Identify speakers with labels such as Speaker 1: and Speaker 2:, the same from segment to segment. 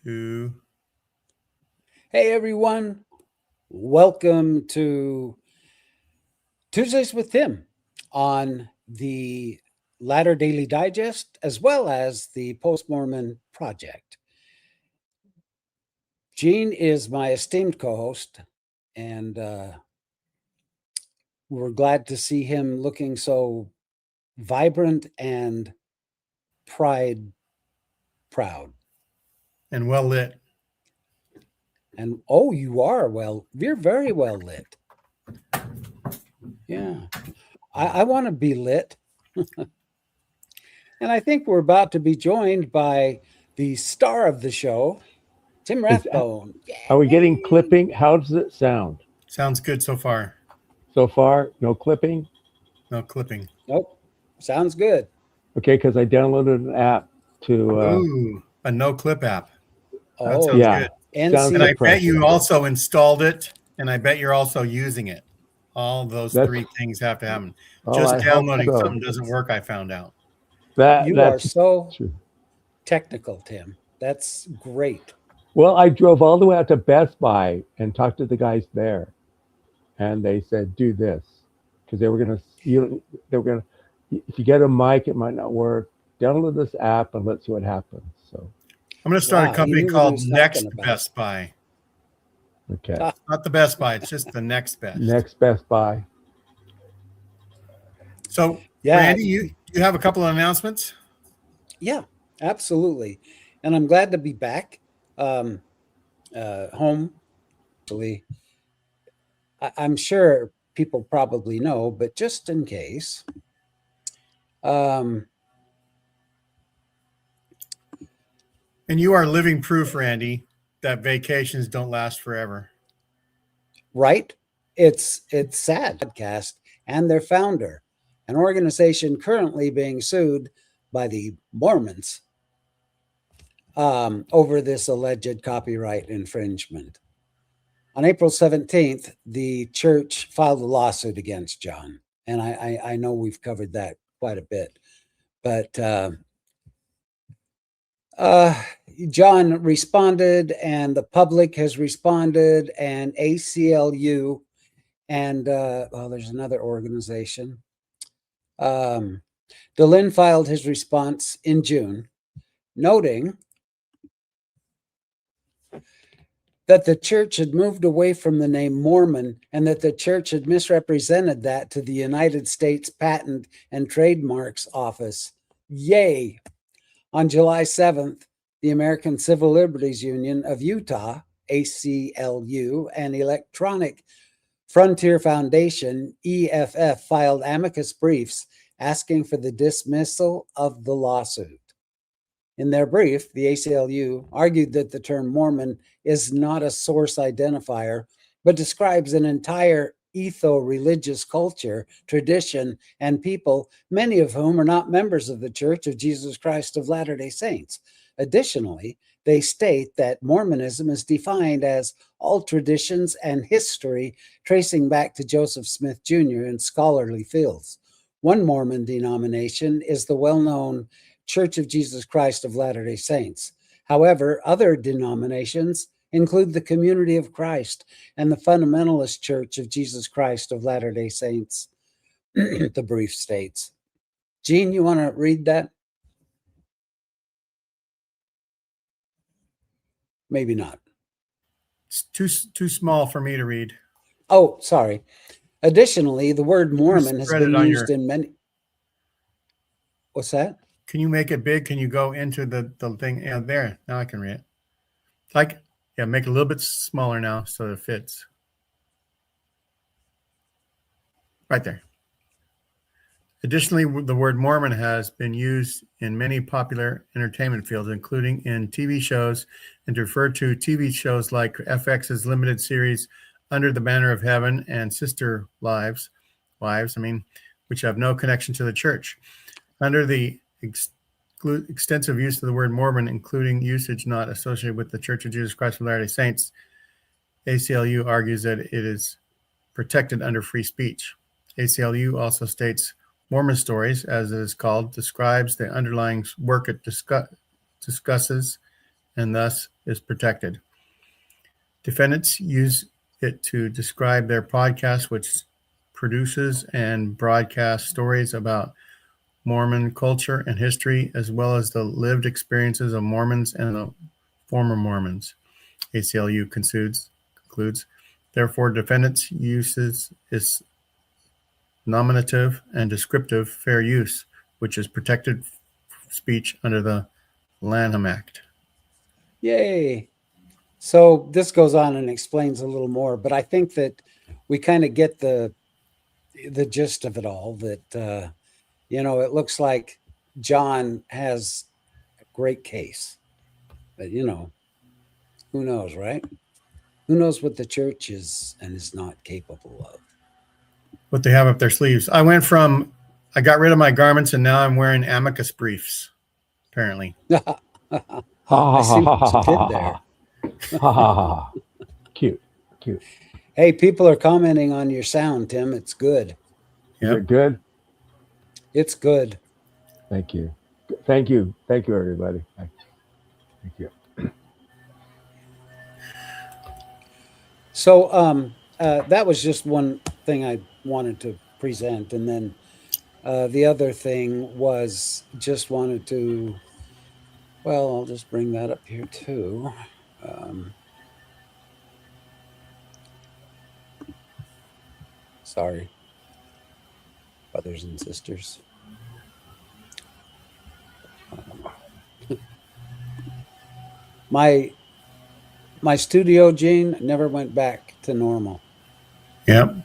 Speaker 1: Two.
Speaker 2: Hey everyone, welcome to Tuesdays with Tim on the Latter Daily Digest as well as the Post Mormon Project. Gene is my esteemed co host, and we're glad to see him looking so vibrant and proud.
Speaker 1: And well lit.
Speaker 2: And oh, you're very well lit. Yeah, I want to be lit. And I think we're about to be joined by the star of the show, Tim Rathbone.
Speaker 3: Are we getting clipping? How does it sound?
Speaker 1: Sounds good so far.
Speaker 3: So far, no clipping?
Speaker 1: No clipping.
Speaker 2: Nope. Sounds good.
Speaker 3: Okay, because I downloaded an app to...
Speaker 1: Ooh, a no clip app.
Speaker 2: Oh,
Speaker 1: sounds good.
Speaker 2: And
Speaker 1: I bet you also installed it, and I bet you're also using it. All those three things have to happen. Just downloading something doesn't work, I found out.
Speaker 2: You are so technical, Tim. That's great.
Speaker 3: Well, I drove all the way out to Best Buy and talked to the guys there, and they said, "Do this," because they were going to. If you get a mic, it might not work. Download this app and let's see what happens. So,
Speaker 1: I'm going to start a company called Next Best Buy.
Speaker 3: Okay.
Speaker 1: Not the Best Buy; it's just the Next Best.
Speaker 3: Next Best Buy.
Speaker 1: So, Randy, you have a couple of announcements?
Speaker 2: Yeah, absolutely. And I'm glad to be back home. I'm sure people probably know, but just in case.
Speaker 1: And you are living proof, Randy, that vacations don't last forever.
Speaker 2: Right? It's sad. Podcast and their founder, an organization currently being sued by the Mormons over this alleged copyright infringement. On April 17th, the church filed a lawsuit against John. And I know we've covered that quite a bit. But John responded, and the public has responded, and ACLU, and there's another organization. DeLynn filed his response in June, noting that the church had moved away from the name Mormon and that the church had misrepresented that to the United States Patent and Trademarks Office. Yay! On July 7th, the American Civil Liberties Union of Utah, ACLU, and Electronic Frontier Foundation, EFF, filed amicus briefs asking for the dismissal of the lawsuit. In their brief, the ACLU argued that the term Mormon is not a source identifier, but describes an entire ethno-religious culture, tradition, and people, many of whom are not members of the Church of Jesus Christ of Latter-day Saints. Additionally, they state that Mormonism is defined as all traditions and history tracing back to Joseph Smith Jr. in scholarly fields. One Mormon denomination is the well-known Church of Jesus Christ of Latter-day Saints. However, other denominations include the Community of Christ and the Fundamentalist Church of Jesus Christ of Latter-day Saints, the brief states. Gene, you want to read that? Maybe not.
Speaker 1: It's too small for me to read.
Speaker 2: Oh, sorry. Additionally, the word Mormon has been used in many... What's that?
Speaker 1: Can you make it big? Can you go into the thing? Yeah, there. Now I can read it. Make it a little bit smaller now so it fits. Right there. Additionally, the word Mormon has been used in many popular entertainment fields, including in TV shows, and to refer to TV shows like FX's limited series Under the Banner of Heaven and Sister Wives, which have no connection to the church. Under the extensive use of the word Mormon, including usage not associated with the Church of Jesus Christ of Latter-day Saints, ACLU argues that it is protected under free speech. ACLU also states Mormon Stories, as it is called, describes the underlying work it discusses and thus is protected. Defendants use it to describe their podcast, which produces and broadcasts stories about Mormon culture and history, as well as the lived experiences of Mormons and the former Mormons. ACLU concludes. Therefore, defendants' uses is nominative and descriptive fair use, which is protected speech under the Lanham Act.
Speaker 2: Yay. So this goes on and explains a little more, but I think that we kind of get the gist of it all, that, it looks like John has a great case, but, who knows, right? Who knows what the church is and is not capable of?
Speaker 1: What they have up their sleeves. I got rid of my garments and now I'm wearing amicus briefs, apparently.
Speaker 2: I see what you did there.
Speaker 3: Cute.
Speaker 2: Hey, people are commenting on your sound, Tim. It's good.
Speaker 3: Is it good?
Speaker 2: It's good.
Speaker 3: Thank you, everybody. Thank you.
Speaker 2: So that was just one thing I wanted to present, and then the other thing was just wanted to. Well, I'll just bring that up here too. Sorry, brothers and sisters. My studio, Gene, never went back to normal.
Speaker 1: Yep.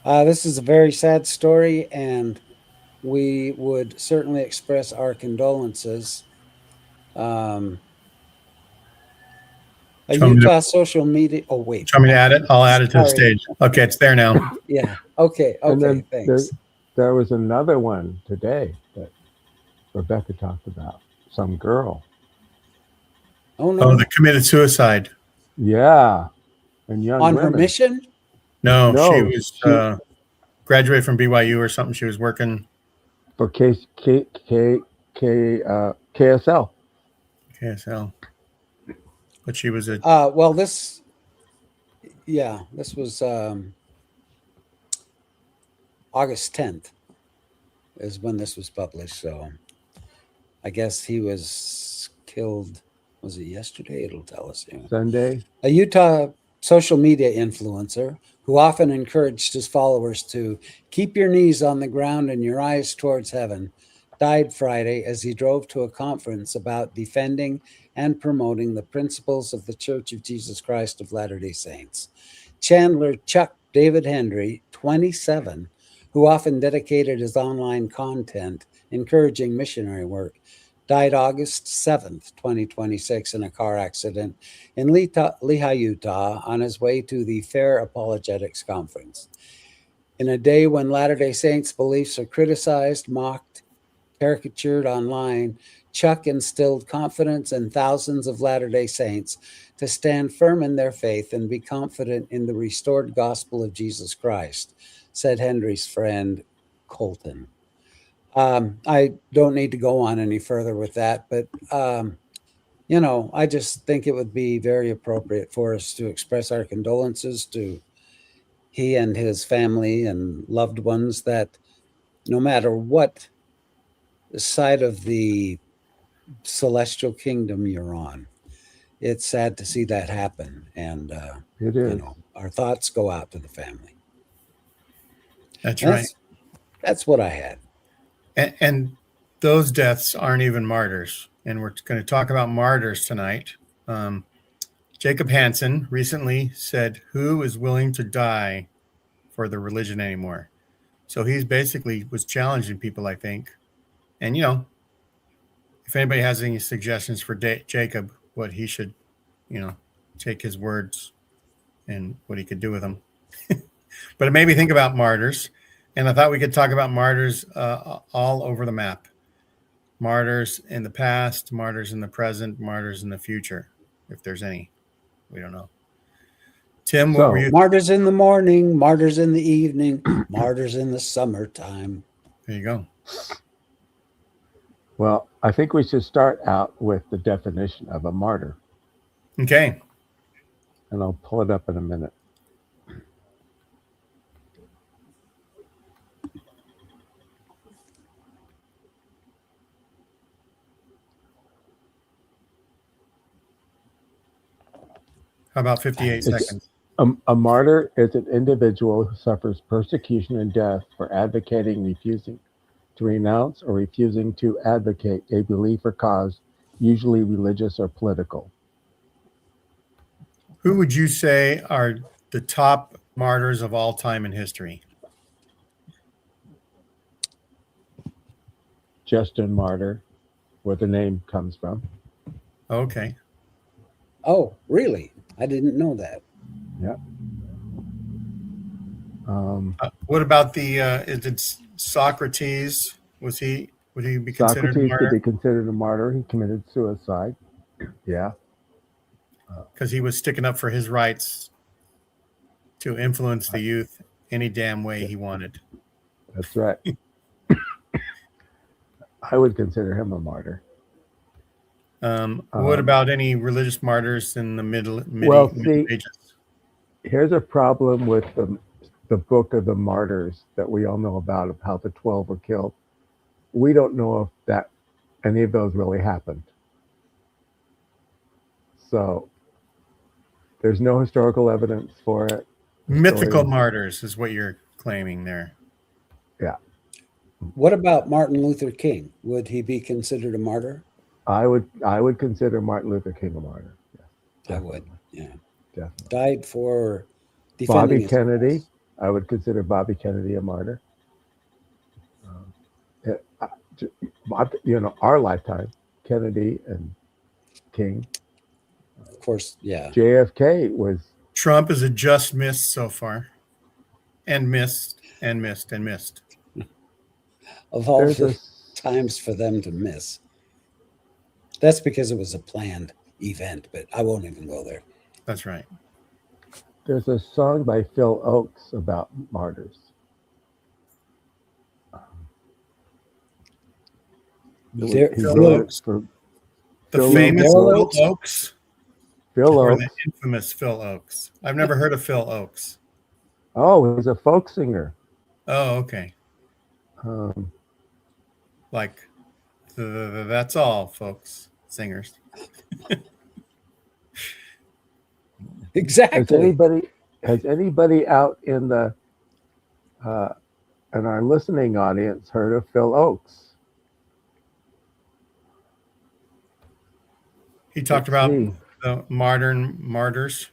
Speaker 2: This is a very sad story, and we would certainly express our condolences. A Utah social media. Oh, wait.
Speaker 1: Want me to add it? I'll add it to the stage. Okay, it's there now.
Speaker 2: Yeah. Okay.
Speaker 3: And then
Speaker 2: Thanks.
Speaker 3: There was another one today that Rebecca talked about. Some girl.
Speaker 2: Oh no!
Speaker 1: Oh, that committed suicide.
Speaker 3: Yeah, and young
Speaker 2: on
Speaker 3: women.
Speaker 2: her mission.
Speaker 1: No, she was graduated from BYU or something. She was working
Speaker 3: for KSL.
Speaker 1: KSL. But she was a.
Speaker 2: Well, this was August 10th is when this was published. So I guess he was killed. Was it yesterday? It'll tell us.
Speaker 3: Sunday.
Speaker 2: A Utah social media influencer who often encouraged his followers to keep your knees on the ground and your eyes towards heaven, died Friday as he drove to a conference about defending and promoting the principles of the Church of Jesus Christ of Latter-day Saints. Chandler Chuck David Hendry, 27, who often dedicated his online content encouraging missionary work, died August 7th, 2026 in a car accident in Lehi, Utah, on his way to the Fair Apologetics Conference. In a day when Latter-day Saints beliefs are criticized, mocked, caricatured online, Chuck instilled confidence in thousands of Latter-day Saints to stand firm in their faith and be confident in the restored gospel of Jesus Christ, said Henry's friend Colton. I don't need to go on any further with that, but, I just think it would be very appropriate for us to express our condolences to he and his family and loved ones, that no matter what side of the celestial kingdom you're on, it's sad to see that happen. And,
Speaker 3: it is.
Speaker 2: Our thoughts go out to the family.
Speaker 1: That's right.
Speaker 2: That's what I had.
Speaker 1: And those deaths aren't even martyrs. And we're going to talk about martyrs tonight. Jacob Hansen recently said, "Who is willing to die for the religion anymore?" So he's basically was challenging people, I think. And, if anybody has any suggestions for Jacob, what he should, take his words and what he could do with them. But it made me think about martyrs. And I thought we could talk about martyrs all over the map. Martyrs in the past, martyrs in the present, martyrs in the future, if there's any. We don't know. Tim, what were you?
Speaker 2: Martyrs in the morning, martyrs in the evening, martyrs in the summertime.
Speaker 1: There you go.
Speaker 3: Well, I think we should start out with the definition of a martyr,
Speaker 1: Okay.
Speaker 3: and I'll pull it up in a minute.
Speaker 1: How about 58
Speaker 3: It's-
Speaker 1: seconds?
Speaker 3: A martyr is an individual who suffers persecution and death for advocating, refusing to renounce, or refusing to advocate a belief or cause, usually religious or political.
Speaker 1: Who would you say are the top martyrs of all time in history?
Speaker 3: Justin Martyr, where the name comes from.
Speaker 1: Okay.
Speaker 2: Oh, really? I didn't know that.
Speaker 1: What about is it Socrates? Would he be considered
Speaker 3: Socrates
Speaker 1: a
Speaker 3: could
Speaker 1: martyr?
Speaker 3: be considered a martyr. He committed suicide. Yeah.
Speaker 1: Because he was sticking up for his rights to influence the youth any damn way he wanted.
Speaker 3: That's right. I would consider him a martyr.
Speaker 1: What about any religious martyrs in the Middle
Speaker 3: Well,
Speaker 1: Middle
Speaker 3: see,
Speaker 1: Ages?
Speaker 3: Here's a problem with the book of the martyrs that we all know about, of how the 12 were killed. We don't know if that any of those really happened. So there's no historical evidence for it.
Speaker 1: Mythical
Speaker 3: Stories.
Speaker 1: martyrs is what you're claiming there.
Speaker 2: What about Martin Luther King? Would he be considered a martyr?
Speaker 3: I would consider Martin Luther King a martyr. Yeah,
Speaker 2: I would. Yeah.
Speaker 3: definitely.
Speaker 2: Died for defending
Speaker 3: Bobby
Speaker 2: his
Speaker 3: Kennedy,
Speaker 2: cause.
Speaker 3: I would consider Bobby Kennedy a martyr. Our lifetime, Kennedy and King.
Speaker 2: Of course, yeah.
Speaker 3: JFK was.
Speaker 1: Trump is a just miss so far, and missed and missed and missed.
Speaker 2: Of all
Speaker 3: There's
Speaker 2: the
Speaker 3: a
Speaker 2: times for them to miss. That's because it was a planned event, but I won't even go there.
Speaker 1: That's right.
Speaker 3: There's a song by Phil Oakes about martyrs.
Speaker 2: There-
Speaker 3: He
Speaker 2: Phil
Speaker 3: wrote it
Speaker 1: Oakes.
Speaker 3: for
Speaker 1: The
Speaker 3: Phil
Speaker 1: famous
Speaker 2: Oakes.
Speaker 1: Phil
Speaker 2: Oakes?
Speaker 1: Oakes
Speaker 3: Phil
Speaker 1: or
Speaker 3: Oakes.
Speaker 1: the infamous Phil Oakes? I've never heard of Phil Oakes.
Speaker 3: Oh, he's a folk singer.
Speaker 1: Oh, okay. Like that's all, folks. Singers.
Speaker 2: Exactly.
Speaker 3: Has anybody out in the in our listening audience heard of Phil Oakes?
Speaker 1: He talked
Speaker 3: Let's
Speaker 1: about
Speaker 3: see.
Speaker 1: the modern martyrs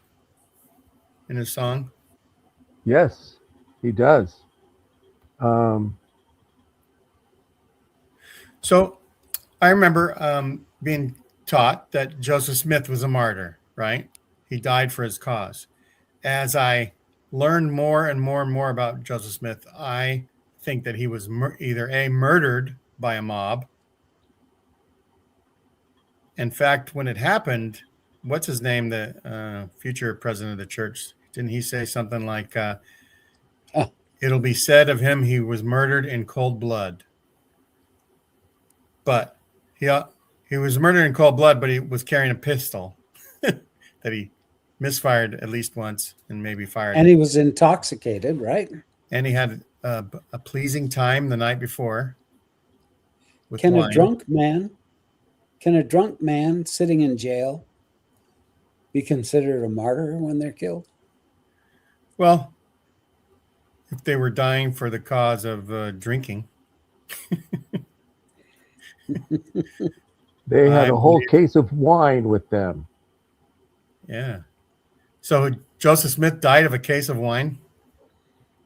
Speaker 1: in his song.
Speaker 3: Yes, he does.
Speaker 1: So I remember being taught that Joseph Smith was a martyr, right? He died for his cause. As I learned more and more and more about Joseph Smith, I think that he was either murdered by a mob. In fact, when it happened, what's his name, the future president of the church, didn't he say something like, it'll be said of him he was murdered in cold blood? But he was murdered in cold blood, but he was carrying a pistol that he misfired at least once and maybe fired.
Speaker 2: And he was intoxicated, right?
Speaker 1: And he had a pleasing time the night before. With
Speaker 2: Can
Speaker 1: wine.
Speaker 2: a drunk man sitting in jail be considered a martyr when they're killed?
Speaker 1: Well, if they were dying for the cause of drinking.
Speaker 3: They had
Speaker 1: I
Speaker 3: a whole
Speaker 1: believe-
Speaker 3: case of wine with them.
Speaker 1: Yeah. So Joseph Smith died of a case of wine.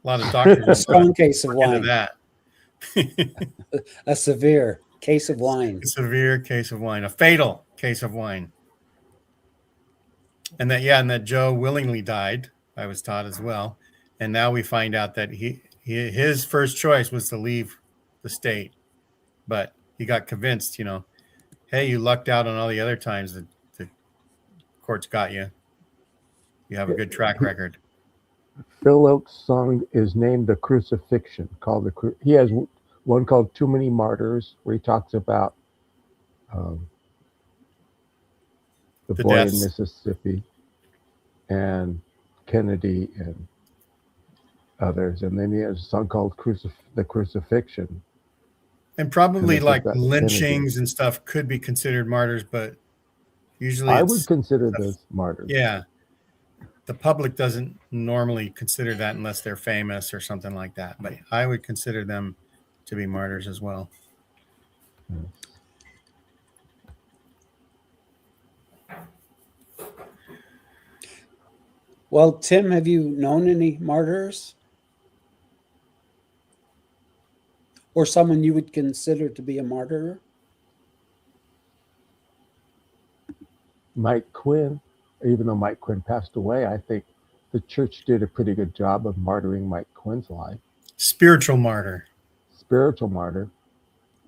Speaker 1: A lot of doctors
Speaker 2: A strong case of
Speaker 1: look into
Speaker 2: wine.
Speaker 1: that.
Speaker 2: A severe case of wine.
Speaker 1: A severe case of wine, a fatal case of wine. And that Joe willingly died, I was taught as well. And now we find out that his first choice was to leave the state, but he got convinced, hey, you lucked out on all the other times that the courts got you. You have a good track record.
Speaker 3: Phil Oakes' song is named The Crucifixion. He has one called Too Many Martyrs, where he talks about the
Speaker 1: The
Speaker 3: boy
Speaker 1: deaths.
Speaker 3: in Mississippi, and Kennedy, and others. And then he has a song called The Crucifixion.
Speaker 1: And probably
Speaker 3: And
Speaker 1: like
Speaker 3: about
Speaker 1: lynchings
Speaker 3: Kennedy.
Speaker 1: and stuff could be considered martyrs, but usually
Speaker 3: I
Speaker 1: it's,
Speaker 3: would consider those martyrs.
Speaker 1: yeah, the public doesn't normally consider that unless they're famous or something like that. But I would consider them to be martyrs as well.
Speaker 3: Yes.
Speaker 2: Well, Tim, have you known any martyrs? Or someone you would consider to be a martyr?
Speaker 3: Mike Quinn, even though Mike Quinn passed away, I think the church did a pretty good job of martyring Mike Quinn's life.
Speaker 1: Spiritual martyr.
Speaker 3: Spiritual martyr.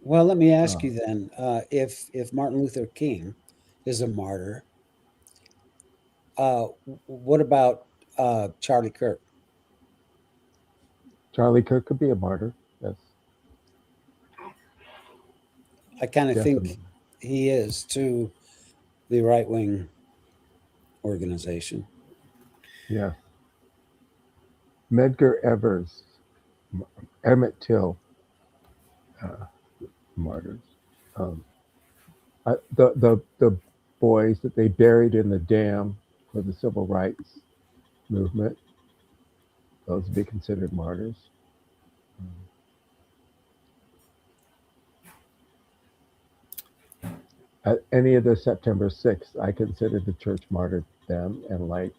Speaker 2: Well, let me ask you then, if Martin Luther King is a martyr, what about Charlie Kirk?
Speaker 3: Charlie Kirk could be a martyr. Yes.
Speaker 2: I kind of
Speaker 3: Definitely.
Speaker 2: think he is to the right-wing organization.
Speaker 3: Yeah. Medgar Evers, Emmett Till, martyrs. The boys that they buried in the dam for the civil rights movement, those would be considered martyrs. At any of the September 6th, I considered the church martyred them, and like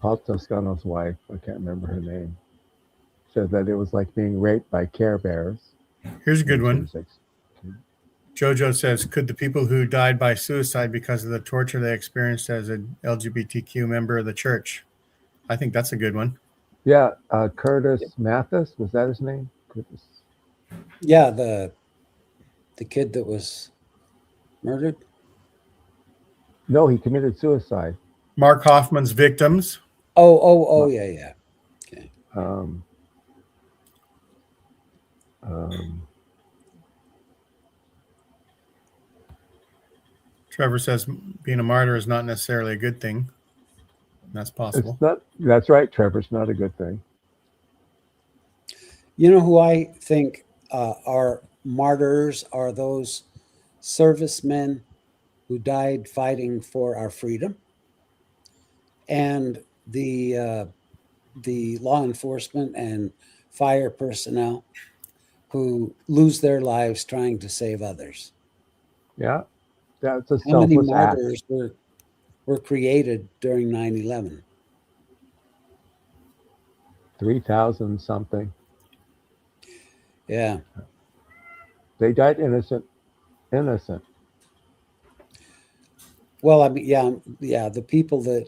Speaker 3: Paul Toscano's wife, I can't remember her name, said that it was like being raped by Care Bears.
Speaker 1: Here's a good
Speaker 3: And she
Speaker 1: one.
Speaker 3: was like,
Speaker 1: Jojo says, could the people who died by suicide because of the torture they experienced as an LGBTQ member of the church? I think that's a good one.
Speaker 3: yeah, Curtis Mathis, was that his name? Curtis.
Speaker 2: Yeah, the kid that was murdered.
Speaker 3: No, he committed suicide.
Speaker 1: Mark Hoffman's victims.
Speaker 2: Oh, yeah. Okay.
Speaker 1: Trevor says being a martyr is not necessarily a good thing. That's possible.
Speaker 3: It's not. That's right, Trevor. It's not a good thing.
Speaker 2: You know who I think are martyrs are those servicemen who died fighting for our freedom, and the law enforcement and fire personnel who lose their lives trying to save others.
Speaker 3: Yeah, that's a
Speaker 2: How many
Speaker 3: selfless act.
Speaker 2: martyrs were created during 9/11?
Speaker 3: 3,000 something.
Speaker 2: Yeah.
Speaker 3: They died innocent.
Speaker 2: Well, I mean, yeah. The people that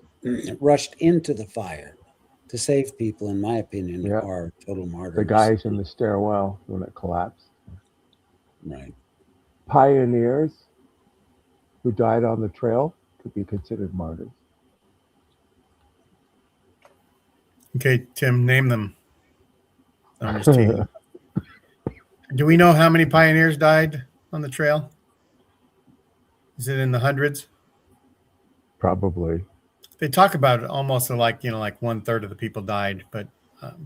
Speaker 2: rushed into the fire to save people, in my opinion,
Speaker 3: Yeah.
Speaker 2: are total martyrs.
Speaker 3: The guys in the stairwell when it collapsed.
Speaker 2: Right.
Speaker 3: Pioneers who died on the trail could be considered martyrs.
Speaker 1: Okay, Tim, name them. I'm just teasing. Do we know how many pioneers died on the trail? Is it in the hundreds?
Speaker 3: Probably.
Speaker 1: They talk about it almost like 1/3 of the people died, but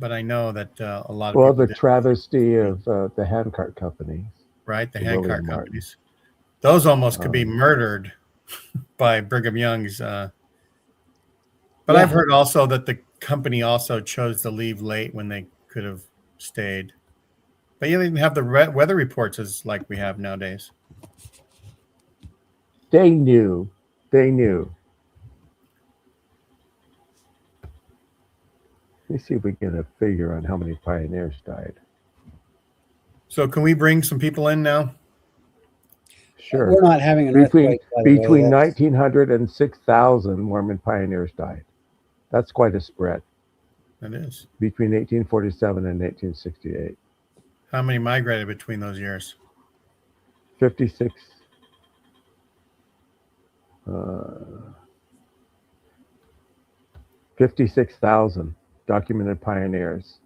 Speaker 1: I know that a lot of
Speaker 3: Well,
Speaker 1: people
Speaker 3: the
Speaker 1: did,
Speaker 3: travesty of the handcart companies.
Speaker 1: right? The
Speaker 3: the
Speaker 1: handcart
Speaker 3: William Martin.
Speaker 1: companies. Those almost could be murdered by Brigham Young's. But
Speaker 2: Yeah.
Speaker 1: I've heard also that the company also chose to leave late when they could have stayed. But you didn't have the weather reports as like we have nowadays.
Speaker 3: They knew. Let me see if we get a figure on how many pioneers died.
Speaker 1: So can we bring some people in now?
Speaker 3: Sure.
Speaker 2: We're not having an
Speaker 3: Between
Speaker 2: earthquake, by the way.
Speaker 3: 1900 and 6,000 Mormon pioneers died. That's quite a spread.
Speaker 1: That is.
Speaker 3: Between 1847 and 1868.
Speaker 1: How many migrated between those years?
Speaker 3: 56,000 documented pioneers,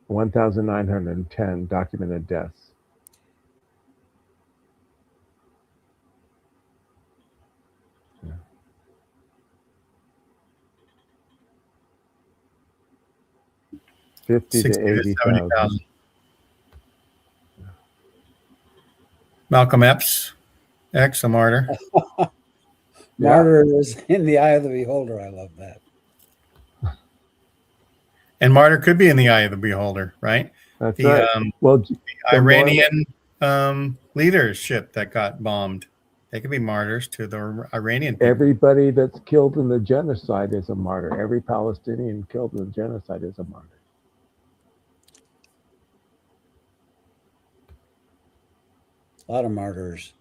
Speaker 3: 1,910 documented deaths. 50
Speaker 1: 60
Speaker 3: to
Speaker 1: to
Speaker 3: 80,000.
Speaker 1: 70,000. Malcolm X, a martyr.
Speaker 2: Martyr is in the eye of the beholder. I love that.
Speaker 1: And martyr could be in the eye of the beholder, right?
Speaker 3: That's
Speaker 1: The
Speaker 3: right. Well, the
Speaker 1: Iranian leadership that got bombed, they could be martyrs to the Iranian people.
Speaker 3: everybody that's killed in the genocide is a martyr. Every Palestinian killed in the genocide is a martyr.
Speaker 2: A lot of martyrs.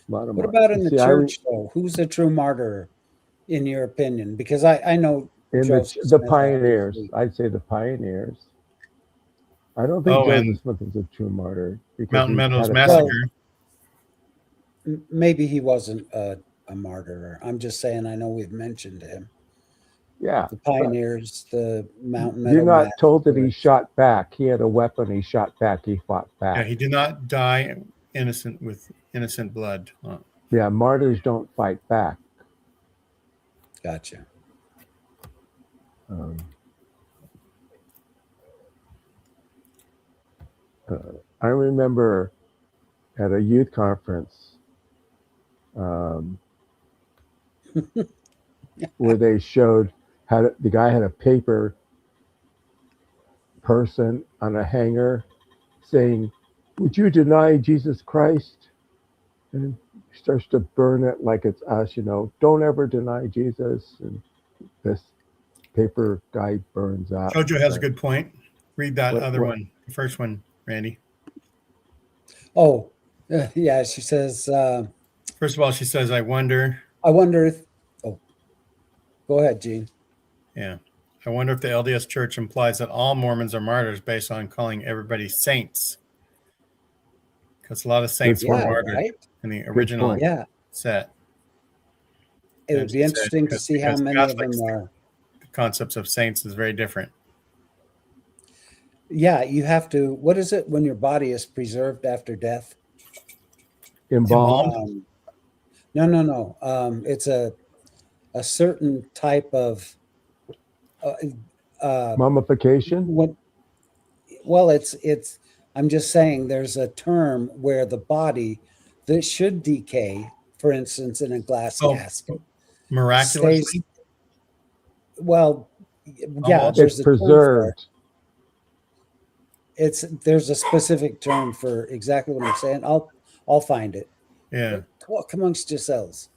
Speaker 3: A lot of
Speaker 2: What
Speaker 3: martyrs.
Speaker 2: about in the
Speaker 3: See,
Speaker 2: church, though? Who's a true martyr, in your opinion? Because I know Joseph
Speaker 3: the
Speaker 2: Smith,
Speaker 3: pioneers,
Speaker 2: obviously.
Speaker 3: I'd say the pioneers. I don't think
Speaker 1: Oh,
Speaker 3: Joseph
Speaker 1: and
Speaker 3: Smith is a true martyr because
Speaker 1: Mountain
Speaker 3: he
Speaker 1: Meadows
Speaker 3: had a
Speaker 1: Massacre.
Speaker 2: Maybe he wasn't a martyr. I'm just saying, I know we've mentioned him.
Speaker 3: Yeah,
Speaker 2: The pioneers, the Mountain
Speaker 3: you're
Speaker 2: Meadow
Speaker 3: not told that he
Speaker 2: Massacre.
Speaker 3: shot back. He had a weapon. He shot back. He fought
Speaker 1: Yeah,
Speaker 3: back.
Speaker 1: he did not die innocent with innocent blood.
Speaker 3: Yeah, martyrs don't fight back.
Speaker 2: Gotcha.
Speaker 3: I remember at a youth conference where they showed how the guy had a paper person on a hanger saying, "Would you deny Jesus Christ?" And he starts to burn it like it's us, don't ever deny Jesus. And this paper guy burns up.
Speaker 1: Jojo has a good point. Read that
Speaker 3: What-
Speaker 1: other
Speaker 3: what?
Speaker 1: one, the first one, Randy.
Speaker 2: Oh, yeah. She says,
Speaker 1: First of all, she says, I wonder
Speaker 2: if. Oh, go ahead, Gene.
Speaker 1: Yeah. I wonder if the LDS Church implies that all Mormons are martyrs based on calling everybody saints. Because a lot of saints were martyred
Speaker 2: right?
Speaker 1: in the original
Speaker 3: point.
Speaker 2: Yeah.
Speaker 1: set.
Speaker 2: It
Speaker 1: And
Speaker 2: would
Speaker 1: she
Speaker 2: be
Speaker 1: said
Speaker 2: interesting to
Speaker 1: because-
Speaker 2: see how
Speaker 1: because
Speaker 2: many of
Speaker 1: Catholics
Speaker 2: them are.
Speaker 1: The concepts of saints is very different.
Speaker 2: Yeah, you have to. What is it when your body is preserved after death?
Speaker 3: Embalmed?
Speaker 2: No. It's a certain type of
Speaker 3: Mummification?
Speaker 2: well, it's. I'm just saying, there's a term where the body that should decay, for instance, in a glass casket,
Speaker 1: Miraculously?
Speaker 2: stays. Well, yeah,
Speaker 1: Almost.
Speaker 2: there's
Speaker 3: It's
Speaker 2: a term for
Speaker 3: preserved.
Speaker 2: it. There's a specific term for exactly what I'm saying. I'll find it.
Speaker 1: Yeah.
Speaker 2: Talk amongst yourselves.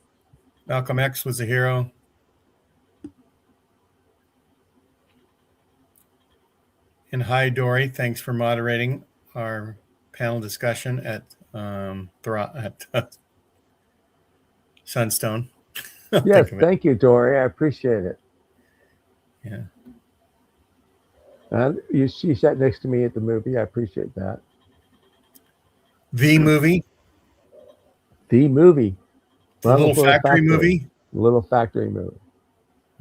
Speaker 1: Malcolm X was a hero. And hi, Dory. Thanks for moderating our panel discussion at Sunstone.
Speaker 3: Yes, thank you, Dory. I appreciate it.
Speaker 1: Yeah.
Speaker 3: She sat next to me at the movie. I appreciate that.
Speaker 1: The movie?
Speaker 3: The movie.
Speaker 1: The Little Factory movie?
Speaker 3: The Little Factory movie.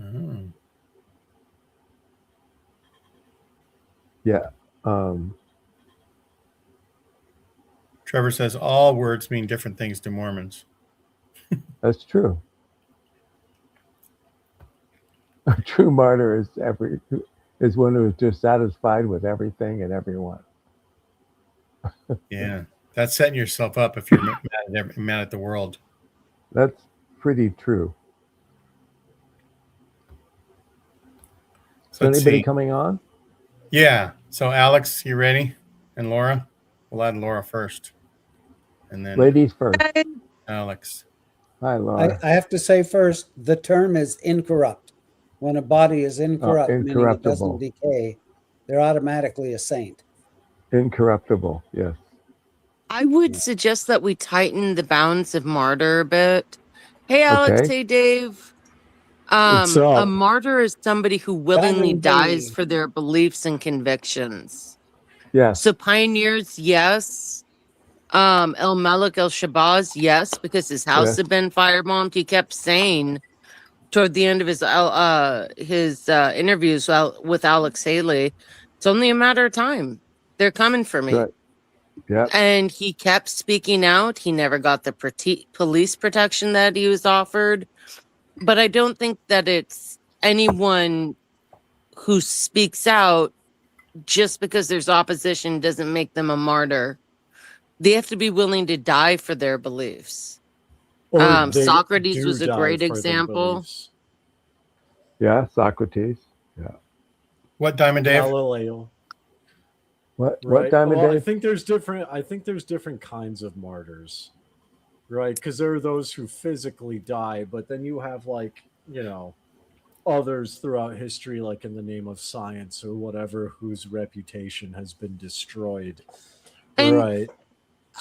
Speaker 1: Oh.
Speaker 3: Yeah.
Speaker 1: Trevor says all words mean different things to Mormons.
Speaker 3: That's true. A true martyr is one who is dissatisfied with everything and everyone.
Speaker 1: Yeah. That's setting yourself up if you're mad at the world.
Speaker 3: That's pretty true. Is anybody coming on?
Speaker 1: Yeah. So Alex, you ready? And Laura? We'll add Laura first. And then
Speaker 3: Ladies first.
Speaker 1: Alex.
Speaker 3: Hi, Laura.
Speaker 2: I have to say first, the term is incorrupt. When a body is incorrupt, meaning it doesn't decay, they're automatically a saint.
Speaker 3: Incorruptible, yes.
Speaker 4: I would suggest that we tighten the bounds of martyr a bit. Hey, Alex.
Speaker 3: Okay.
Speaker 4: Hey, Dave. A martyr is somebody who willingly dies for their beliefs and convictions.
Speaker 3: Yes.
Speaker 4: So pioneers, yes. El Malik El Shabazz, yes, because his house had been firebombed. He kept saying toward the end of his interviews with Alex Haley, it's only a matter of time. They're coming for me.
Speaker 3: Right. Yeah.
Speaker 4: And he kept speaking out. He never got the police protection that he was offered. But I don't think that it's anyone who speaks out just because there's opposition doesn't make them a martyr. They have to be willing to die for their beliefs.
Speaker 5: Or they
Speaker 4: Socrates
Speaker 5: do
Speaker 4: was a
Speaker 5: die
Speaker 4: great
Speaker 5: for their
Speaker 4: example.
Speaker 5: beliefs.
Speaker 3: Yeah, Socrates. Yeah.
Speaker 1: What Diamond Dave?
Speaker 5: Galileo.
Speaker 3: What
Speaker 5: Right.
Speaker 3: Diamond
Speaker 5: Well, I
Speaker 3: Dave?
Speaker 5: think there's different kinds of martyrs, right? Because there are those who physically die, but then you have like, others throughout history, like in the name of science or whatever, whose reputation has been destroyed.
Speaker 4: And
Speaker 5: Right.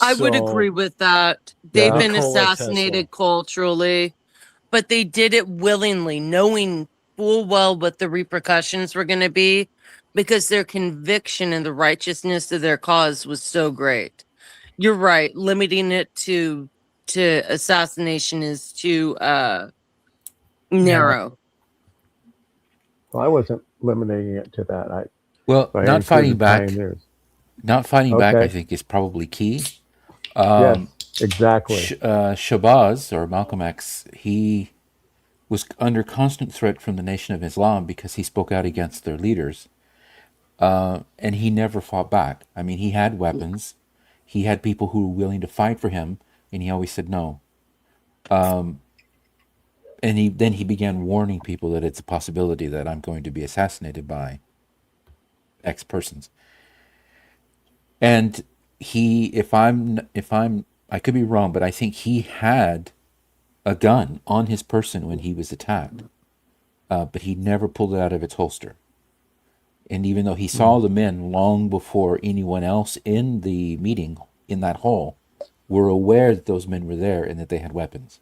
Speaker 4: I would
Speaker 5: So,
Speaker 4: agree with that. They've
Speaker 3: Yeah.
Speaker 4: been
Speaker 5: Nikola
Speaker 4: assassinated
Speaker 5: Tesla.
Speaker 4: culturally, but they did it willingly, knowing full well what the repercussions were going to be, because their conviction and the righteousness of their cause was so great. You're right. Limiting it to assassination is too narrow.
Speaker 3: Well, I wasn't limiting it to that.
Speaker 6: Well,
Speaker 3: I
Speaker 6: not fighting
Speaker 3: included
Speaker 6: back.
Speaker 3: pioneers.
Speaker 6: Not fighting back, I
Speaker 3: Okay.
Speaker 6: think, is probably key.
Speaker 3: Yes, exactly.
Speaker 6: Shabazz, or Malcolm X, he was under constant threat from the Nation of Islam because he spoke out against their leaders. And he never fought back. I mean, he had weapons. He had people who were willing to fight for him, and he always said no. And he began warning people that it's a possibility that I'm going to be assassinated by X persons. And he, if I'm, I could be wrong, but I think he had a gun on his person when he was attacked, but he never pulled it out of its holster. And even though he saw the men long before anyone else in the meeting in that hall were aware that those men were there and that they had weapons,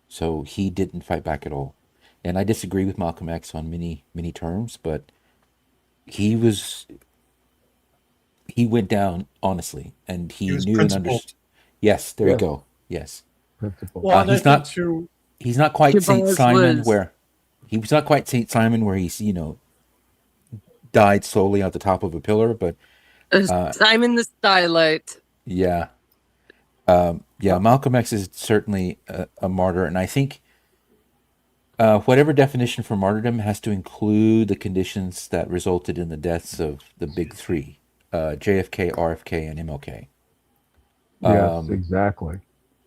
Speaker 6: so he didn't fight back at all. And I disagree with Malcolm X on many terms, but he went down honestly, and he
Speaker 1: was
Speaker 6: knew and
Speaker 1: principled.
Speaker 6: understood. Yes, there you
Speaker 3: Yes.
Speaker 6: go. Yes,
Speaker 3: Principle.
Speaker 5: Well, and
Speaker 6: he's
Speaker 5: I think
Speaker 6: not-
Speaker 5: too,
Speaker 6: he's not quite Saint
Speaker 4: Shabazz
Speaker 6: Simon
Speaker 4: was-
Speaker 6: where he was not quite Saint Simon where he's died slowly at the top of a pillar, but
Speaker 4: Simon the Stylite.
Speaker 6: yeah, Malcolm X is certainly a martyr, and I think whatever definition for martyrdom has to include the conditions that resulted in the deaths of the big three: JFK, RFK, and MLK.
Speaker 3: Yes, exactly.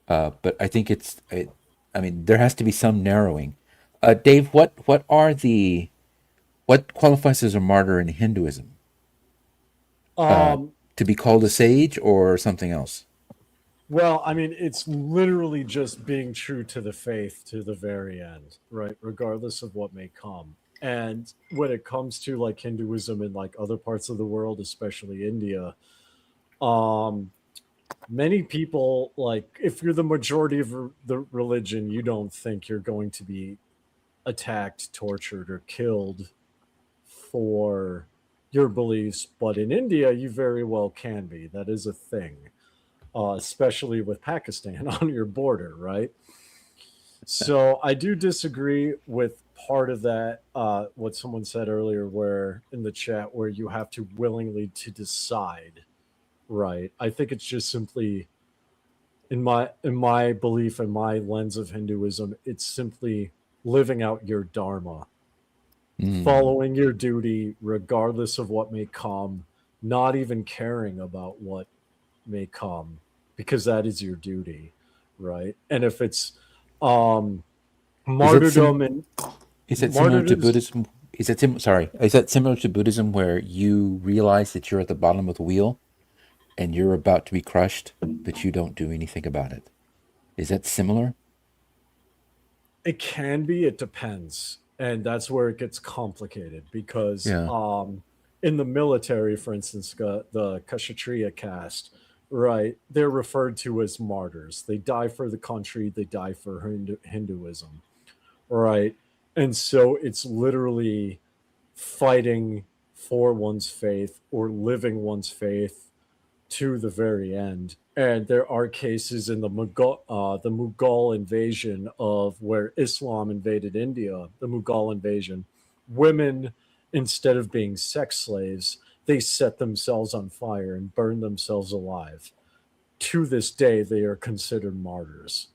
Speaker 6: But I think I mean, there has to be some narrowing. Dave, what qualifies as a martyr in Hinduism? To be called a sage or something else?
Speaker 5: well, I mean, it's literally just being true to the faith to the very end, right? Regardless of what may come. And when it comes to like Hinduism in like other parts of the world, especially India, many people, like, if you're the majority of the religion, you don't think you're going to be attacked, tortured, or killed for your beliefs. But in India, you very well can be. That is a thing, especially with Pakistan on your border, right? So I do disagree with part of that, what someone said earlier, where in the chat, where you have to willingly to decide, right? I think it's just simply, in my belief and my lens of Hinduism, it's simply living out your dharma, following your duty regardless of what may come, not even caring about what may come, because that is your duty, right? And if it's martyrdom and
Speaker 6: Is it similar to
Speaker 5: martyrdoms-
Speaker 6: Buddhism? Is that similar to Buddhism, where you realize that you're at the bottom of the wheel and you're about to be crushed, but you don't do anything about it? Is that similar?
Speaker 5: It can be, it depends. And that's where it gets complicated, because
Speaker 6: Yeah.
Speaker 5: in the military, for instance, the Kshatriya caste, right, they're referred to as martyrs. They die for the country, they die for Hinduism, right? And so it's literally fighting for one's faith or living one's faith to the very end. And there are cases in the Mughal invasion of where Islam invaded India, the Mughal invasion, women, instead of being sex slaves, they set themselves on fire and burned themselves alive. To this day, they are considered martyrs.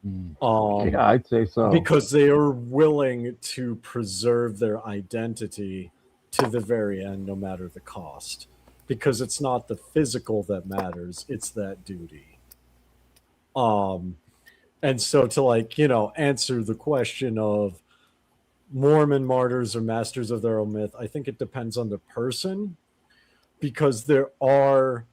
Speaker 3: Yeah, I'd say so.
Speaker 5: Because they are willing to preserve their identity to the very end, no matter the cost, because it's not the physical that matters, it's that duty. And so to, like, answer the question of Mormon martyrs or masters of their own myth, I think it depends on the person, because there are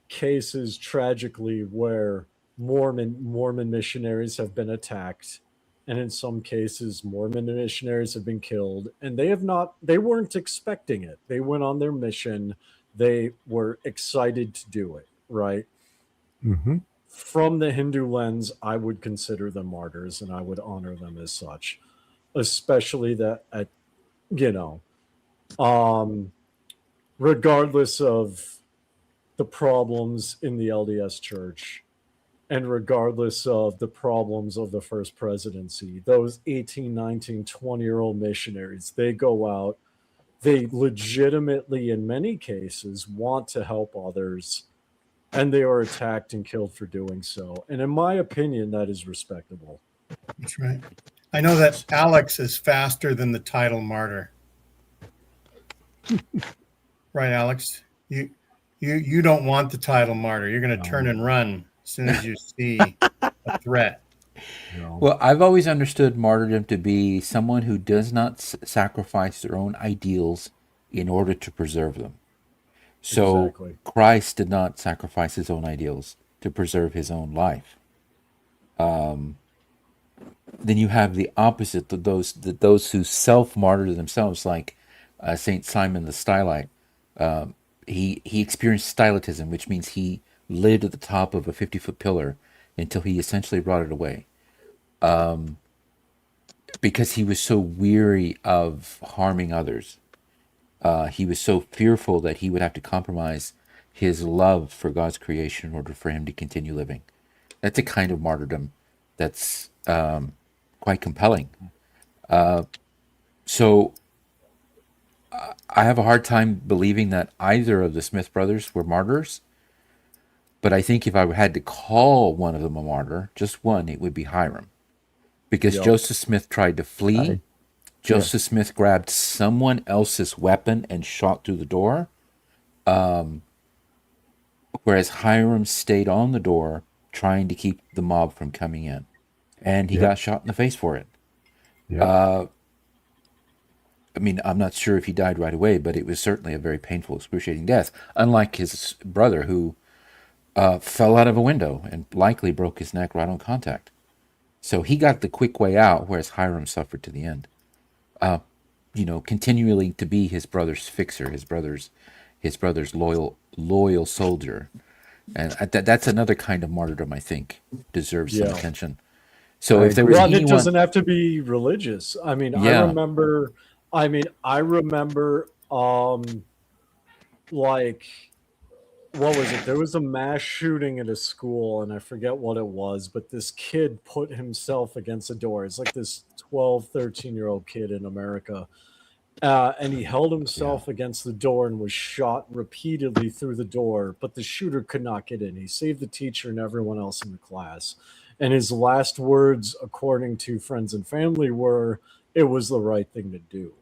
Speaker 5: cases tragically where Mormon missionaries have been attacked, and in some cases Mormon missionaries have been killed, and they weren't expecting it. They went on their mission, they were excited to do it, right?
Speaker 3: Mm-hmm.
Speaker 5: From the Hindu lens, I would consider them martyrs, and I would honor them as such, especially that regardless of the problems in the LDS Church, and regardless of the problems of the first presidency, those 18, 19, 20-year-old missionaries, they go out, they legitimately, in many cases, want to help others, and they are attacked and killed for doing so. And in my opinion, that is respectable.
Speaker 1: That's right. I know that Alex is faster than the title martyr. Right, Alex? You don't want the title martyr. You're going to turn and run as soon as you see a threat.
Speaker 6: Well, I've always understood martyrdom to be someone who does not sacrifice their own ideals in order to preserve them. So
Speaker 5: Exactly.
Speaker 6: Christ did not sacrifice his own ideals to preserve his own life. Then you have the opposite, those who self-martyr themselves, like Saint Simon the Stylite. He experienced stylitism, which means he lived at the top of a 50-foot pillar until he essentially rotted away. Because he was so weary of harming others. He was so fearful that he would have to compromise his love for God's creation in order for him to continue living. That's a kind of martyrdom that's quite compelling. So I have a hard time believing that either of the Smith brothers were martyrs. But I think if I had to call one of them a martyr, just one, it would be Hiram. Because
Speaker 5: Yep.
Speaker 6: Joseph Smith tried to flee. Joseph Smith grabbed someone else's weapon and shot through the door. Whereas Hiram stayed on the door trying to keep the mob from coming in. And he got shot in the face for it.
Speaker 3: Yeah.
Speaker 6: I mean, I'm not sure if he died right away, but it was certainly a very painful, excruciating death. Unlike his brother, who fell out of a window and likely broke his neck right on contact. So he got the quick way out, whereas Hiram suffered to the end. Continually to be his brother's fixer, his brother's loyal soldier, and that's another kind of martyrdom I think deserves some attention. So if there was
Speaker 5: Well, it
Speaker 6: anyone,
Speaker 5: doesn't have to be religious. I mean, I remember, like, what was it? There was a mass shooting at a school, and I forget what it was, but this kid put himself against a door. It's like this 12, 13-year-old kid in America. And he held himself against the door and was shot repeatedly through the door, but the shooter could not get in. He saved the teacher and everyone else in the class. And his last words, according to friends and family, were, "It was the right thing to do."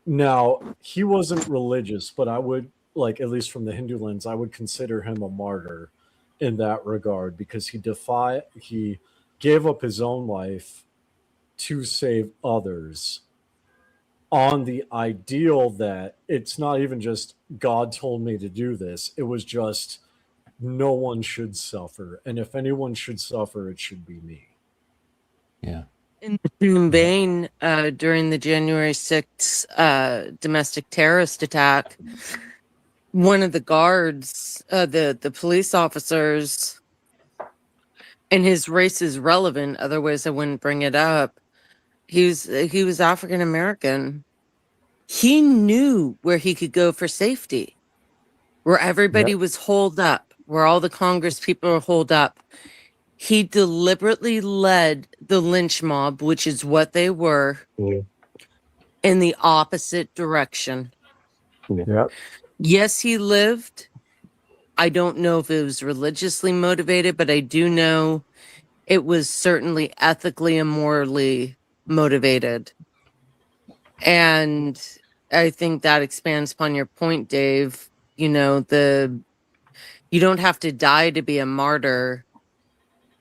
Speaker 5: Now, he wasn't religious, but I would, like, at least from the Hindu lens, I would consider him a martyr in that regard, because he gave up his own life to save others, on the ideal that it's not even just God told me to do this. It was just no one should suffer. And if anyone should suffer, it should be me.
Speaker 6: yeah,
Speaker 4: In the same vein, during the January 6th domestic terrorist attack, one of the guards, the police officers, and his race is relevant, otherwise I wouldn't bring it up. He was African American. He knew where he could go for safety, where everybody was holed up, where all the Congress people were holed up. He deliberately led the lynch mob, which is what they were, in the opposite direction.
Speaker 3: Yeah.
Speaker 4: Yes, he lived. I don't know if it was religiously motivated, but I do know it was certainly ethically and morally motivated. And I think that expands upon your point, Dave. You know, you don't have to die to be a martyr.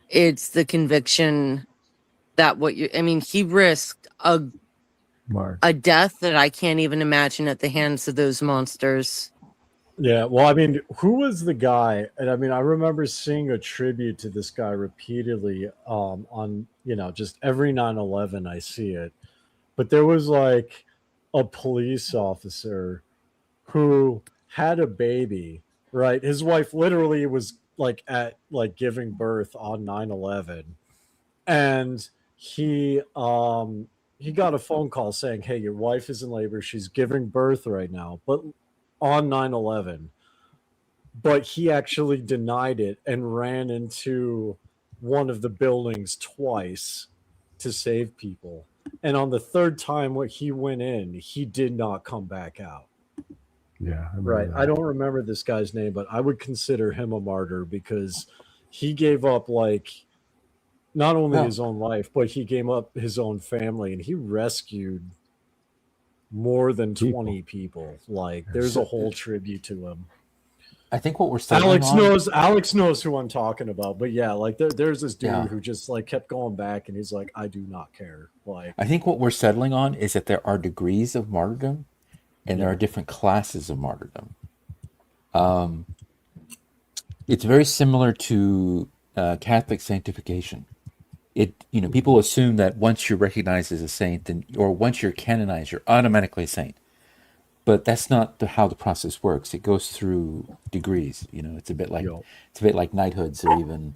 Speaker 4: It's the conviction that I mean, he risked
Speaker 3: Mark.
Speaker 4: a death that I can't even imagine at the hands of those monsters.
Speaker 5: Yeah, well, I mean, who was the guy? And I mean, I remember seeing a tribute to this guy repeatedly on, just every 9/11 I see it. But there was like a police officer who had a baby, right? His wife literally was like at like giving birth on 9/11, and he got a phone call saying, "Hey, your wife is in labor. She's giving birth right now." But on 9/11, but he actually denied it and ran into one of the buildings twice to save people. And on the third time when he went in, he did not come back out.
Speaker 3: Yeah.
Speaker 5: Right. I don't remember this guy's name, but I would consider him a martyr because he gave up like not only his own life, but he gave up his own family, and he rescued more than 20 people. Like there's a whole tribute to him.
Speaker 6: I think what we're settling
Speaker 5: Alex knows who I'm talking about, but yeah, like there's this dude who just like kept going back, and he's like, I do not care. Like
Speaker 6: I think what we're settling on is that there are degrees of martyrdom, and there are different classes of martyrdom. It's very similar to Catholic sanctification. People assume that once you're recognized as a saint, or once you're canonized, you're automatically a saint. But that's not how the process works. It goes through degrees. It's a bit like knighthoods, or even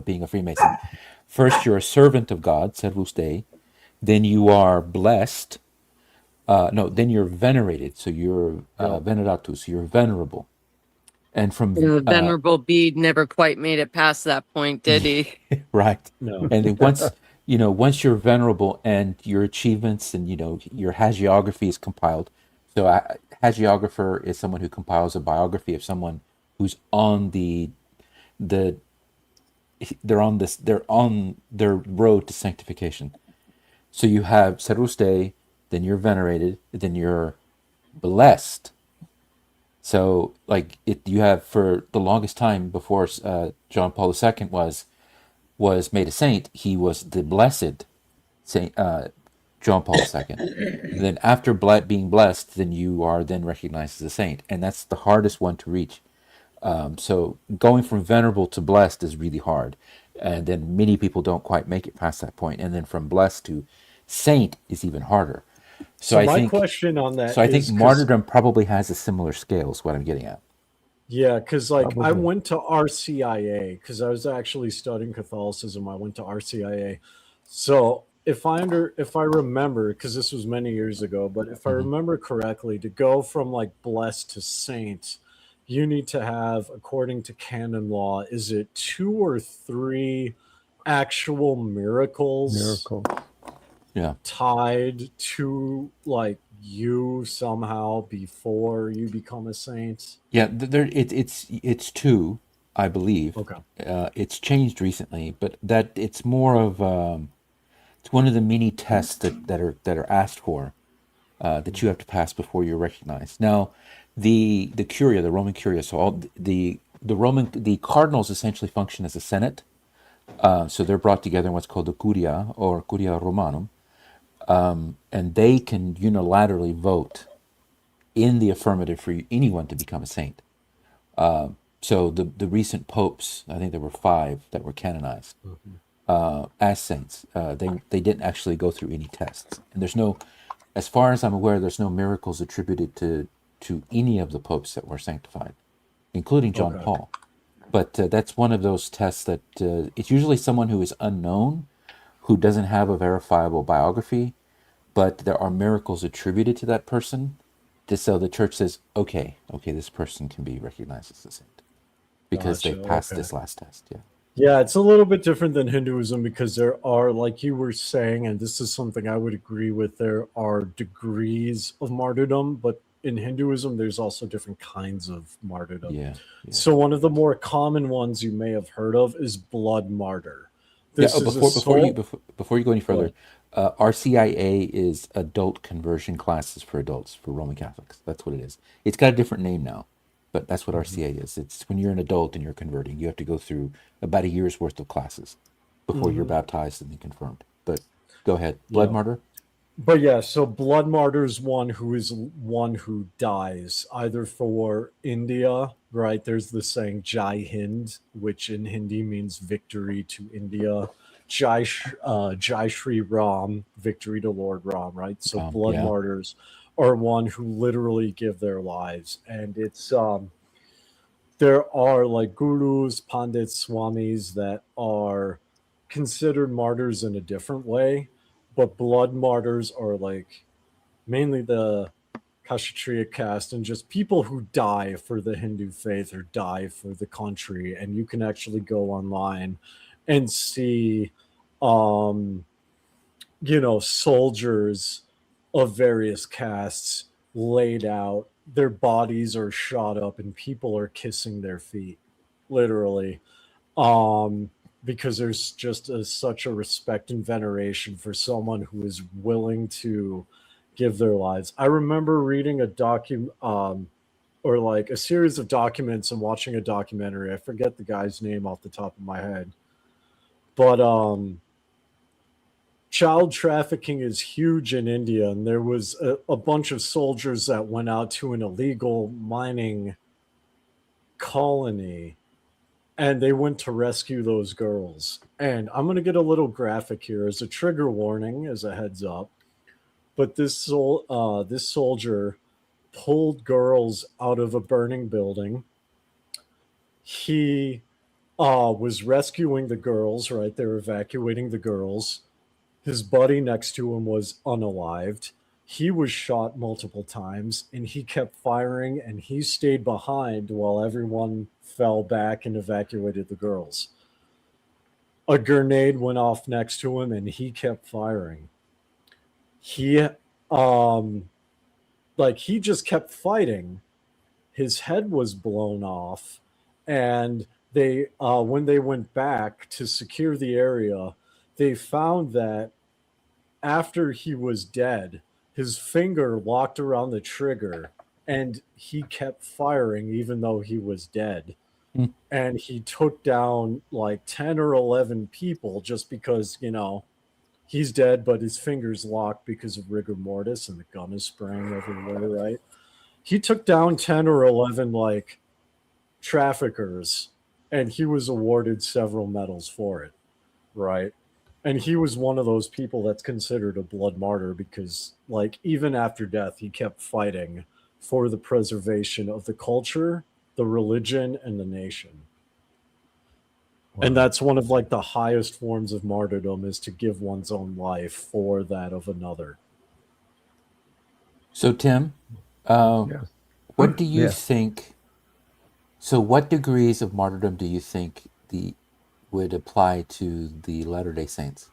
Speaker 6: being a Freemason. First, you're a servant of God, servus Dei. Then you are blessed. Then you're venerated. So you're veneratus. You're venerable. And from
Speaker 4: Venerable Bede never quite made it past that point, did he?
Speaker 6: right.
Speaker 5: No.
Speaker 6: And then once you're venerable and your achievements and your hagiography is compiled. So a hagiographer is someone who compiles a biography of someone who's on they're on their road to sanctification. So you have servus Dei, then you're venerated, then you're blessed. So you have for the longest time before John Paul II was made a saint, he was the blessed Saint John Paul II. And then after being blessed, then you are then recognized as a saint, and that's the hardest one to reach. So going from venerable to blessed is really hard, and then many people don't quite make it past that point. And then from blessed to saint is even harder. So
Speaker 5: my question on that.
Speaker 6: So I think martyrdom probably has a similar scale. Is what I'm getting at.
Speaker 5: Yeah, because I went to RCIA because I was actually studying Catholicism. I went to RCIA, so if I remember, because this was many years ago, but if I remember correctly, to go from like blessed to saint, you need to have, according to canon law, is it 2 or 3 actual miracles? Tied to like you somehow before you become a saint?
Speaker 6: Yeah, it's 2, I believe.
Speaker 5: Okay.
Speaker 6: It's changed recently, but that it's more of it's one of the many tests that are asked for that you have to pass before you're recognized. Now, the Curia, the Roman Curia, so all the cardinals essentially function as a senate. So they're brought together in what's called the Curia or Curia Romanum. And they can unilaterally vote in the affirmative for anyone to become a saint. So the recent popes, I think there were 5 that were canonized as saints. They didn't actually go through any tests, and there's no, as far as I'm aware, there's no miracles attributed to any of the popes that were sanctified, including John Paul. But that's one of those tests that it's usually someone who is unknown, who doesn't have a verifiable biography, but there are miracles attributed to that person. So the church says, okay, this person can be recognized as a saint because they passed this last test. Yeah.
Speaker 5: Yeah, it's a little bit different than Hinduism because there are, like you were saying, and this is something I would agree with, there are degrees of martyrdom, but in Hinduism, there's also different kinds of martyrdom.
Speaker 6: Yeah.
Speaker 5: So one of the more common ones you may have heard of is blood martyr.
Speaker 6: Before you go any further, RCIA is adult conversion classes for adults for Roman Catholics. That's what it is. It's got a different name now, but that's what RCIA is. It's when you're an adult and you're converting, you have to go through about a year's worth of classes before you're baptized and then confirmed. But go ahead, blood
Speaker 5: Yeah.
Speaker 6: martyr.
Speaker 5: But yeah, so blood martyr is one who dies either for India, right? There's the saying Jai Hind, which in Hindi means victory to India. Jai Shri Ram, victory to Lord Ram, right? So blood
Speaker 6: Yeah.
Speaker 5: martyrs are one who literally give their lives, and it's there are like gurus, pandits, swamis that are considered martyrs in a different way, but blood martyrs are like mainly the Kshatriya caste and just people who die for the Hindu faith or die for the country. And you can actually go online and see, soldiers of various castes laid out. Their bodies are shot up and people are kissing their feet, literally. Because there's just such a respect and veneration for someone who is willing to give their lives. I remember reading or like a series of documents and watching a documentary. I forget the guy's name off the top of my head, but child trafficking is huge in India, and there was a bunch of soldiers that went out to an illegal mining colony, and they went to rescue those girls. And I'm going to get a little graphic here as a trigger warning, as a heads up. But this soldier pulled girls out of a burning building. He was rescuing the girls, right? They were evacuating the girls. His buddy next to him was unalived. He was shot multiple times, and he kept firing, and he stayed behind while everyone fell back and evacuated the girls. A grenade went off next to him, and he kept firing. He just kept fighting. His head was blown off, and they when they went back to secure the area, they found that after he was dead, his finger locked around the trigger, and he kept firing even though he was dead. And he took down like 10 or 11 people just because, he's dead, but his finger's locked because of rigor mortis and the gun is spraying everywhere, right? He took down 10 or 11 like traffickers, and he was awarded several medals for it, right? And he was one of those people that's considered a blood martyr because, like, even after death, he kept fighting for the preservation of the culture, the religion, and the nation. Wow. And that's one of like the highest forms of martyrdom, is to give one's own life for that of another.
Speaker 6: So Tim,
Speaker 3: Yes.
Speaker 6: what do you
Speaker 3: Yes.
Speaker 6: think? So what degrees of martyrdom do you think would apply to the Latter-day Saints?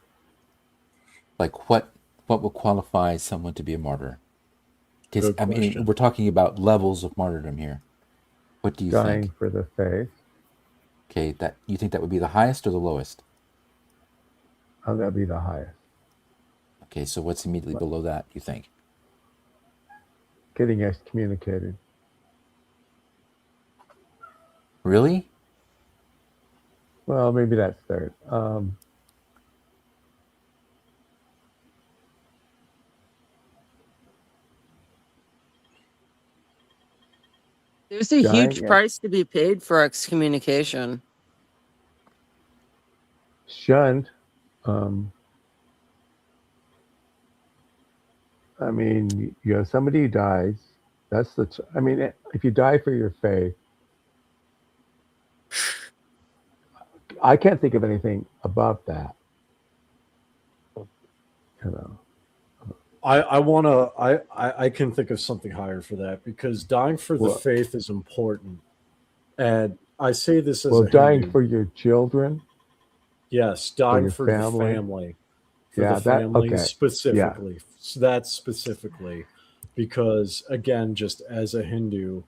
Speaker 6: Like what would qualify someone to be a martyr? Because
Speaker 5: Good question.
Speaker 6: we're talking about levels of martyrdom here. What do you
Speaker 3: Dying
Speaker 6: think?
Speaker 3: for the faith.
Speaker 6: Okay, that you think that would be the highest or the lowest?
Speaker 3: Oh, that'd be the highest.
Speaker 6: Okay, so what's immediately below that, you think?
Speaker 3: Getting excommunicated.
Speaker 6: Really?
Speaker 3: Well, maybe that's third.
Speaker 4: There's a
Speaker 3: Dying,
Speaker 4: huge
Speaker 3: yeah.
Speaker 4: price to be paid for excommunication.
Speaker 3: Shunned. Somebody who dies. That's if you die for your faith, I can't think of anything above that.
Speaker 5: I can think of something higher for that, because dying for the faith is important. And I say this as a
Speaker 3: dying
Speaker 5: Hindu.
Speaker 3: for your children.
Speaker 5: Yes, dying for the family. Specifically.
Speaker 3: Yeah.
Speaker 5: So that's specifically because, again, just as a Hindu,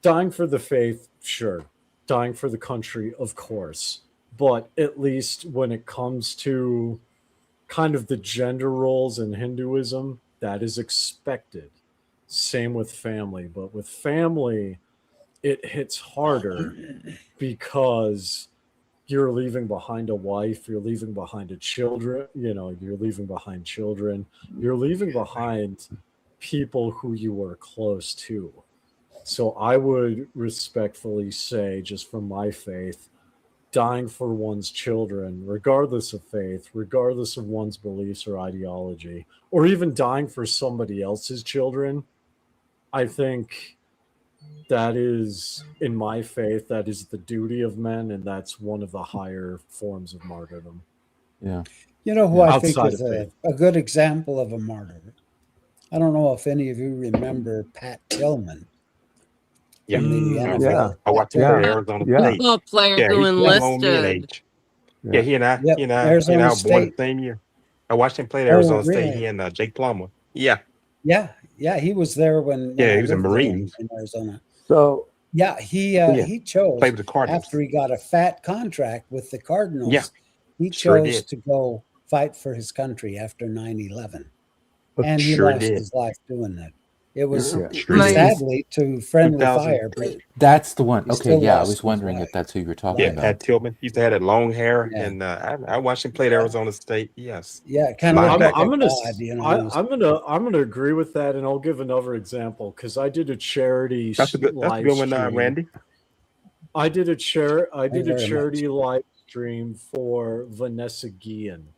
Speaker 5: dying for the faith, sure. Dying for the country, of course. But at least when it comes to kind of the gender roles in Hinduism, that is expected. Same with family, but with family, it hits harder because you're leaving behind a wife, you're leaving behind you're leaving behind children, you're leaving behind people who you were close to. So I would respectfully say, just from my faith, dying for one's children, regardless of faith, regardless of one's beliefs or ideology, or even dying for somebody else's children, I think that is, in my faith, that is the duty of men, and that's one of the higher forms of martyrdom.
Speaker 6: Yeah.
Speaker 2: You know who
Speaker 5: Yeah.
Speaker 2: I think
Speaker 5: Outside
Speaker 2: is
Speaker 5: of faith.
Speaker 2: a good example of a martyr? I don't know if any of you remember Pat Tillman.
Speaker 7: Yeah.
Speaker 2: From the
Speaker 7: I
Speaker 2: NFL.
Speaker 7: remember. I watched him
Speaker 3: Yeah.
Speaker 7: play at Arizona
Speaker 3: Yeah.
Speaker 7: State.
Speaker 4: Football player
Speaker 7: Yeah,
Speaker 4: who
Speaker 7: he's along me in
Speaker 4: enlisted.
Speaker 7: age. Yeah, he and I,
Speaker 2: Yep,
Speaker 7: he and I,
Speaker 2: Arizona
Speaker 7: were born the
Speaker 2: State.
Speaker 7: same year. I watched him play at
Speaker 2: Oh,
Speaker 7: Arizona State.
Speaker 2: really?
Speaker 7: He and Jake Plummer. Yeah,
Speaker 2: Yeah, he was there when
Speaker 7: Yeah,
Speaker 2: I
Speaker 7: he was a
Speaker 2: lived there
Speaker 7: Marine.
Speaker 2: in Arizona.
Speaker 3: So
Speaker 2: Yeah, he chose
Speaker 7: played with the Cardinals.
Speaker 2: after he got a fat contract with the Cardinals.
Speaker 7: Yeah,
Speaker 2: he
Speaker 7: sure
Speaker 2: chose
Speaker 7: did.
Speaker 2: to go fight for his country after 9/11, and he
Speaker 7: Sure
Speaker 2: lost
Speaker 7: did.
Speaker 2: his life doing that. It was
Speaker 3: Yeah.
Speaker 7: Sure
Speaker 4: My-
Speaker 7: did.
Speaker 2: sadly to friendly
Speaker 7: 2000.
Speaker 2: fire, but
Speaker 6: That's the one.
Speaker 2: He
Speaker 6: Okay,
Speaker 2: still
Speaker 6: yeah, I
Speaker 2: lost
Speaker 6: was
Speaker 2: his
Speaker 6: wondering
Speaker 2: life.
Speaker 6: if that's who you were talking
Speaker 7: Yeah,
Speaker 6: about.
Speaker 7: Pat Tillman. He used to have that long hair,
Speaker 2: Yeah.
Speaker 7: and I watched him play at Arizona State. Yes.
Speaker 2: yeah, kind of
Speaker 7: I'm-
Speaker 2: looked like
Speaker 5: I'm
Speaker 2: a
Speaker 5: gonna,
Speaker 2: god, you know.
Speaker 5: I'm gonna agree with that, and I'll give another example because I did a charity
Speaker 7: That's a good
Speaker 5: live
Speaker 7: one,
Speaker 5: stream.
Speaker 7: Randy.
Speaker 5: I did a
Speaker 2: very
Speaker 5: charity live stream for Vanessa Guillen,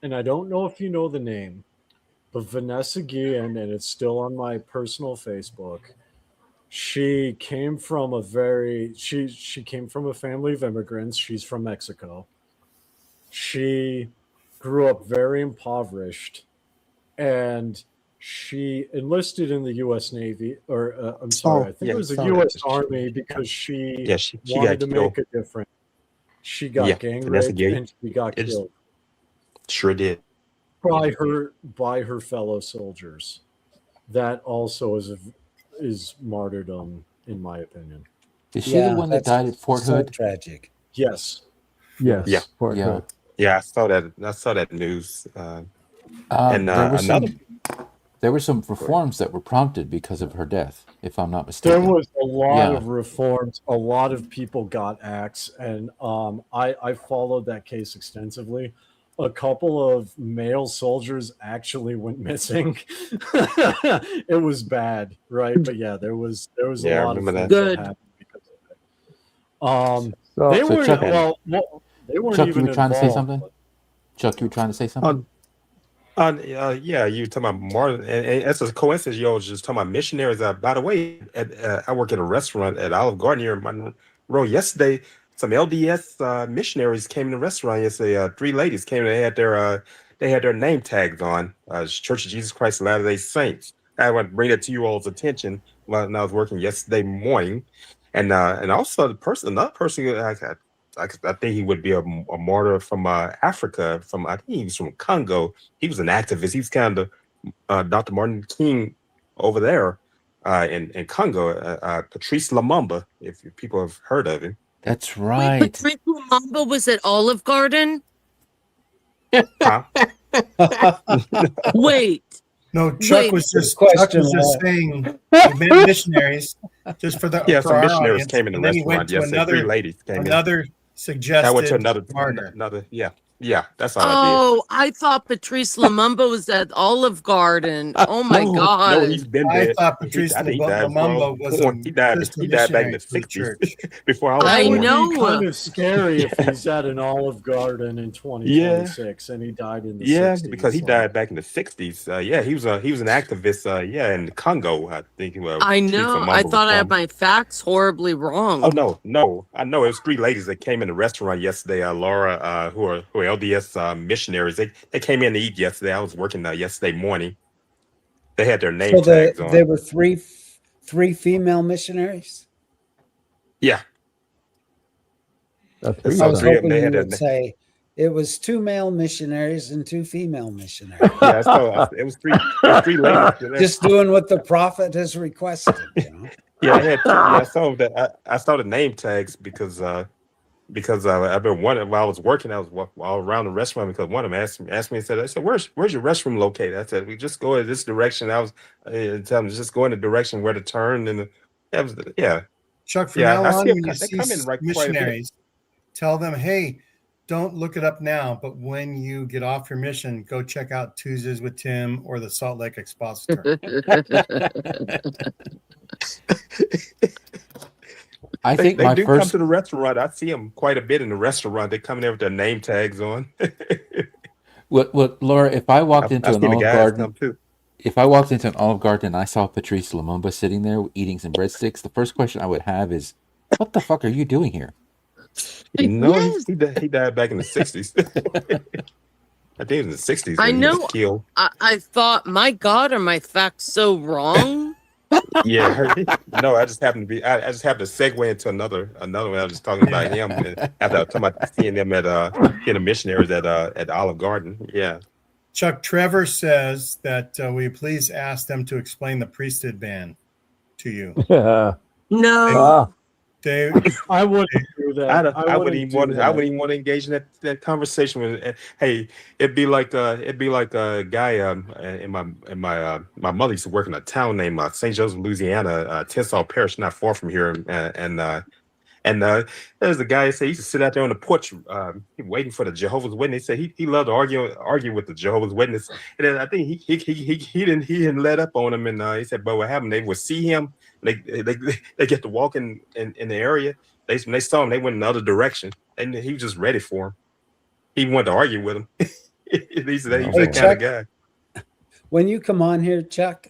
Speaker 5: and I don't know if you know the name, but Vanessa Guillen, and it's still on my personal Facebook. She came from she came from a family of immigrants. She's from Mexico. She grew up very impoverished, and she enlisted in the U.S. Navy, or I'm sorry, I think
Speaker 7: yeah,
Speaker 5: it was the
Speaker 7: saw
Speaker 5: U.S.
Speaker 7: that.
Speaker 5: Army, because she
Speaker 7: Yeah, she
Speaker 5: wanted
Speaker 7: got
Speaker 5: to
Speaker 7: killed.
Speaker 5: make a difference. She got gang
Speaker 7: Vanessa
Speaker 5: raped
Speaker 7: Guillen.
Speaker 5: and she got
Speaker 7: It's-
Speaker 5: killed
Speaker 7: Sure did.
Speaker 5: by her fellow soldiers. That also is martyrdom, in my opinion.
Speaker 6: Is she the one that
Speaker 2: that's
Speaker 6: died at Fort
Speaker 2: so
Speaker 6: Hood?
Speaker 2: tragic.
Speaker 5: Yes.
Speaker 3: yes,
Speaker 7: Yeah.
Speaker 3: Fort
Speaker 6: Yeah.
Speaker 3: Hood.
Speaker 7: Yeah, I saw that news. And
Speaker 6: There were some reforms that were prompted because of her death, if I'm not
Speaker 5: There
Speaker 6: mistaken.
Speaker 5: was a lot
Speaker 6: Yeah.
Speaker 5: of reforms. A lot of people got axed, and I followed that case extensively. A couple of male soldiers actually went missing. It was bad, right? But yeah, there was
Speaker 7: Yeah, I
Speaker 5: a lot of
Speaker 7: remember
Speaker 5: things
Speaker 7: that.
Speaker 4: Good.
Speaker 5: that happened because of it.
Speaker 3: So,
Speaker 5: They
Speaker 6: So
Speaker 5: weren't
Speaker 6: Chuck-
Speaker 5: they weren't
Speaker 6: Chuck, you
Speaker 5: even
Speaker 6: were trying to say
Speaker 5: involved.
Speaker 6: something? Chuck, you were trying to say something?
Speaker 7: Yeah, you talking about Martin, and it's a coincidence. You was just talking about missionaries. By the way, I work at a restaurant at Olive Garden here in Monroe. Yesterday, some LDS missionaries came in the restaurant yesterday. 3 ladies came and they had their name tags on. Church of Jesus Christ of Latter-day Saints. I want to bring that to you all's attention when I was working yesterday morning, and also another person. I think he would be a martyr from Africa. I think he was from Congo. He was an activist. He was kind of Dr. Martin King over there in Congo. Patrice Lumumba, if people have heard of him.
Speaker 6: That's
Speaker 4: Wait,
Speaker 6: right.
Speaker 4: Patrice Lumumba was at Olive Garden?
Speaker 7: Huh?
Speaker 4: Wait.
Speaker 1: No, Chuck
Speaker 4: Wait.
Speaker 1: was just
Speaker 2: Question,
Speaker 1: saying the men missionaries just for the
Speaker 7: Yeah,
Speaker 1: for
Speaker 7: some
Speaker 1: our
Speaker 7: missionaries
Speaker 1: audience,
Speaker 7: came in the
Speaker 1: and then he went
Speaker 7: restaurant
Speaker 1: to
Speaker 7: yesterday. 3
Speaker 1: another
Speaker 7: ladies came in.
Speaker 1: another suggested
Speaker 7: I went to
Speaker 1: martyr.
Speaker 7: another. Yeah, that's all I
Speaker 4: Oh, I thought Patrice Lumumba was at Olive Garden. Oh my
Speaker 7: did.
Speaker 4: God.
Speaker 7: No, he's been
Speaker 1: I
Speaker 7: there.
Speaker 1: thought Patrice
Speaker 7: I think he died
Speaker 1: Lumumba was a
Speaker 7: he died
Speaker 1: sister
Speaker 7: back in the
Speaker 1: missionary to the
Speaker 7: 60s
Speaker 1: church.
Speaker 7: before I was
Speaker 4: I
Speaker 5: That would
Speaker 7: born.
Speaker 4: know.
Speaker 5: be kind of scary if he's at an Olive Garden in 2026 and he died in the 60s.
Speaker 7: Because he
Speaker 5: so-
Speaker 7: died back in the 60s. He was an activist. In Congo, I think.
Speaker 4: I know. I thought I had my facts horribly wrong.
Speaker 7: Oh no! I know it was 3 ladies that came in the restaurant yesterday. Laura, who are LDS missionaries. They came in to eat yesterday. I was working yesterday morning. They had their name
Speaker 2: So
Speaker 7: tags on.
Speaker 2: there were three female missionaries.
Speaker 7: Yeah,
Speaker 3: that's
Speaker 7: It's
Speaker 2: I
Speaker 7: so
Speaker 2: was
Speaker 7: three of
Speaker 2: hoping
Speaker 7: them, they
Speaker 2: you
Speaker 7: had
Speaker 2: would
Speaker 7: their-
Speaker 2: say it was 2 male missionaries and 2 female missionaries.
Speaker 7: yeah. So it was 3 ladies.
Speaker 2: Just doing what the prophet has requested. You know?
Speaker 7: Yeah, I saw that. I saw the name tags because because I've been wondering while I was working, I was all around the restaurant because one of them asked me and said, I said, where's your restroom located? I said, we just go in this direction. I was telling them just go in the direction where to turn, and that was
Speaker 1: Chuck, from
Speaker 7: yeah.
Speaker 1: now
Speaker 7: I
Speaker 1: on,
Speaker 7: see
Speaker 1: when you
Speaker 7: they
Speaker 1: see
Speaker 7: come in right quite a bit.
Speaker 1: missionaries, tell them, hey, don't look it up now, but when you get off your mission, go check out Tuesdays with Tim or the Salt Lake Expositor.
Speaker 6: I think
Speaker 7: They
Speaker 6: my
Speaker 7: do come
Speaker 6: first
Speaker 7: to the restaurant. I see them quite a bit in the restaurant. They come in there with their name tags on.
Speaker 6: what Laura, if I walked into
Speaker 7: I've
Speaker 6: an
Speaker 7: seen the
Speaker 6: Olive
Speaker 7: guys
Speaker 6: Garden,
Speaker 7: come too.
Speaker 6: if I walked into an Olive Garden and I saw Patrice Lumumba sitting there eating some breadsticks, the first question I would have is, what the fuck are you doing here?
Speaker 7: No,
Speaker 4: Yes.
Speaker 7: he died back in the 60s. I think it was in the 60s
Speaker 4: I
Speaker 7: when he was
Speaker 4: know.
Speaker 7: killed.
Speaker 4: I thought, my God, are my facts so wrong?
Speaker 7: Yeah, no, I just happened to segue into another one. I was just talking about him and after I was talking about seeing them at seeing the missionaries at Olive Garden. Yeah.
Speaker 1: Chuck, Trevor says that will you please ask them to explain the priesthood ban to you?
Speaker 4: No.
Speaker 1: They,
Speaker 5: I wouldn't do that.
Speaker 7: I wouldn't even want to engage in that conversation with. Hey, it'd be like a guy in my mother used to work in a town named St. Joseph, Louisiana, Tensall Parish, not far from here, and there's a guy he used to sit out there on the porch waiting for the Jehovah's Witness. He said he loved to argue with the Jehovah's Witness, and then I think he didn't let up on him, and he said, but what happened? They would see him. They get to walk in the area. When they saw him, they went in the other direction, and he was just ready for him. He wanted to argue with him. He's that kind of guy.
Speaker 2: When you come on here, Chuck,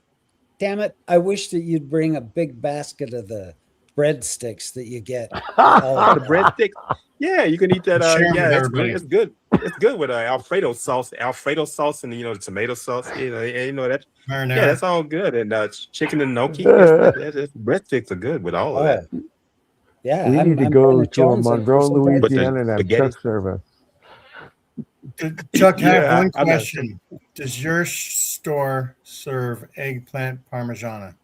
Speaker 2: damn it, I wish that you'd bring a big basket of the breadsticks that you get.
Speaker 7: The breadsticks. Yeah, you can eat that.
Speaker 1: Share 'em with
Speaker 7: Yeah,
Speaker 1: everybody.
Speaker 7: it's good. It's good with Alfredo sauce, and the tomato sauce. That.
Speaker 1: marinara.
Speaker 7: Yeah, that's all good. And chicken and gnocchi. Breadsticks are good with all of that.
Speaker 2: Yeah,
Speaker 3: We need to go to a Monroe,
Speaker 7: But the
Speaker 3: Louisiana, and have
Speaker 7: spaghetti-
Speaker 3: church service.
Speaker 1: Chuck, I have
Speaker 7: Yeah,
Speaker 1: one
Speaker 7: I'm not-
Speaker 1: question. Does your store serve eggplant parmigiana?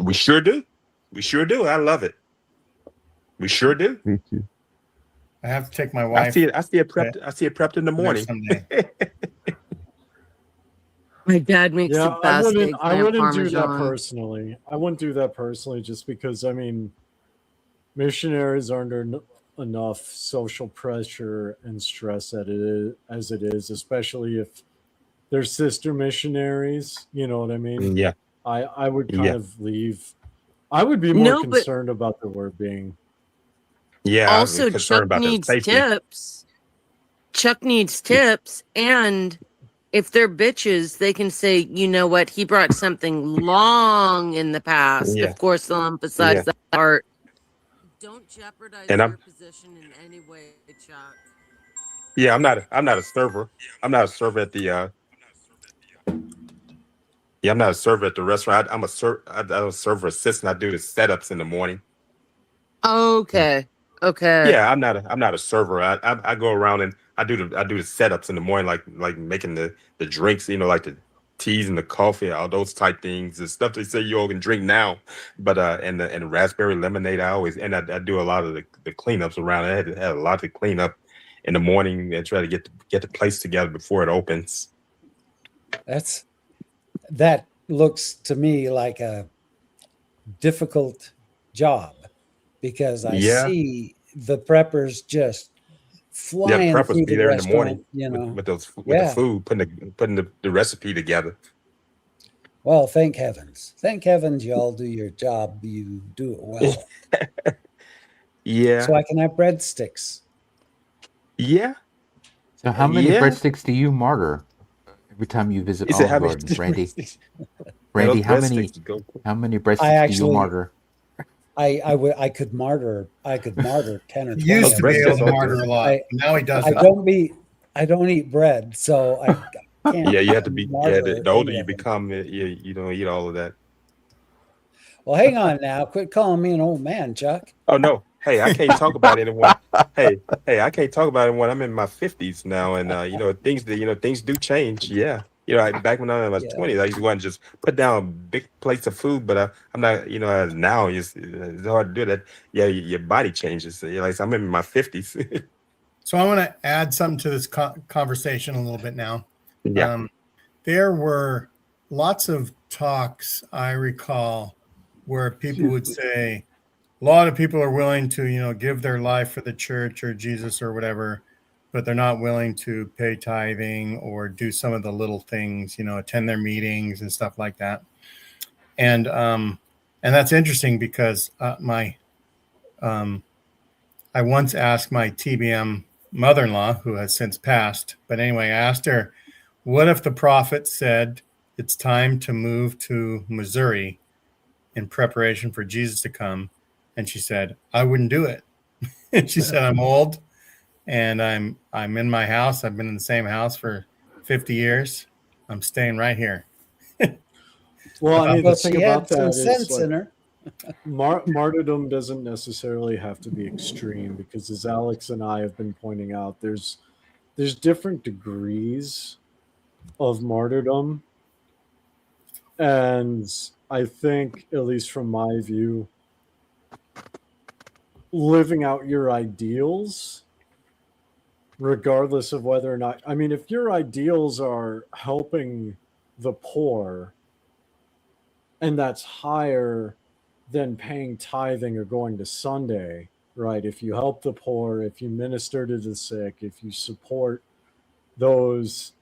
Speaker 7: We sure do. We sure do. I love it. We sure do.
Speaker 3: Me too.
Speaker 1: I have to take my
Speaker 7: I
Speaker 1: wife
Speaker 7: see it. I see it prepped in the
Speaker 1: there
Speaker 7: morning.
Speaker 1: someday.
Speaker 4: My dad makes
Speaker 5: Yeah,
Speaker 4: the best
Speaker 5: I wouldn't do that
Speaker 4: Parmesan.
Speaker 5: personally. I wouldn't do that personally, just because missionaries are under enough social pressure and stress as it is, especially if they're sister missionaries. You know what I mean?
Speaker 7: Yeah.
Speaker 5: I would kind
Speaker 7: Yeah.
Speaker 5: of leave. I would be more
Speaker 4: No, but-
Speaker 5: concerned about the word being.
Speaker 7: Yeah. I was
Speaker 4: Also,
Speaker 7: concerned
Speaker 4: Chuck
Speaker 7: about their
Speaker 4: needs
Speaker 7: safety.
Speaker 4: tips. Chuck needs tips, and if they're bitches, they can say, you know what, he brought something long in the past.
Speaker 7: Yeah.
Speaker 4: Of course, they'll emphasize
Speaker 7: Yeah.
Speaker 4: that part. Don't jeopardize
Speaker 7: And
Speaker 4: your position in any way, Chuck.
Speaker 7: Yeah, I'm not a server. I'm not a server at the Yeah, I'm not a server at the restaurant. I'm a server assistant. I do the setups in the morning.
Speaker 4: Okay. Okay.
Speaker 7: Yeah, I'm not a server. I go around and I do the setups in the morning, like making the drinks, like the teas and the coffee, all those type things, the stuff they say you all can drink now. But and the raspberry lemonade, I do a lot of the cleanups around. I had a lot to clean up in the morning and try to get the place together before it opens.
Speaker 2: That looks to me like a difficult job, because I
Speaker 7: Yeah.
Speaker 2: see the preppers just flying
Speaker 7: Yeah, preppers
Speaker 2: through
Speaker 7: be
Speaker 2: the
Speaker 7: there in the
Speaker 2: restaurant,
Speaker 7: morning with the
Speaker 2: Yeah.
Speaker 7: food, putting the recipe together.
Speaker 2: Well, thank heavens y'all do your job. You do it well.
Speaker 7: Yeah.
Speaker 2: So I can have breadsticks.
Speaker 7: Yeah.
Speaker 6: So how many
Speaker 7: Yeah.
Speaker 6: breadsticks do you martyr every time you visit
Speaker 7: He said,
Speaker 6: Olive Gardens, Randy?
Speaker 7: breadsticks-
Speaker 6: Randy,
Speaker 7: those
Speaker 6: how many
Speaker 7: breadsticks go quick.
Speaker 6: breadsticks do
Speaker 2: actually-
Speaker 6: you martyr?
Speaker 2: I could martyr 10 or 20.
Speaker 1: He used to be able to
Speaker 7: breadsticks
Speaker 1: martyr a lot.
Speaker 2: I-
Speaker 1: Now he doesn't.
Speaker 2: I don't eat bread, so I can't.
Speaker 7: Yeah, you have to be. Yeah,
Speaker 2: martyr
Speaker 7: the older
Speaker 2: any
Speaker 7: you
Speaker 2: of them.
Speaker 7: become, you don't eat all of that.
Speaker 2: Well, hang on now. Quit calling me an old man, Chuck.
Speaker 7: Oh no! Hey, I can't talk about anyone. Hey, I can't talk about anyone. I'm in my 50s now, and things do change. Yeah, back when I was
Speaker 2: Yeah.
Speaker 7: 20, I used to go and just put down big plates of food, but I'm not, now it's hard to do that. Yeah, your body changes. So, like I'm in my 50s.
Speaker 1: So I want to add something to this conversation a little bit now.
Speaker 7: Yeah.
Speaker 1: There were lots of talks, I recall, where people would say, a lot of people are willing to, give their life for the church or Jesus or whatever, but they're not willing to pay tithing or do some of the little things, attend their meetings and stuff like that. And that's interesting because I once asked my TBM mother-in-law, who has since passed, but anyway, I asked her, what if the prophet said it's time to move to Missouri in preparation for Jesus to come? And she said, I wouldn't do it. She said, I'm old and I'm in my house. I've been in the same house for 50 years. I'm staying right here.
Speaker 5: Well, I mean,
Speaker 2: Well,
Speaker 5: the thing
Speaker 2: she
Speaker 5: about
Speaker 2: had some
Speaker 5: that is
Speaker 2: sense
Speaker 5: like
Speaker 2: in her.
Speaker 5: martyrdom doesn't necessarily have to be extreme because, as Alex and I have been pointing out, there's different degrees of martyrdom, and I think, at least from my view, living out your ideals, regardless of whether or not, I mean, if your ideals are helping the poor and that's higher than paying tithing or going to Sunday, right? If you help the poor, if you minister to the sick, if you support those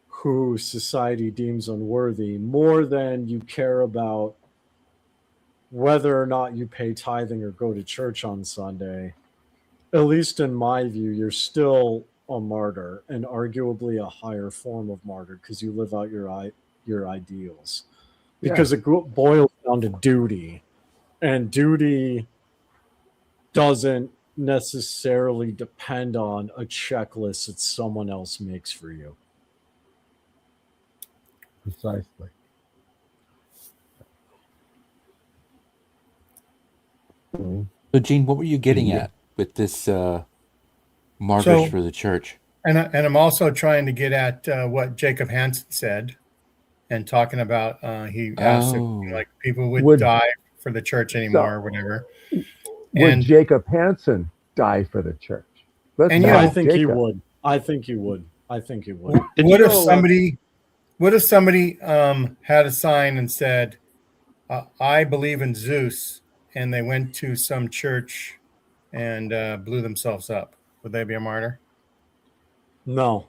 Speaker 5: who society deems unworthy, more than you care about whether or not you pay tithing or go to church on Sunday, at least in my view, you're still a martyr, and arguably a higher form of martyr because you live out your ideals. Because it boils down to duty, and duty doesn't necessarily depend on a checklist that someone else makes for you.
Speaker 3: Precisely.
Speaker 6: So, Gene, what were you getting at with this martyrs for the church?
Speaker 1: And I'm also trying to get at what Jacob Hansen said, and talking about he asked if like people would die for the church anymore or whatever.
Speaker 3: Would Jacob Hansen die for the church?
Speaker 5: I think he would. I think he would.
Speaker 1: What if somebody had a sign and said, I believe in Zeus, and they went to some church and blew themselves up? Would they be a martyr?
Speaker 5: No.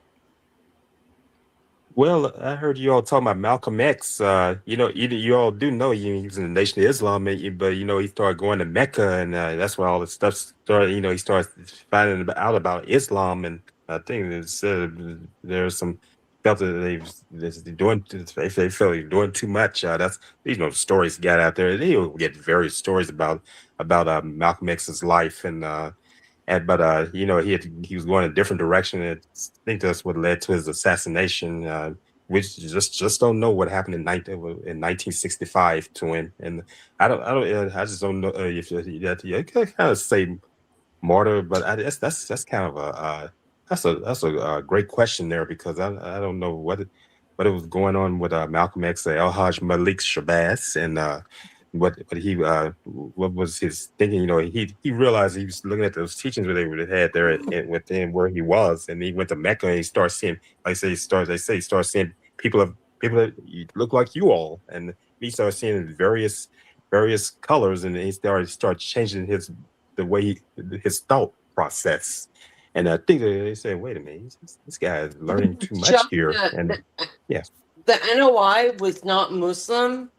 Speaker 7: Well, I heard you all talking about Malcolm X. You all do know he's in the Nation of Islam, but he started going to Mecca, and that's where all this stuff started. He started finding out about Islam, and I think there's some felt that they felt they were doing too much. That's stories got out there. They will get various stories about Malcolm X's life but he was going a different direction. I think that's what led to his assassination. Which just don't know what happened in 1965 to him, and I just don't know if you kind of say martyr, but that's kind of that's a great question there, because I don't know what was going on with Malcolm X, El-Hajj Malik Shabazz, and what was his thinking. He realized he was looking at those teachings where they had there within where he was, and he went to Mecca and he started seeing, like he started seeing people that look like you all, and he started seeing various colors, and he started changing his thought process. And I think they said, wait a minute, this guy is learning too much here. And yeah,
Speaker 4: the NOI was not Muslim.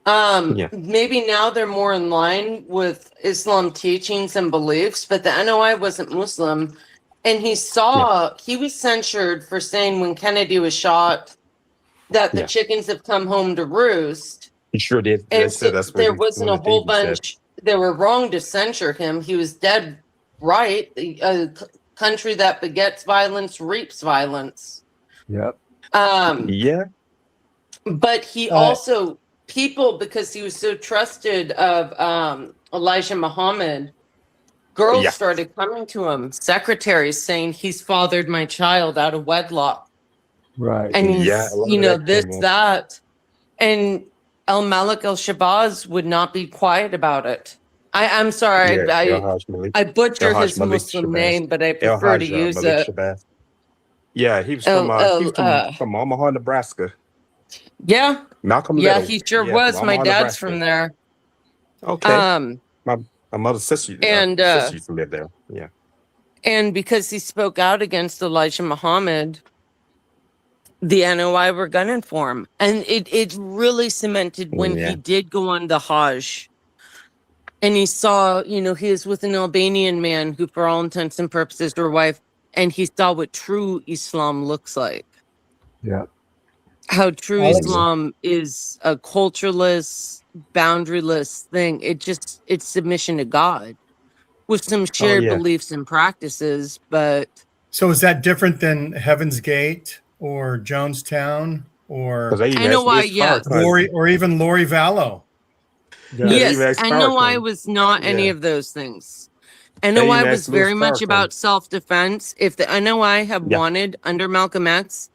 Speaker 4: Maybe now they're more in line with Islam teachings and beliefs, but the NOI wasn't Muslim. And he was censured for saying when Kennedy was shot that the chickens have come home to roost.
Speaker 7: He sure did.
Speaker 4: And there wasn't a whole bunch. They were wrong to censure him. He was dead right. A country that begets violence reaps violence.
Speaker 3: Yep.
Speaker 4: But he also, because he was so trusted of Elijah Muhammad, girls started coming to him, secretaries saying he's fathered my child out of wedlock.
Speaker 3: Right.
Speaker 4: And
Speaker 7: Yeah,
Speaker 4: he's,
Speaker 7: a lot
Speaker 4: you
Speaker 7: of
Speaker 4: know,
Speaker 7: that
Speaker 4: this,
Speaker 7: came in.
Speaker 4: that. And El Malik El Shabazz would not be quiet about it. I'm sorry,
Speaker 7: Yeah, El Haj Malik.
Speaker 4: I
Speaker 7: El
Speaker 4: butcher
Speaker 7: Haj
Speaker 4: his
Speaker 7: Malik
Speaker 4: Muslim
Speaker 7: Shabazz.
Speaker 4: name, but I
Speaker 7: El
Speaker 4: prefer to
Speaker 7: Haj
Speaker 4: use
Speaker 7: Malik
Speaker 4: it.
Speaker 7: Shabazz. Yeah, he was
Speaker 4: El, El,
Speaker 7: from Omaha, Nebraska.
Speaker 4: yeah,
Speaker 7: Malcolm
Speaker 4: yeah,
Speaker 7: Little.
Speaker 4: he sure
Speaker 7: Yeah, from
Speaker 4: was. My
Speaker 7: Omaha,
Speaker 4: dad's
Speaker 7: Nebraska.
Speaker 4: from there.
Speaker 7: Okay. My mother's sister
Speaker 4: And
Speaker 7: used to live there. Yeah.
Speaker 4: and because he spoke out against Elijah Muhammad, the NOI were gunning for him. And it really cemented when
Speaker 7: Yeah.
Speaker 4: he did go on the Hajj and he saw, you know, he was with an Albanian man who, for all intents and purposes, were wife, and he saw what true Islam looks like.
Speaker 3: Yeah.
Speaker 4: How true
Speaker 2: Alex,
Speaker 4: Islam is a cultureless, boundaryless thing. It's submission to God with some shared
Speaker 7: yeah.
Speaker 4: beliefs and practices, but
Speaker 1: So is that different than Heaven's Gate or Jonestown
Speaker 7: Because
Speaker 1: or
Speaker 7: they even
Speaker 4: I know
Speaker 7: asked
Speaker 4: why,
Speaker 7: Louis
Speaker 4: yes.
Speaker 1: Lori or even Lori Vallow?
Speaker 5: Yeah.
Speaker 7: Yeah, they
Speaker 4: Yes,
Speaker 7: even asked
Speaker 4: NOI
Speaker 7: Farrakhan.
Speaker 4: was not any
Speaker 7: Yeah.
Speaker 4: of those things.
Speaker 7: They
Speaker 4: NOI
Speaker 7: even
Speaker 4: was
Speaker 7: asked Louis
Speaker 4: very much
Speaker 7: Farrakhan.
Speaker 4: about self-defense. If the NOI had
Speaker 7: Yeah.
Speaker 4: wanted under Malcolm X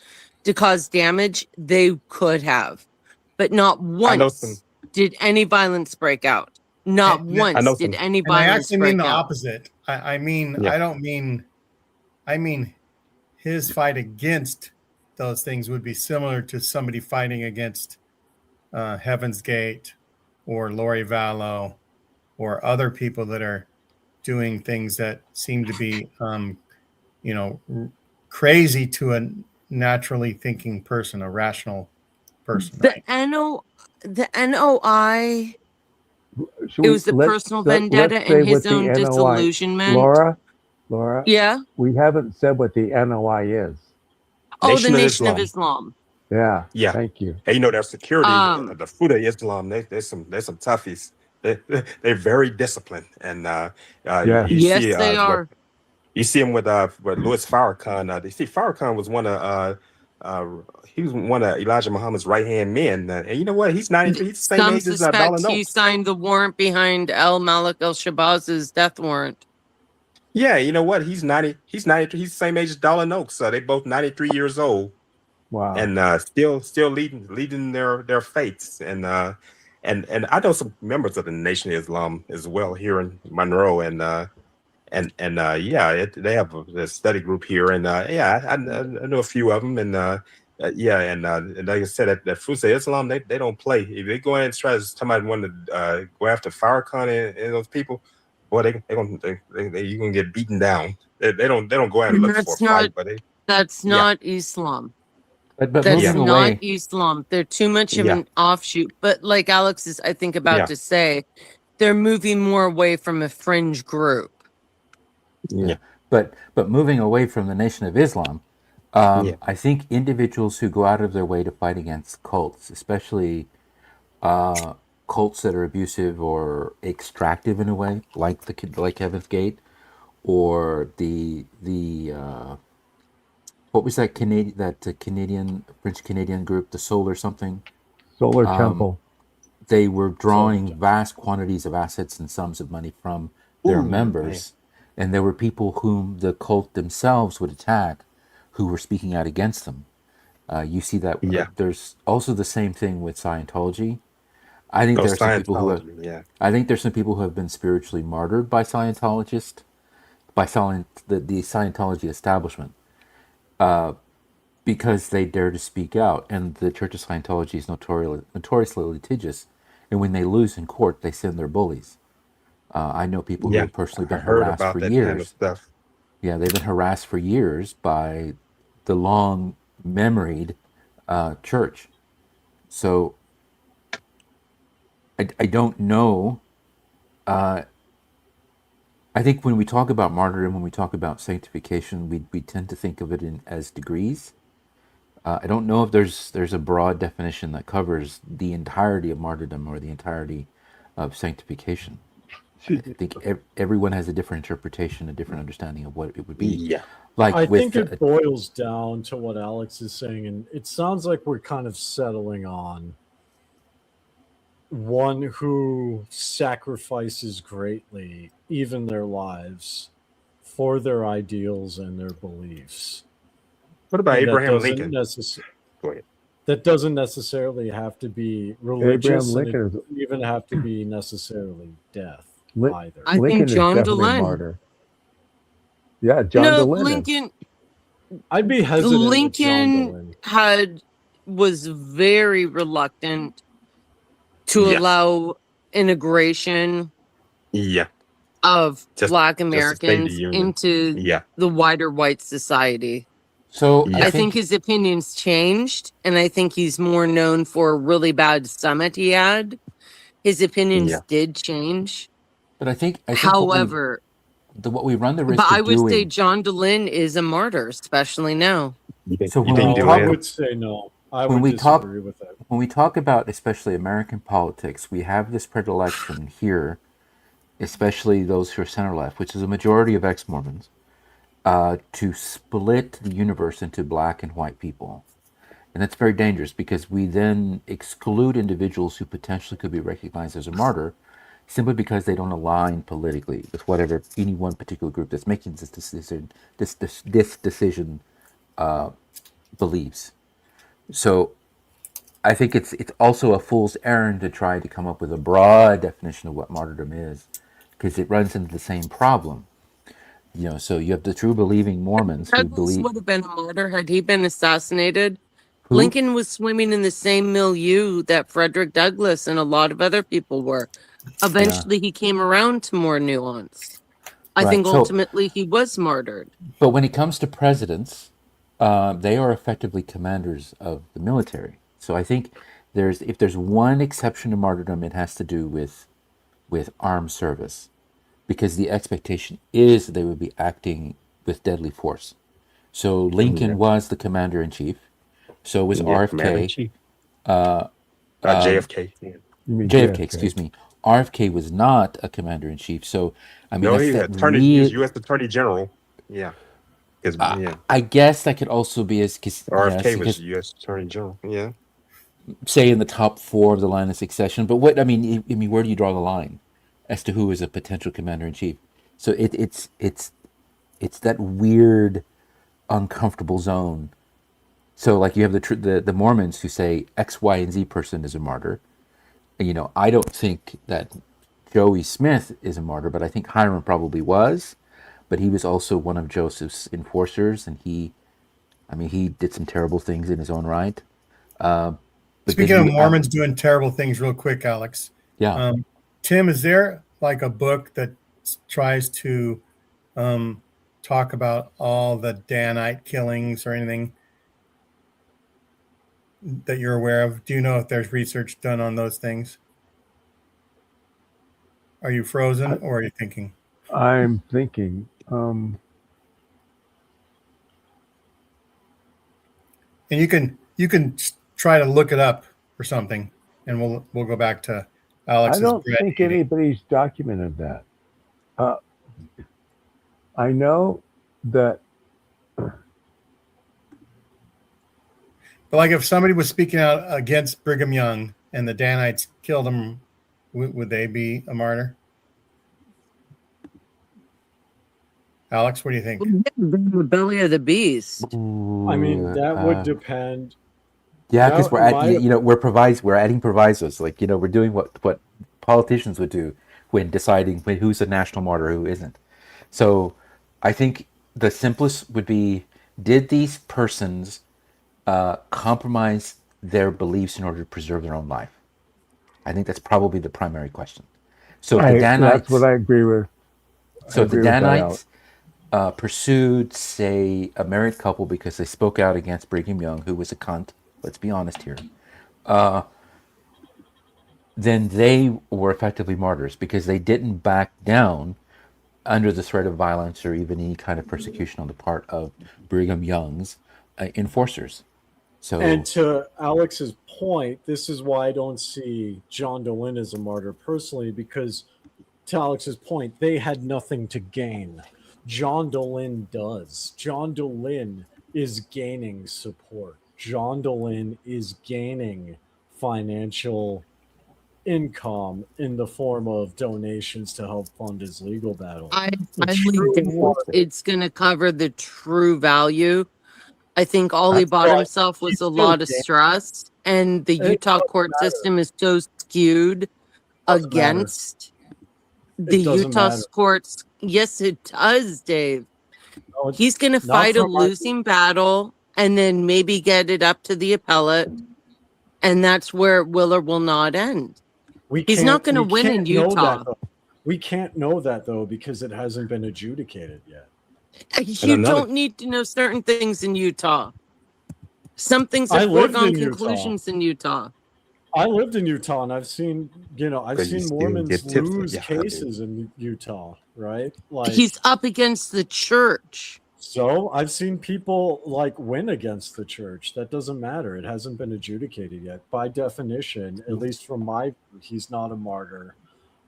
Speaker 4: to cause damage, they could have. But not
Speaker 7: I know some.
Speaker 4: once did any violence break out. Not
Speaker 1: And,
Speaker 7: I know
Speaker 4: once did
Speaker 7: some.
Speaker 4: any
Speaker 1: and I
Speaker 4: violence
Speaker 1: actually mean
Speaker 4: break
Speaker 1: the
Speaker 4: out.
Speaker 1: opposite. I mean,
Speaker 7: Yeah.
Speaker 1: I mean his fight against those things would be similar to somebody fighting against Heaven's Gate or Lori Vallow or other people that are doing things that seem to be, you know, crazy to a naturally thinking person, a rational person, right?
Speaker 4: The NOI,
Speaker 3: Should
Speaker 4: it
Speaker 3: we
Speaker 4: was the personal vendetta
Speaker 3: let's
Speaker 4: and
Speaker 3: say
Speaker 4: his
Speaker 3: what the
Speaker 4: own
Speaker 3: NOI,
Speaker 4: disillusionment.
Speaker 3: Laura,
Speaker 4: Yeah.
Speaker 3: we haven't said what the NOI is.
Speaker 4: Oh, the
Speaker 7: Nation of
Speaker 4: Nation of
Speaker 7: Islam.
Speaker 4: Islam.
Speaker 3: Yeah.
Speaker 7: Yeah.
Speaker 3: Thank you.
Speaker 7: And you know their security,
Speaker 4: Um,
Speaker 7: the Fruit of Islam. There's some toughies. They're very disciplined, and
Speaker 3: Yeah.
Speaker 7: you
Speaker 4: yes,
Speaker 7: see
Speaker 4: they
Speaker 7: what
Speaker 4: are.
Speaker 7: you see him with Louis Farrakhan. You see Farrakhan was one of he was one of Elijah Muhammad's right hand men, and you know what? He's 93. He's the same
Speaker 4: Some
Speaker 7: age as Dollar
Speaker 4: suspect he
Speaker 7: Notes.
Speaker 4: signed the warrant behind El Malik El Shabazz's death warrant.
Speaker 7: Yeah, you know what? He's 90. He's 93. He's the same age as Dollar Notes. They both 93 years old.
Speaker 3: Wow.
Speaker 7: And still leading their faiths, and I know some members of the Nation of Islam as well here in Monroe, and yeah, they have a study group here, and yeah, I know a few of them, and yeah, and like I said, that Fruits of Islam, they don't play. If they go in and try to somebody want to go after Farrakhan and those people, boy, you're gonna get beaten down. They don't go out and look for a fight, but
Speaker 4: That's
Speaker 7: yeah.
Speaker 4: not Islam.
Speaker 6: But
Speaker 4: That's
Speaker 6: moving
Speaker 4: not
Speaker 6: away,
Speaker 4: Islam. They're too much of
Speaker 7: Yeah.
Speaker 4: an offshoot. But like Alex is, I think, about
Speaker 7: Yeah.
Speaker 4: to say, they're moving more away from a fringe group.
Speaker 7: Yeah.
Speaker 6: but moving away from the Nation of Islam,
Speaker 7: Yeah.
Speaker 6: I think individuals who go out of their way to fight against cults, especially cults that are abusive or extractive in a way, like Heaven's Gate, or the what was that Canadian French Canadian group, the Solar something.
Speaker 3: Solar Temple.
Speaker 6: They were drawing vast quantities of assets and sums of money from their
Speaker 7: Ooh,
Speaker 6: members, and there were people whom the cult themselves would attack, who were speaking out against them. You see that.
Speaker 7: Yeah.
Speaker 6: There's also the same thing with Scientology. I think
Speaker 7: Oh,
Speaker 6: there are some people who have.
Speaker 7: Scientology, yeah.
Speaker 6: I think there's some people who have been spiritually martyred by Scientologists, by the Scientology establishment, because they dare to speak out. And the Church of Scientology is notoriously litigious, and when they lose in court, they send their bullies. I know people who
Speaker 7: Yeah,
Speaker 6: have personally
Speaker 7: I
Speaker 6: been
Speaker 7: heard
Speaker 6: harassed
Speaker 7: about
Speaker 6: for
Speaker 7: that
Speaker 6: years.
Speaker 7: kind of stuff.
Speaker 6: Yeah, they've been harassed for years by the long memoried church. So I don't know. I think when we talk about martyrdom, when we talk about sanctification, we tend to think of it as degrees. I don't know if there's a broad definition that covers the entirety of martyrdom or the entirety of sanctification. I think everyone has a different interpretation, a different understanding of what it would be.
Speaker 7: Yeah.
Speaker 6: Like
Speaker 5: I
Speaker 6: with
Speaker 5: think it boils down to what Alex is saying, and it sounds like we're kind of settling on one who sacrifices greatly, even their lives, for their ideals and their beliefs.
Speaker 7: What about
Speaker 5: And
Speaker 7: Abraham Lincoln? Go ahead.
Speaker 5: That doesn't necessarily have to be religious, and it
Speaker 3: Lincoln is
Speaker 5: doesn't even have to be necessarily death
Speaker 3: Lin-
Speaker 5: either.
Speaker 4: I think
Speaker 3: Lincoln is
Speaker 4: John
Speaker 3: definitely a
Speaker 4: Dehlin.
Speaker 3: martyr. Yeah, John
Speaker 4: No,
Speaker 3: Dehlin is.
Speaker 4: Lincoln.
Speaker 5: I'd be hesitant with John
Speaker 4: Lincoln
Speaker 5: Dehlin.
Speaker 4: was very reluctant to
Speaker 7: Yeah.
Speaker 4: allow integration
Speaker 7: Yeah.
Speaker 4: of
Speaker 7: Just-
Speaker 4: Black
Speaker 7: just to save the
Speaker 4: Americans
Speaker 7: Union.
Speaker 4: into
Speaker 7: Yeah.
Speaker 4: the wider white society.
Speaker 6: So
Speaker 7: Yeah.
Speaker 4: I think his opinions changed, and I think he's more known for a really bad summit he had. His opinions
Speaker 7: Yeah.
Speaker 4: did change.
Speaker 6: but I think
Speaker 4: However,
Speaker 6: what we run the risk
Speaker 4: but
Speaker 6: of
Speaker 4: I would
Speaker 6: doing.
Speaker 4: say John Dehlin is a martyr, especially now.
Speaker 7: You think,
Speaker 6: So
Speaker 7: you
Speaker 6: when
Speaker 7: think
Speaker 6: we
Speaker 5: No,
Speaker 6: talk-
Speaker 5: I
Speaker 7: Dehlin-
Speaker 5: would say no. I
Speaker 6: When
Speaker 5: would
Speaker 6: we talk-
Speaker 5: disagree with that.
Speaker 6: When we talk about especially American politics, we have this predilection here, especially those who are center left, which is a majority of ex-Mormons, to split the universe into black and white people. And that's very dangerous because we then exclude individuals who potentially could be recognized as a martyr simply because they don't align politically with whatever any one particular group that's making this decision believes. So I think it's also a fool's errand to try to come up with a broad definition of what martyrdom is, because it runs into the same problem. So you have the true believing Mormons who
Speaker 4: Douglas
Speaker 6: believe.
Speaker 4: would have been a martyr had he been assassinated.
Speaker 6: Who?
Speaker 4: Lincoln was swimming in the same milieu that Frederick Douglass and a lot of other people were. Eventually, he came around to more nuance. I
Speaker 6: Right,
Speaker 4: think
Speaker 6: so-
Speaker 4: ultimately he was martyred.
Speaker 6: But when it comes to presidents, they are effectively commanders of the military. So I think if there's one exception to martyrdom, it has to do with armed service, because the expectation is they would be acting with deadly force. So Lincoln was the commander in chief. So was
Speaker 7: Yeah,
Speaker 6: RFK.
Speaker 7: Commander-in-Chief. JFK. Yeah.
Speaker 3: You mean
Speaker 6: JFK, excuse me. RFK was not a commander in chief. So I mean,
Speaker 7: No,
Speaker 6: that's
Speaker 7: he's
Speaker 6: that
Speaker 7: he was
Speaker 6: real-
Speaker 7: U.S. Attorney General. Yeah. 'Cause, yeah.
Speaker 6: I guess that could also be as because
Speaker 7: RFK was U.S. Attorney General. Yeah.
Speaker 6: say in the top 4 of the line of succession. But what I mean, where do you draw the line as to who is a potential commander in chief? So it's that weird, uncomfortable zone. So like you have the Mormons who say X, Y, and Z person is a martyr. I don't think that Joey Smith is a martyr, but I think Hiram probably was. But he was also one of Joseph's enforcers, and he did some terrible things in his own right. But
Speaker 1: Speaking
Speaker 6: then
Speaker 1: of
Speaker 6: you-
Speaker 1: Mormons doing terrible things, real quick, Alex.
Speaker 6: yeah.
Speaker 1: Tim, is there like a book that tries to talk about all the Danite killings or anything that you're aware of? Do you know if there's research done on those things? Are you frozen or are you thinking?
Speaker 3: I'm thinking.
Speaker 1: And you can try to look it up or something, and we'll go back to Alex's.
Speaker 3: I don't
Speaker 1: bread
Speaker 3: think
Speaker 1: eating.
Speaker 3: anybody's documented that. I know that.
Speaker 1: But like if somebody was speaking out against Brigham Young and the Danites killed him, would they be a martyr? Alex, what do you think?
Speaker 4: The belly of the beast.
Speaker 5: I mean, that would depend.
Speaker 6: Yeah, because
Speaker 5: Now,
Speaker 6: we're adding provisos. Like we're doing what politicians would do when deciding who's a national martyr, who isn't. So, I think the simplest would be: did these persons compromise their beliefs in order to preserve their own life? I think that's probably the primary question. So, if the Danites,
Speaker 3: that's what I agree with.
Speaker 6: so if the
Speaker 3: agree with that,
Speaker 6: Danites pursued, say, a married couple because they spoke out against Brigham Young, who was a cunt, let's be honest here, then they were effectively martyrs because they didn't back down under the threat of violence or even any kind of persecution on the part of Brigham Young's enforcers. So,
Speaker 5: And to Alex's point, this is why I don't see John Dehlin as a martyr personally, because to Alex's point, they had nothing to gain. John Dehlin does. John Dehlin is gaining support. John Dehlin is gaining financial income in the form of donations to help fund his legal battle.
Speaker 4: I
Speaker 5: The
Speaker 4: highly
Speaker 5: true
Speaker 4: doubt
Speaker 5: martyr-
Speaker 4: it's going to cover the true value I think all he
Speaker 3: That's
Speaker 4: bought
Speaker 5: right.
Speaker 4: himself was
Speaker 5: He's
Speaker 4: a
Speaker 5: still
Speaker 4: lot of
Speaker 5: gay.
Speaker 4: stress, and the
Speaker 5: It
Speaker 4: Utah
Speaker 5: doesn't
Speaker 4: court
Speaker 5: matter.
Speaker 4: system is so skewed
Speaker 5: Doesn't matter.
Speaker 4: against the
Speaker 5: It doesn't
Speaker 4: Utah
Speaker 5: matter.
Speaker 4: courts. Yes, it does, Dave.
Speaker 5: No, it-
Speaker 4: He's going to
Speaker 5: not
Speaker 4: fight a
Speaker 5: from our-
Speaker 4: losing battle and then maybe get it up to the appellate, and that's where it will or will not end.
Speaker 5: We
Speaker 4: He's not
Speaker 5: can't-
Speaker 4: going to
Speaker 5: we
Speaker 4: win in
Speaker 5: can't know
Speaker 4: Utah.
Speaker 5: that, though. We can't know that though because it hasn't been adjudicated yet.
Speaker 4: You
Speaker 7: another-
Speaker 4: don't need to know certain things in Utah. Some things
Speaker 5: I
Speaker 4: are
Speaker 5: lived
Speaker 4: foregone
Speaker 5: in Utah.
Speaker 4: conclusions in Utah.
Speaker 5: I lived in Utah and I've seen, I've
Speaker 7: But you
Speaker 5: seen
Speaker 7: still
Speaker 5: Mormons
Speaker 7: get tips.
Speaker 5: lose
Speaker 7: Yeah, I do.
Speaker 5: cases in Utah, right? Like,
Speaker 4: He's up against the church.
Speaker 5: so I've seen people like win against the church. That doesn't matter. It hasn't been adjudicated yet. By definition, at least from my, he's not a martyr.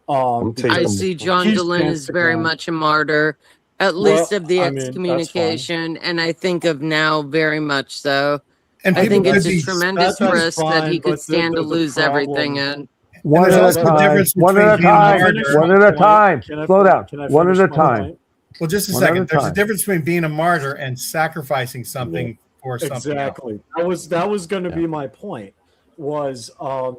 Speaker 7: I'm taking-
Speaker 4: I
Speaker 5: because
Speaker 4: see John
Speaker 5: he's
Speaker 4: Dehlin is
Speaker 5: dancing
Speaker 4: very
Speaker 5: around.
Speaker 4: much a martyr, at
Speaker 5: Well,
Speaker 4: least of the
Speaker 5: I mean, that's fine.
Speaker 4: excommunication, and I think of now very much so.
Speaker 1: And
Speaker 4: I
Speaker 1: people
Speaker 4: think
Speaker 1: could
Speaker 4: it's a
Speaker 1: be,
Speaker 4: tremendous
Speaker 5: that's
Speaker 4: risk that he
Speaker 5: fine,
Speaker 4: could
Speaker 5: but
Speaker 4: stand to
Speaker 5: the
Speaker 4: lose everything
Speaker 5: problem-
Speaker 4: in.
Speaker 3: One
Speaker 1: there's
Speaker 3: at a
Speaker 1: also a
Speaker 3: time.
Speaker 1: difference
Speaker 3: One at a
Speaker 1: between being a
Speaker 3: time.
Speaker 1: martyr-
Speaker 3: One at a time.
Speaker 5: Can I
Speaker 3: Slow
Speaker 5: fin-
Speaker 3: down.
Speaker 5: can I
Speaker 3: One at
Speaker 5: finish
Speaker 3: a
Speaker 5: my
Speaker 3: time.
Speaker 5: point?
Speaker 1: well, just a
Speaker 3: One at
Speaker 1: second.
Speaker 3: a
Speaker 1: There's a
Speaker 3: time.
Speaker 1: difference between being a martyr and sacrificing something for something else.
Speaker 5: Exactly. That was going to
Speaker 6: Yeah.
Speaker 5: be my point. Was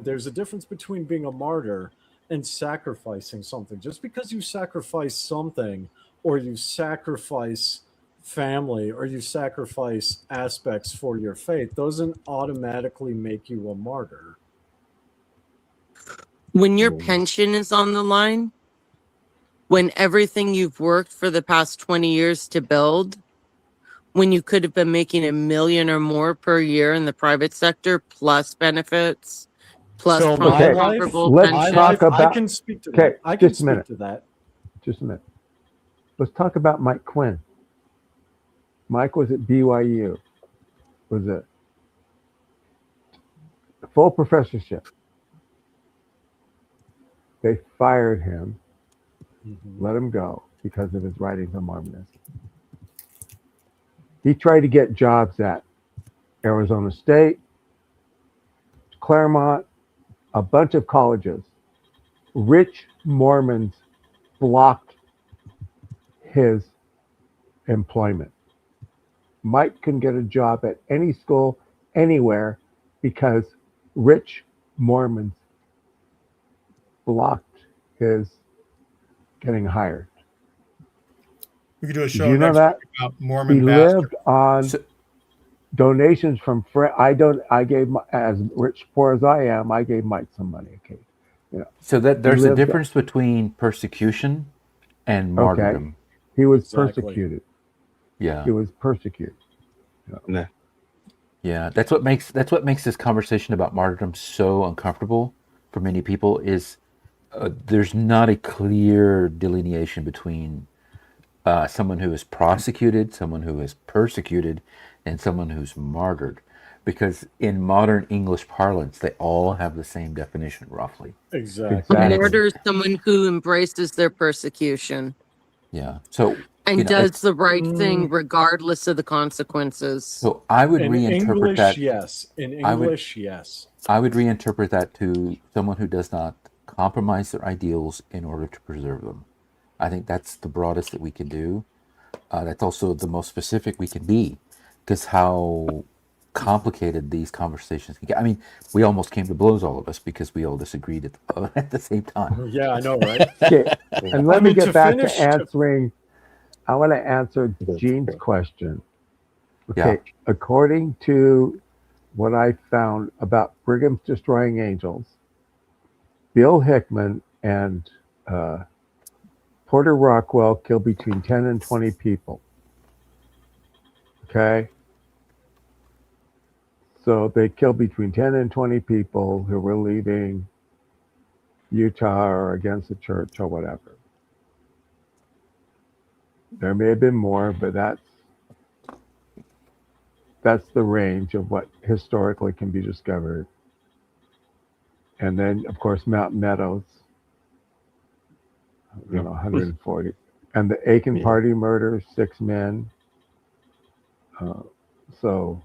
Speaker 5: there's a difference between being a martyr and sacrificing something. Just because you sacrifice something, or you sacrifice family, or you sacrifice aspects for your faith, doesn't automatically make you a martyr.
Speaker 4: When your pension is on the line, when everything you've worked for the past 20 years to build, when you could have been making $1 million or more per year in the private sector, plus benefits, plus
Speaker 5: So
Speaker 3: my life-
Speaker 4: comparable
Speaker 3: let's
Speaker 5: My
Speaker 4: pension.
Speaker 3: talk
Speaker 5: life, I
Speaker 3: about-
Speaker 5: can speak to
Speaker 3: Okay,
Speaker 5: that. I can
Speaker 3: just a
Speaker 5: speak
Speaker 3: minute.
Speaker 5: to that.
Speaker 3: Just a minute. Let's talk about Mike Quinn. Mike was at BYU. Was a full professorship. They fired him, let him go because of his writings on Mormonism. He tried to get jobs at Arizona State, Claremont, a bunch of colleges. Rich Mormons blocked his employment. Mike couldn't get a job at any school anywhere because rich Mormons blocked his getting hired.
Speaker 1: We could do a
Speaker 3: Did
Speaker 1: show
Speaker 3: you know
Speaker 1: next
Speaker 3: that?
Speaker 1: week about
Speaker 3: He
Speaker 1: Mormon pastors.
Speaker 3: lived on
Speaker 6: So-
Speaker 3: donations from friends. I gave as rich poor as I am. I gave Mike some money. Okay,
Speaker 6: So that there's a
Speaker 3: lived-
Speaker 6: difference between persecution and martyrdom.
Speaker 3: he was
Speaker 5: Exactly.
Speaker 3: persecuted.
Speaker 6: Yeah.
Speaker 3: He was persecuted.
Speaker 7: Nah.
Speaker 6: Yeah, that's what makes this conversation about martyrdom so uncomfortable for many people. Is there's not a clear delineation between someone who is prosecuted, someone who is persecuted, and someone who's martyred, because in modern English parlance, they all have the same definition roughly.
Speaker 5: Exactly.
Speaker 4: A
Speaker 3: Exactly.
Speaker 4: martyr is someone who embraces their persecution
Speaker 6: Yeah. So
Speaker 4: and
Speaker 6: you know,
Speaker 4: does the right thing regardless of the consequences.
Speaker 6: so I would
Speaker 5: In
Speaker 6: reinterpret
Speaker 5: English,
Speaker 6: that.
Speaker 5: yes. In
Speaker 6: I would-
Speaker 5: English, yes.
Speaker 6: I would reinterpret that to someone who does not compromise their ideals in order to preserve them. I think that's the broadest that we can do. That's also the most specific we can be, because how complicated these conversations can get. I mean, we almost came to blows, all of us, because we all disagreed at the same time.
Speaker 5: Yeah, I know, right?
Speaker 3: Okay, and let
Speaker 5: I
Speaker 3: me
Speaker 5: mean,
Speaker 3: get
Speaker 5: to
Speaker 3: back
Speaker 5: finish-
Speaker 3: to answering. I want to answer Gene's question. Okay, according to what I found about Brigham's Destroying Angels, Bill Hickman and Porter Rockwell killed between 10 and 20 people. Okay? So they killed between 10 and 20 people who were leaving Utah or against the church or whatever. There may have been more, but that's the range of what historically can be discovered. And then, of course, Mountain Meadows, 140. And the Aiken Party murders, 6 men. So,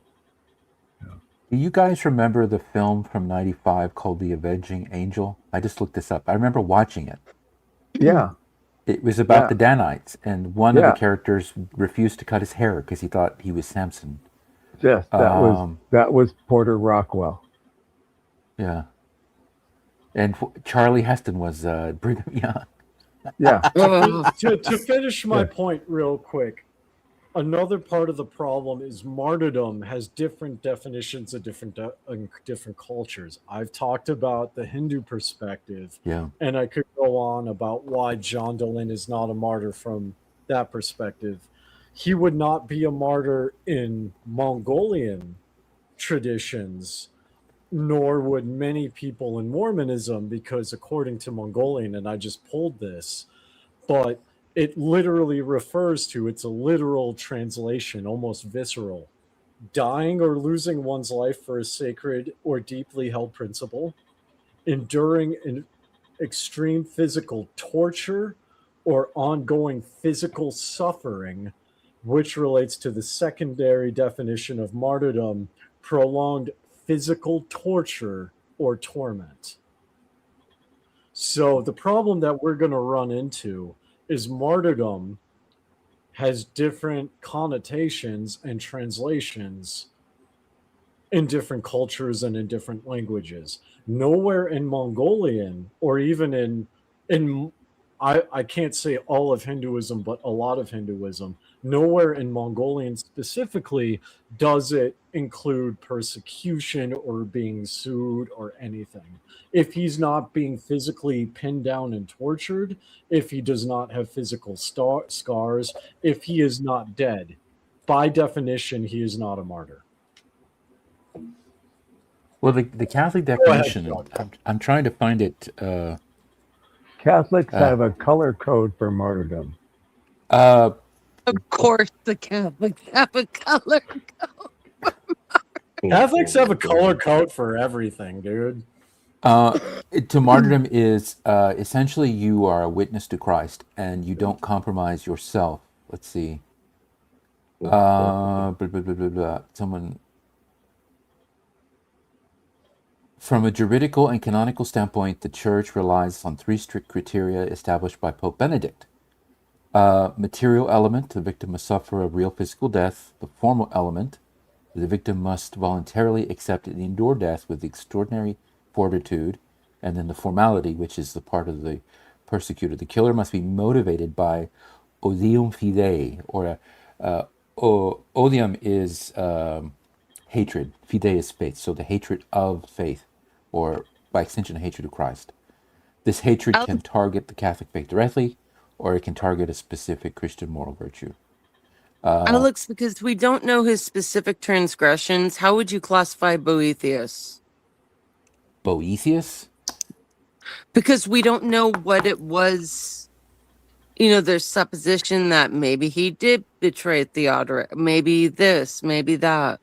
Speaker 6: Do you guys remember the film from '95 called The Avenging Angel? I just looked this up. I remember watching it.
Speaker 3: yeah.
Speaker 6: It was about
Speaker 3: Yeah.
Speaker 6: the Danites, and one of
Speaker 3: Yeah.
Speaker 6: the characters refused to cut his hair because he thought he was Samson.
Speaker 3: Yes,
Speaker 6: Um,
Speaker 3: that was Porter Rockwell.
Speaker 6: Yeah. And Charlie Heston was Brigham Young.
Speaker 3: Yeah,
Speaker 4: Ugh.
Speaker 5: To finish my
Speaker 3: Yeah.
Speaker 5: point real quick, another part of the problem is martyrdom has different definitions of different cultures. I've talked about the Hindu perspective,
Speaker 6: Yeah.
Speaker 5: and I could go on about why John Dehlin is not a martyr from that perspective. He would not be a martyr in Mongolian traditions, nor would many people in Mormonism, because according to Mongolian, and I just pulled this, but it literally refers to, it's a literal translation, almost visceral, dying or losing one's life for a sacred or deeply held principle, enduring an extreme physical torture or ongoing physical suffering, which relates to the secondary definition of martyrdom, prolonged physical torture or torment. So the problem that we're going to run into is martyrdom has different connotations and translations in different cultures and in different languages. Nowhere in Mongolian or even in I can't say all of Hinduism, but a lot of Hinduism, nowhere in Mongolian specifically does it include persecution or being sued or anything. If he's not being physically pinned down and tortured, if he does not have physical scars, if he is not dead, by definition, he is not a martyr.
Speaker 6: Well, the Catholic
Speaker 5: ahead,
Speaker 6: definition,
Speaker 5: John.
Speaker 6: I'm trying to find it.
Speaker 3: Catholics have a color code for martyrdom.
Speaker 6: Uh,
Speaker 4: Of course, the Catholics have a color.
Speaker 5: Catholics have a color code for everything, dude.
Speaker 6: to martyrdom is essentially you are a witness to Christ and you don't compromise yourself. Let's see. Blah, blah, blah, blah, blah. Someone. From a juridical and canonical standpoint, the Church relies on three strict criteria established by Pope Benedict. Material element, the victim must suffer a real physical death. The formal element, the victim must voluntarily accept and endure death with extraordinary fortitude. And then the formality, which is the part of the persecutor. The killer must be motivated by odium fidei, or odium is hatred. Fidei is faith, so the hatred of faith, or by extension, a hatred of Christ. This hatred can target the Catholic faith directly, or it can target a specific Christian moral virtue.
Speaker 4: Alex, because we don't know his specific transgressions, how would you classify Boethius?
Speaker 6: Boethius?
Speaker 4: Because we don't know what it was. You know, there's supposition that maybe he did betray Theodoric. Maybe this, maybe that.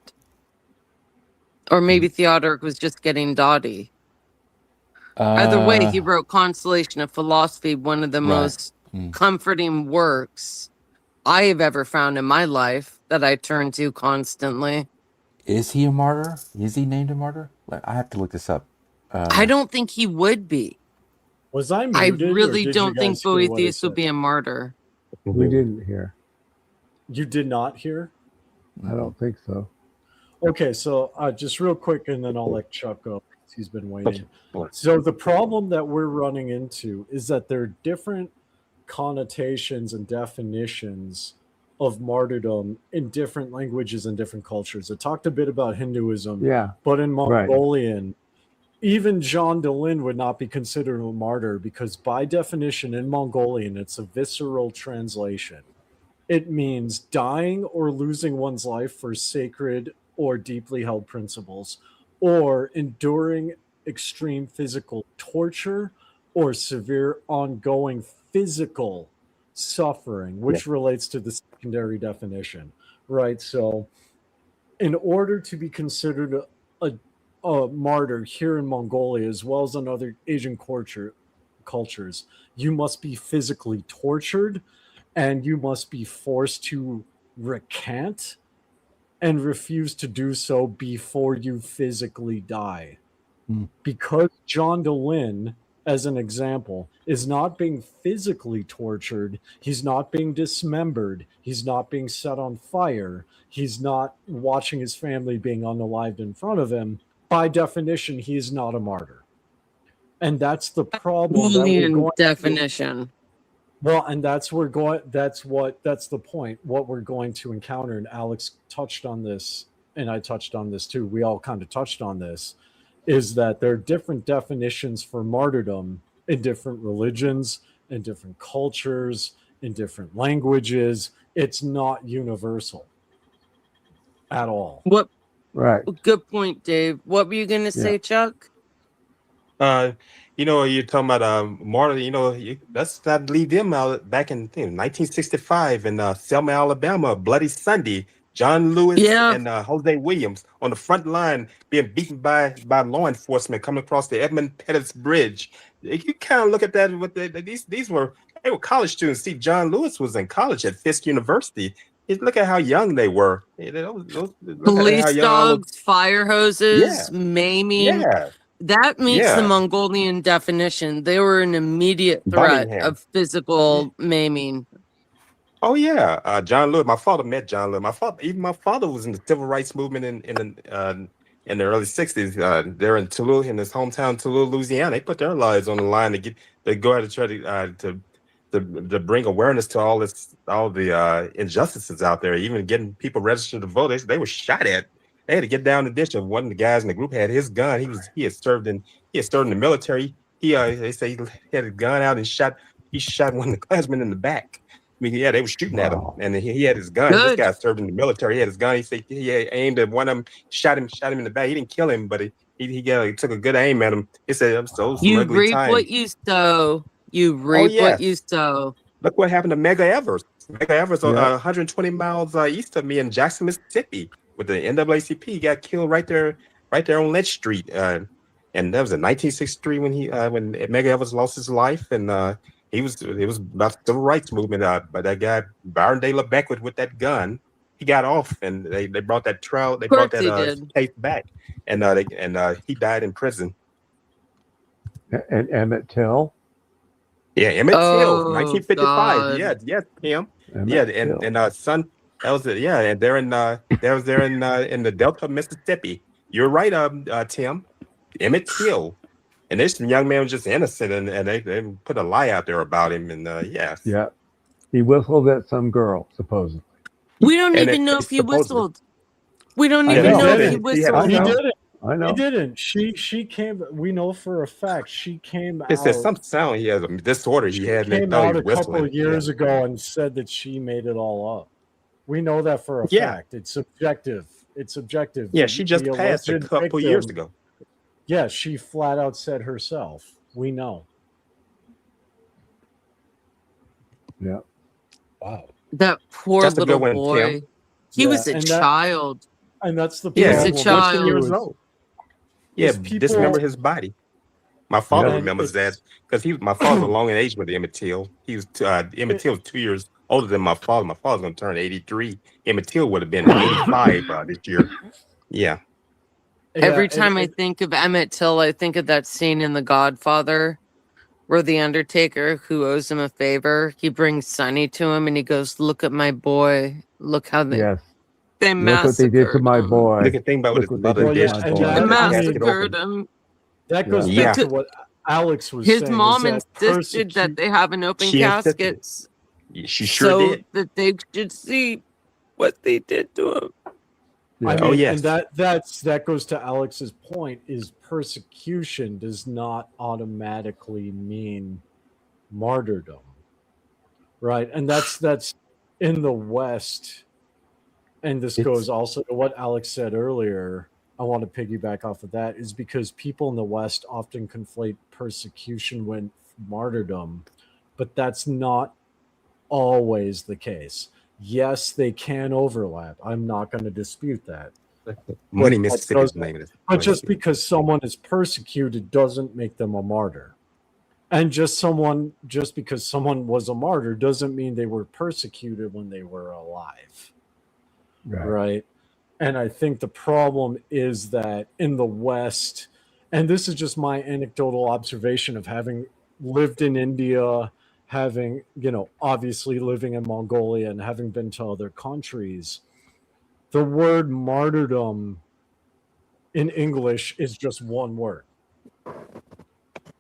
Speaker 4: Or maybe Theodoric was just getting dotty. Either way, he wrote Consolation of Philosophy, one of the most comforting works I have ever found in my life that I turn to constantly.
Speaker 6: Is he a martyr? Is he named a martyr? I have to look this up.
Speaker 4: I don't think he would be.
Speaker 5: Was I
Speaker 4: I
Speaker 5: muted?
Speaker 4: really
Speaker 5: or did
Speaker 4: don't
Speaker 5: you
Speaker 4: think
Speaker 5: guys hear what I
Speaker 4: Boethius would
Speaker 5: said?
Speaker 4: be a martyr.
Speaker 3: We didn't hear.
Speaker 5: You did not hear?
Speaker 3: I don't think so.
Speaker 5: Okay, so just real quick, and then I'll let Chuck go because he's been waiting. So the problem that we're running into is that there are different connotations and definitions of martyrdom in different languages and different cultures. I talked a bit about Hinduism,
Speaker 3: Yeah.
Speaker 5: but in Mongolian, even John Dehlin would not be considered a martyr because by definition in Mongolian, it's a visceral translation. It means dying or losing one's life for sacred or deeply held principles, or enduring extreme physical torture or severe ongoing physical suffering, which relates to the secondary definition, right? So in order to be considered a martyr here in Mongolia, as well as in other Asian cultures, you must be physically tortured and you must be forced to recant and refuse to do so before you physically die. Because John Dehlin as an example, is not being physically tortured. He's not being dismembered. He's not being set on fire. He's not watching his family being unalived in front of him. By definition, he is not a martyr. And that's the problem that we're
Speaker 4: Boolean
Speaker 5: going
Speaker 4: definition.
Speaker 5: well, and that's the point. What we're going to encounter, and Alex touched on this, and I touched on this too. We all kind of touched on this, is that there are different definitions for martyrdom in different religions, in different cultures, in different languages. It's not universal at all.
Speaker 4: What
Speaker 3: Right.
Speaker 4: good point, Dave. What were you gonna say, Chuck?
Speaker 7: You're talking about Martyr. Let's not leave them out. Back in 1965 in Selma, Alabama, Bloody Sunday. John Lewis
Speaker 4: Yeah.
Speaker 7: and Jose Williams on the front line being beaten by law enforcement coming across the Edmund Pettus Bridge. You kind of look at that. They were college students. See, John Lewis was in college at Fisk University. Look at how young they were. Look at
Speaker 4: Police
Speaker 7: how young all
Speaker 4: dogs, fire hoses,
Speaker 7: Yeah.
Speaker 4: maiming.
Speaker 7: Yeah.
Speaker 4: That meets the
Speaker 7: Yeah.
Speaker 4: Mongolian definition. They were an immediate threat
Speaker 7: Birmingham.
Speaker 4: of physical maiming.
Speaker 7: Oh yeah, John Lewis. My father met John Lewis. My father was in the civil rights movement in the early '60s. They're in Toulouse, in his hometown, Toulouse, Louisiana. They put their lives on the line to go out and try to bring awareness to all the injustices out there. Even getting people registered to vote, they were shot at. They had to get down the ditch. Of one of the guys in the group had his gun. He had served in the military. They say he had a gun out and he shot one of the clansmen in the back. I mean, yeah, they were shooting at him, and he had his gun.
Speaker 4: Good.
Speaker 7: This guy served in the military. He had his gun. He said he aimed at one of them, shot him in the back. He didn't kill him, but he took a good aim at him. He said, "I'm so
Speaker 4: You
Speaker 7: ugly
Speaker 4: reap
Speaker 7: time."
Speaker 4: what you sow. You reap
Speaker 7: yes.
Speaker 4: what you sow.
Speaker 7: Look what happened to Mega Evers. Mega Evers,
Speaker 3: Yeah.
Speaker 7: 120 miles east of me in Jackson, Mississippi, with the NAACP. He got killed right there on Ledge Street. And that was in 1963 when Mega Evers lost his life, and it was about the civil rights movement. But that guy Byron De La Beckwith with that gun, he got off, and they brought that trial. They brought
Speaker 4: Of course
Speaker 7: that
Speaker 4: he did.
Speaker 7: case back, and he died in prison.
Speaker 3: And Emmett Till.
Speaker 7: Yeah, Emmett Till,
Speaker 4: Oh,
Speaker 7: 1955.
Speaker 4: God.
Speaker 7: Yes, him.
Speaker 3: Emmett
Speaker 7: Yeah,
Speaker 3: Till.
Speaker 7: and son, that was it. Yeah, and they're in the Delta, Mississippi. You're right, Tim. Emmett Till, and this young man was just innocent, and they put a lie out there about him, and yes.
Speaker 3: Yeah. He whistled at some girl, supposedly.
Speaker 4: We don't
Speaker 7: And
Speaker 4: even know
Speaker 7: it's
Speaker 4: if he
Speaker 7: supposedly-
Speaker 4: whistled. We don't
Speaker 3: I
Speaker 4: even
Speaker 3: know.
Speaker 4: know if he
Speaker 7: He had a
Speaker 4: whistled.
Speaker 5: He
Speaker 3: I know.
Speaker 5: didn't.
Speaker 3: I know.
Speaker 5: He didn't. She came. We know for a fact she came
Speaker 7: It says
Speaker 5: out.
Speaker 7: some sound he has a disorder he had, and they
Speaker 5: Came
Speaker 7: thought he
Speaker 5: out
Speaker 7: was
Speaker 5: a couple
Speaker 7: whistling.
Speaker 5: of years ago and said that she made it all up. We know that for a
Speaker 7: Yeah.
Speaker 5: fact. It's subjective. It's subjective.
Speaker 7: Yeah, she just
Speaker 5: The
Speaker 7: passed a
Speaker 5: alleged
Speaker 7: couple years
Speaker 5: victim-
Speaker 7: ago.
Speaker 5: Yeah, she flat out said herself. We know.
Speaker 3: Yeah.
Speaker 2: Wow.
Speaker 4: That poor
Speaker 7: That's a good
Speaker 4: little
Speaker 7: one,
Speaker 4: boy.
Speaker 7: Tim.
Speaker 4: He was a
Speaker 5: and
Speaker 4: child.
Speaker 5: that's the
Speaker 7: Yeah,
Speaker 4: He was a
Speaker 5: problem.
Speaker 7: 14
Speaker 4: child.
Speaker 7: years old. Yeah,
Speaker 5: Is people-
Speaker 7: dismember his body. My father
Speaker 3: Yeah.
Speaker 7: remembers that because my father's along in age with Emmett Till. He was Emmett Till was 2 years older than my father. My father's going to turn 83. Emmett Till would have been 85 this year. Yeah.
Speaker 4: Every time I think of Emmett Till, I think of that scene in The Godfather where the Undertaker, who owes him a favor, he brings Sonny to him and he goes, "Look at my boy. Look how they
Speaker 3: Yes.
Speaker 4: they
Speaker 3: Look what they did to
Speaker 4: massacred
Speaker 3: my
Speaker 4: him.
Speaker 3: boy.
Speaker 7: Look at think about what his
Speaker 3: Look what they
Speaker 7: mother
Speaker 3: did to
Speaker 7: did.
Speaker 5: my
Speaker 7: She
Speaker 5: boy.
Speaker 7: had
Speaker 4: They
Speaker 5: Yeah,
Speaker 7: the
Speaker 5: I
Speaker 7: casket
Speaker 5: mean-
Speaker 4: massacred
Speaker 7: open.
Speaker 4: him.
Speaker 5: that goes
Speaker 7: Yeah.
Speaker 5: back to what Alex was
Speaker 4: His
Speaker 5: saying.
Speaker 4: mom
Speaker 5: is that
Speaker 4: insisted that they have an open
Speaker 7: She insisted.
Speaker 4: caskets
Speaker 7: She sure
Speaker 4: so
Speaker 7: did.
Speaker 4: that they should see what they did to him.
Speaker 3: Yeah.
Speaker 5: I mean,
Speaker 7: Oh, yes.
Speaker 5: and that goes to Alex's point: is persecution does not automatically mean martyrdom, right? And that's in the West, and this goes also to what Alex said earlier. I want to piggyback off of that is because people in the West often conflate persecution with martyrdom, but that's not always the case. Yes, they can overlap. I'm not going to dispute that.
Speaker 7: Money,
Speaker 5: But
Speaker 7: Mississippi's
Speaker 5: does-
Speaker 7: name is.
Speaker 5: But just because someone is persecuted doesn't make them a martyr. And just because someone was a martyr doesn't mean they were persecuted when they were alive.
Speaker 3: Right.
Speaker 5: Right. And I think the problem is that in the West, and this is just my anecdotal observation of having lived in India, having, obviously living in Mongolia and having been to other countries. The word martyrdom in English is just one word.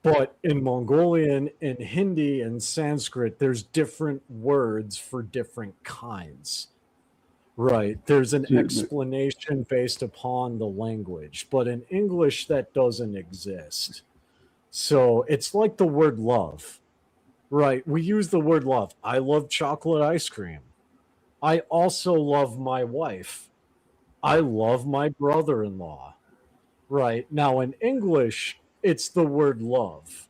Speaker 5: But in Mongolian, in Hindi, and Sanskrit, there's different words for different kinds. Right. There's an explanation based upon the language, but in English, that doesn't exist. So it's like the word love, right? We use the word love. I love chocolate ice cream. I also love my wife. I love my brother in law, right? Now, in English, it's the word love.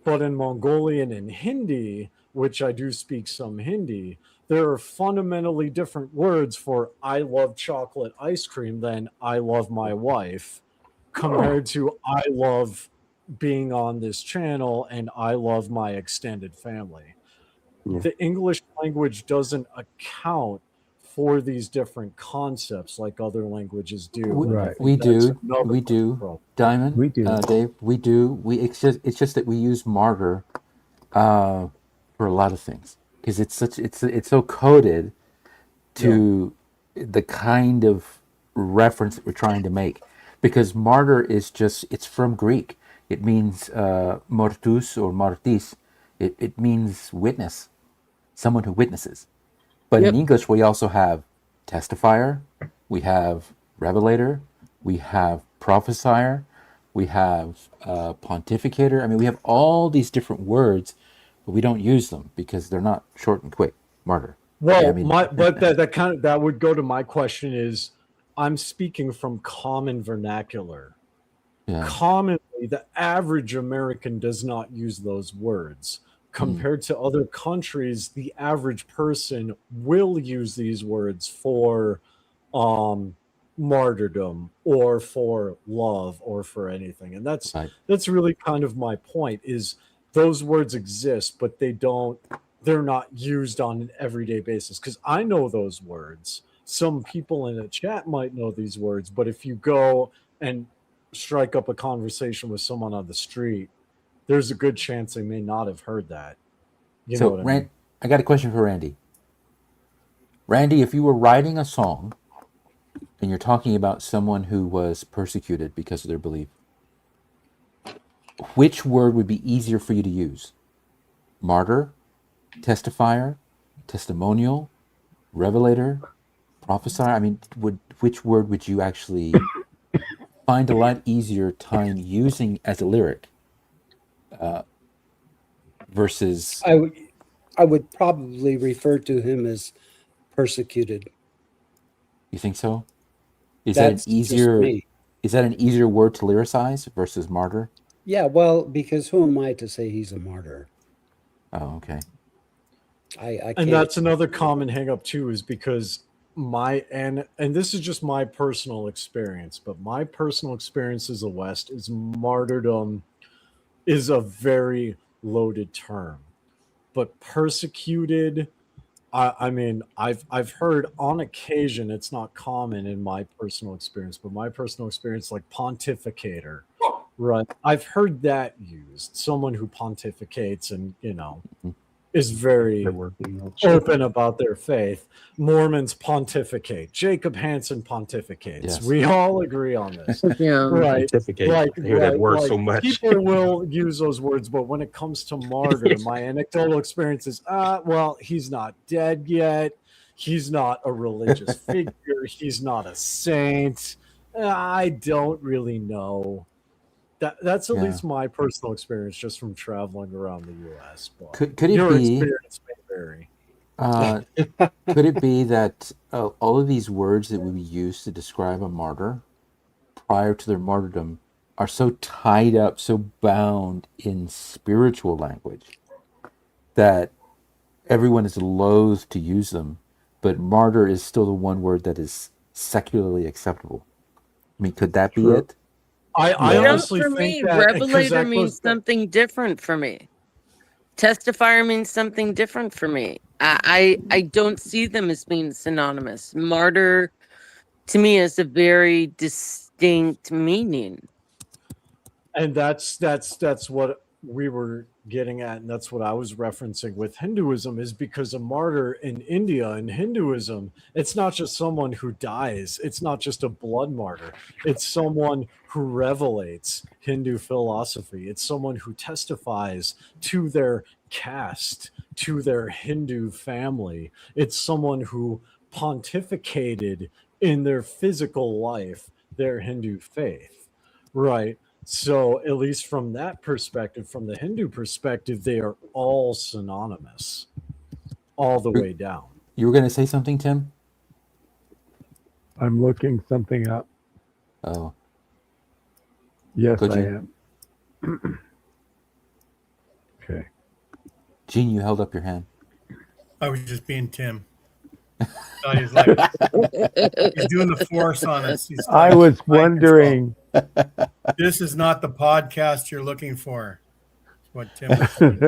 Speaker 5: But in Mongolian and Hindi, which I do speak some Hindi, there are fundamentally different words for I love chocolate ice cream than I love my wife, compared to I love being on this channel and I love my extended family.
Speaker 3: Yeah.
Speaker 5: The English language doesn't account for these different concepts like other languages do. and I
Speaker 3: Right.
Speaker 5: think
Speaker 6: We
Speaker 5: that's
Speaker 6: do.
Speaker 5: another
Speaker 6: We do.
Speaker 5: problem.
Speaker 6: Diamond.
Speaker 3: We do.
Speaker 6: Dave. We do. It's just that we use martyr for a lot of things because it's so coded to the kind of reference that we're trying to make. Because martyr is it's from Greek. It means mortus or martis. It means witness, someone who witnesses. But in English, we also have testifier, we have revelator, we have prophesier, we have pontificator. I mean, we have all these different words, but we don't use them because they're not short and quick. Martyr.
Speaker 5: Well,
Speaker 6: Yeah, I mean,
Speaker 5: but that would go to my question is, I'm speaking from common vernacular.
Speaker 6: yeah.
Speaker 5: Commonly, the average American does not use those words. Compared to other countries, the average person will use these words for martyrdom or for love or for anything. And
Speaker 6: Right.
Speaker 5: that's really kind of my point is those words exist, but they're not used on an everyday basis. Because I know those words. Some people in the chat might know these words, but if you go and strike up a conversation with someone on the street, there's a good chance they may not have heard that. You know
Speaker 6: So,
Speaker 5: what I mean?
Speaker 6: I got a question for Randy. Randy, if you were writing a song and you're talking about someone who was persecuted because of their belief, which word would be easier for you to use? Martyr, testifier, testimonial, revelator, prophesier? I mean, which word would you actually find a lot easier time using as a lyric versus?
Speaker 2: I would probably refer to him as persecuted.
Speaker 6: You think so? Is
Speaker 2: That's
Speaker 6: that an
Speaker 2: just
Speaker 6: easier?
Speaker 2: me.
Speaker 6: Is that an easier word to lyricize versus martyr?
Speaker 2: Yeah, well, because who am I to say he's a martyr?
Speaker 6: Oh, okay.
Speaker 2: I
Speaker 5: And
Speaker 2: can't.
Speaker 5: that's another common hang up too, is because and this is just my personal experience, but my personal experience as a West is martyrdom is a very loaded term. But persecuted, I mean, I've heard on occasion, it's not common in my personal experience, but my personal experience, like pontificator, right? I've heard that used. Someone who pontificates and, is very open about their faith. Mormons pontificate. Jacob Hansen pontificates.
Speaker 6: Yes.
Speaker 5: We all agree on this.
Speaker 4: Yeah.
Speaker 5: Right.
Speaker 7: Pontificate. I hear that word so much.
Speaker 5: People will use those words, but when it comes to martyr, my anecdotal experience is, well, he's not dead yet. He's not a religious figure. He's not a saint. I don't really know. That's at
Speaker 6: Yeah.
Speaker 5: least my personal experience just from traveling around the U.S. But
Speaker 6: Could it
Speaker 5: your
Speaker 6: be?
Speaker 5: experience may vary.
Speaker 6: Could it be that all of these words that we use to describe a martyr prior to their martyrdom are so tied up, so bound in spiritual language that everyone is loath to use them, but martyr is still the one word that is secularly acceptable? I mean, could that be
Speaker 5: True.
Speaker 6: it?
Speaker 5: I
Speaker 4: No,
Speaker 5: honestly
Speaker 4: for
Speaker 5: think
Speaker 4: me,
Speaker 5: that because
Speaker 4: revelator
Speaker 5: that
Speaker 4: means
Speaker 5: goes back-
Speaker 4: something different for me. Testifier means something different for me. I don't see them as being synonymous. Martyr to me is a very distinct meaning.
Speaker 5: And that's what we were getting at, and that's what I was referencing with Hinduism, is because a martyr in India in Hinduism, it's not just someone who dies, it's not just a blood martyr, it's someone who revelates Hindu philosophy, it's someone who testifies to their caste, to their Hindu family, it's someone who pontificated in their physical life their Hindu faith, right? So, at least from that perspective, from the Hindu perspective, they are all synonymous all the way down.
Speaker 6: You were going to say something, Tim?
Speaker 3: I'm looking something up.
Speaker 6: Oh,
Speaker 3: Yes,
Speaker 6: Could
Speaker 3: I
Speaker 6: you?
Speaker 3: am. Okay.
Speaker 6: Gene, you held up your hand.
Speaker 1: I was just being Tim. Thought he was like, he's doing the force on us. He's
Speaker 3: I
Speaker 1: like,
Speaker 3: was
Speaker 1: mind control.
Speaker 3: wondering.
Speaker 1: This is not the podcast you're looking for. That's what Tim was saying.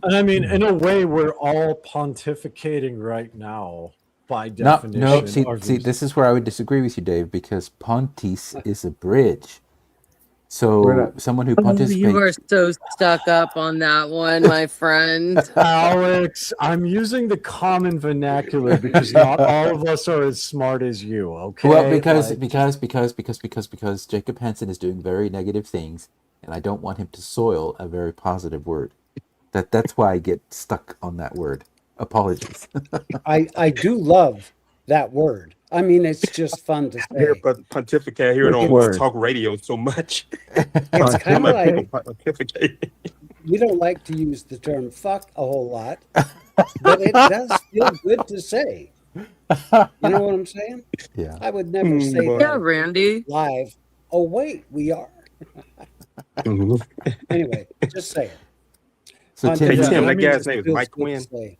Speaker 5: And I mean, in a way, we're all pontificating right now by
Speaker 6: No,
Speaker 5: definition.
Speaker 6: no. See,
Speaker 5: of
Speaker 6: see,
Speaker 5: these-
Speaker 6: this is where I would disagree with you, Dave, because pontis is a bridge.
Speaker 3: We're
Speaker 6: So
Speaker 3: not-
Speaker 6: someone who
Speaker 4: Oh, you are
Speaker 6: participates.
Speaker 4: so stuck up on that one, my friend.
Speaker 5: Alex, I'm using the common vernacular because not all of us are as smart as you. Okay.
Speaker 6: Well, because
Speaker 5: Like,
Speaker 6: because Jacob Hansen is doing very negative things, and I don't want him to soil a very positive word. That's why I get stuck on that word. Apologies.
Speaker 2: I do love that word. I mean, it's just fun to
Speaker 7: Here,
Speaker 2: say.
Speaker 7: but pontificate. I hear it
Speaker 3: Which
Speaker 7: on
Speaker 3: word?
Speaker 7: talk radio so much.
Speaker 2: It's kind of like
Speaker 7: Pontificate.
Speaker 2: we don't like to use the term fuck a whole lot, but it does feel good to say. You know what I'm saying?
Speaker 6: Yeah.
Speaker 2: I would never say
Speaker 7: boy.
Speaker 4: Yeah,
Speaker 2: that
Speaker 4: Randy.
Speaker 2: live. Oh, wait, we are.
Speaker 7: Mhm.
Speaker 2: Anyway, just say it.
Speaker 6: So Tim,
Speaker 7: Hey,
Speaker 6: you-
Speaker 7: Tim, that
Speaker 5: means
Speaker 7: guy's name is
Speaker 2: Feels
Speaker 7: Mike
Speaker 2: good to
Speaker 7: Quinn.
Speaker 2: say.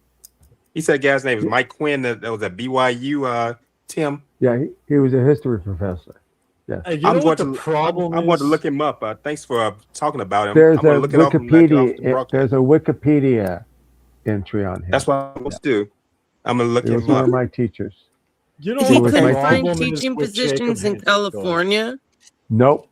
Speaker 7: He said guy's name is Mike Quinn. That was at BYU. Tim,
Speaker 3: Yeah, he was a history professor.
Speaker 5: you know
Speaker 7: I'm
Speaker 5: what
Speaker 7: going
Speaker 5: the
Speaker 7: to.
Speaker 5: problem
Speaker 7: I'm going to
Speaker 5: is?
Speaker 7: look him up. Thanks for talking about him.
Speaker 3: There's
Speaker 7: I'm going
Speaker 3: a
Speaker 7: to look it up. and knock it off the
Speaker 3: Wikipedia.
Speaker 7: broadcast.
Speaker 3: There's a Wikipedia entry on him.
Speaker 7: That's what I'm supposed to do. I'm going to look
Speaker 3: He was
Speaker 7: him
Speaker 3: one
Speaker 7: up.
Speaker 3: of my teachers.
Speaker 5: You know
Speaker 3: He
Speaker 4: He
Speaker 5: what
Speaker 3: was
Speaker 5: the
Speaker 3: my
Speaker 4: couldn't find
Speaker 5: problem is
Speaker 4: teaching
Speaker 5: with Jacob
Speaker 4: positions in
Speaker 5: Hansen.
Speaker 4: California.
Speaker 3: Nope.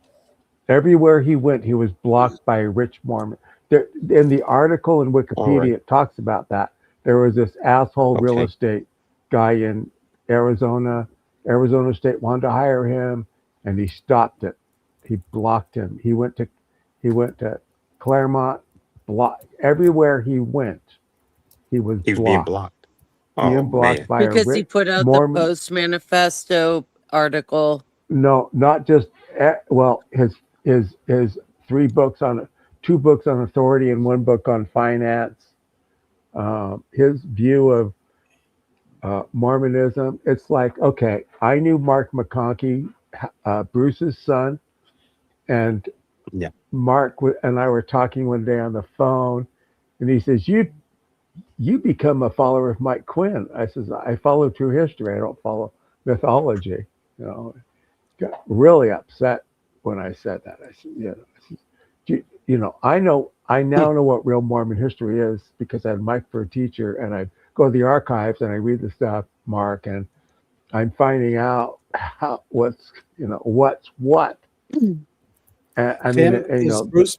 Speaker 3: Everywhere he went, he was blocked by rich Mormon. There, in the article in Wikipedia,
Speaker 7: All right.
Speaker 3: it talks about that. There was this asshole real
Speaker 7: Okay.
Speaker 3: estate guy in Arizona. Arizona State wanted to hire him, and he stopped it. He blocked him. He went to Claremont. Everywhere he went, he was
Speaker 7: He was being
Speaker 3: blocked.
Speaker 7: blocked.
Speaker 3: Being
Speaker 7: Oh,
Speaker 3: blocked
Speaker 7: man.
Speaker 3: by
Speaker 4: Because
Speaker 3: a
Speaker 4: he
Speaker 3: rich
Speaker 4: put out
Speaker 3: Mormon.
Speaker 4: the Post Manifesto article.
Speaker 3: No, not just well, his two books on authority and one book on finance. His view of Mormonism. It's like, okay, I knew Mark McConkie, Bruce's son, and
Speaker 7: Yeah.
Speaker 3: Mark and I were talking one day on the phone, and he says, "You become a follower of Mike Quinn." I says, "I follow true history. I don't follow mythology." You know, got really upset when I said that. I said, I now know what real Mormon history is because I had Mike for a teacher, and I go to the archives and I read the stuff, Mark, and I'm finding out what's what. I
Speaker 2: Tim,
Speaker 3: mean,
Speaker 2: is Bruce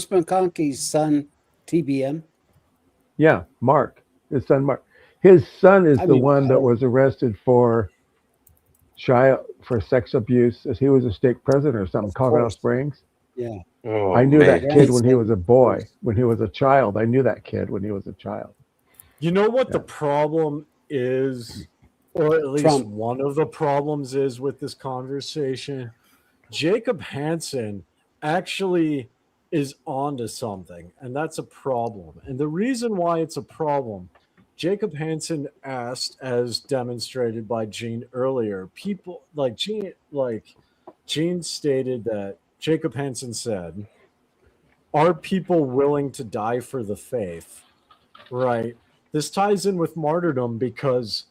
Speaker 2: McConkie's son TBM?
Speaker 3: yeah, Mark, his son Mark. His son is
Speaker 2: I
Speaker 3: the
Speaker 2: mean,
Speaker 3: one
Speaker 2: I
Speaker 3: that
Speaker 2: don't-
Speaker 3: was arrested for sex abuse as he was a stake president or something,
Speaker 2: Of
Speaker 3: Colorado
Speaker 2: course.
Speaker 3: Springs.
Speaker 2: Yeah.
Speaker 7: Oh,
Speaker 3: I knew
Speaker 7: man.
Speaker 3: that kid when he
Speaker 2: Grandson.
Speaker 3: was a boy, when he was a child. I knew that kid when he was a child.
Speaker 5: You know what the
Speaker 3: Yeah.
Speaker 5: problem is, or at least
Speaker 2: Trump.
Speaker 5: one of the problems is with this conversation? Jacob Hansen actually is onto something, and that's a problem. And the reason why it's a problem, Jacob Hansen asked, as demonstrated by Gene earlier, people like Gene stated that Jacob Hansen said, "Are people willing to die for the faith?" Right. This ties in with martyrdom because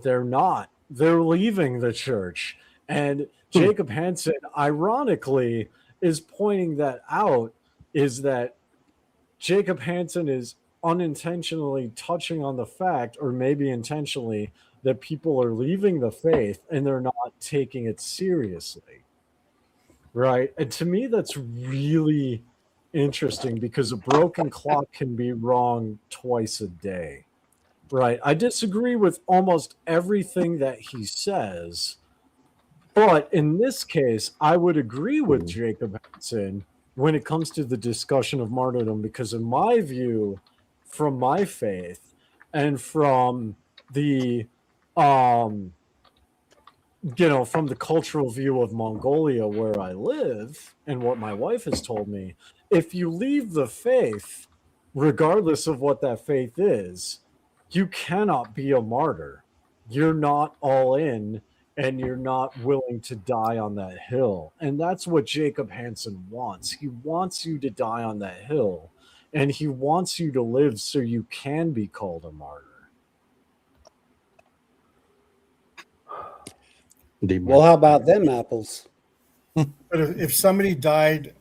Speaker 5: they're not. They're leaving the church. And Jacob Hansen, ironically, is pointing that out, is that Jacob Hansen is unintentionally touching on the fact, or maybe intentionally, that people are leaving the faith and they're not taking it seriously. Right. And to me, that's really interesting because a broken clock can be wrong twice a day. Right. I disagree with almost everything that he says. But in this case, I would agree with Jacob Hansen when it comes to the discussion of martyrdom, because in my view, from my faith and from the from the cultural view of Mongolia where I live and what my wife has told me, if you leave the faith, regardless of what that faith is, you cannot be a martyr. You're not all in and you're not willing to die on that hill. And that's what Jacob Hansen wants. He wants you to die on that hill and he wants you to live so you can be called a martyr.
Speaker 2: Well, how about them apples?
Speaker 1: But if somebody died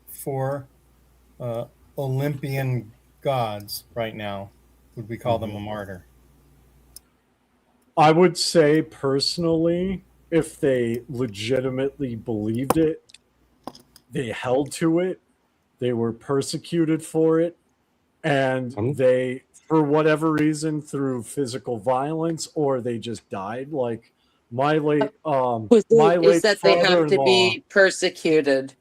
Speaker 1: for Olympian gods right now, would we call them a martyr?
Speaker 5: I would say personally, if they legitimately believed it, they held to it, they were persecuted for it, and they, for whatever reason, through physical violence, or they just died. Like my late
Speaker 4: Is that they have to
Speaker 5: father-in-law.
Speaker 4: be persecuted?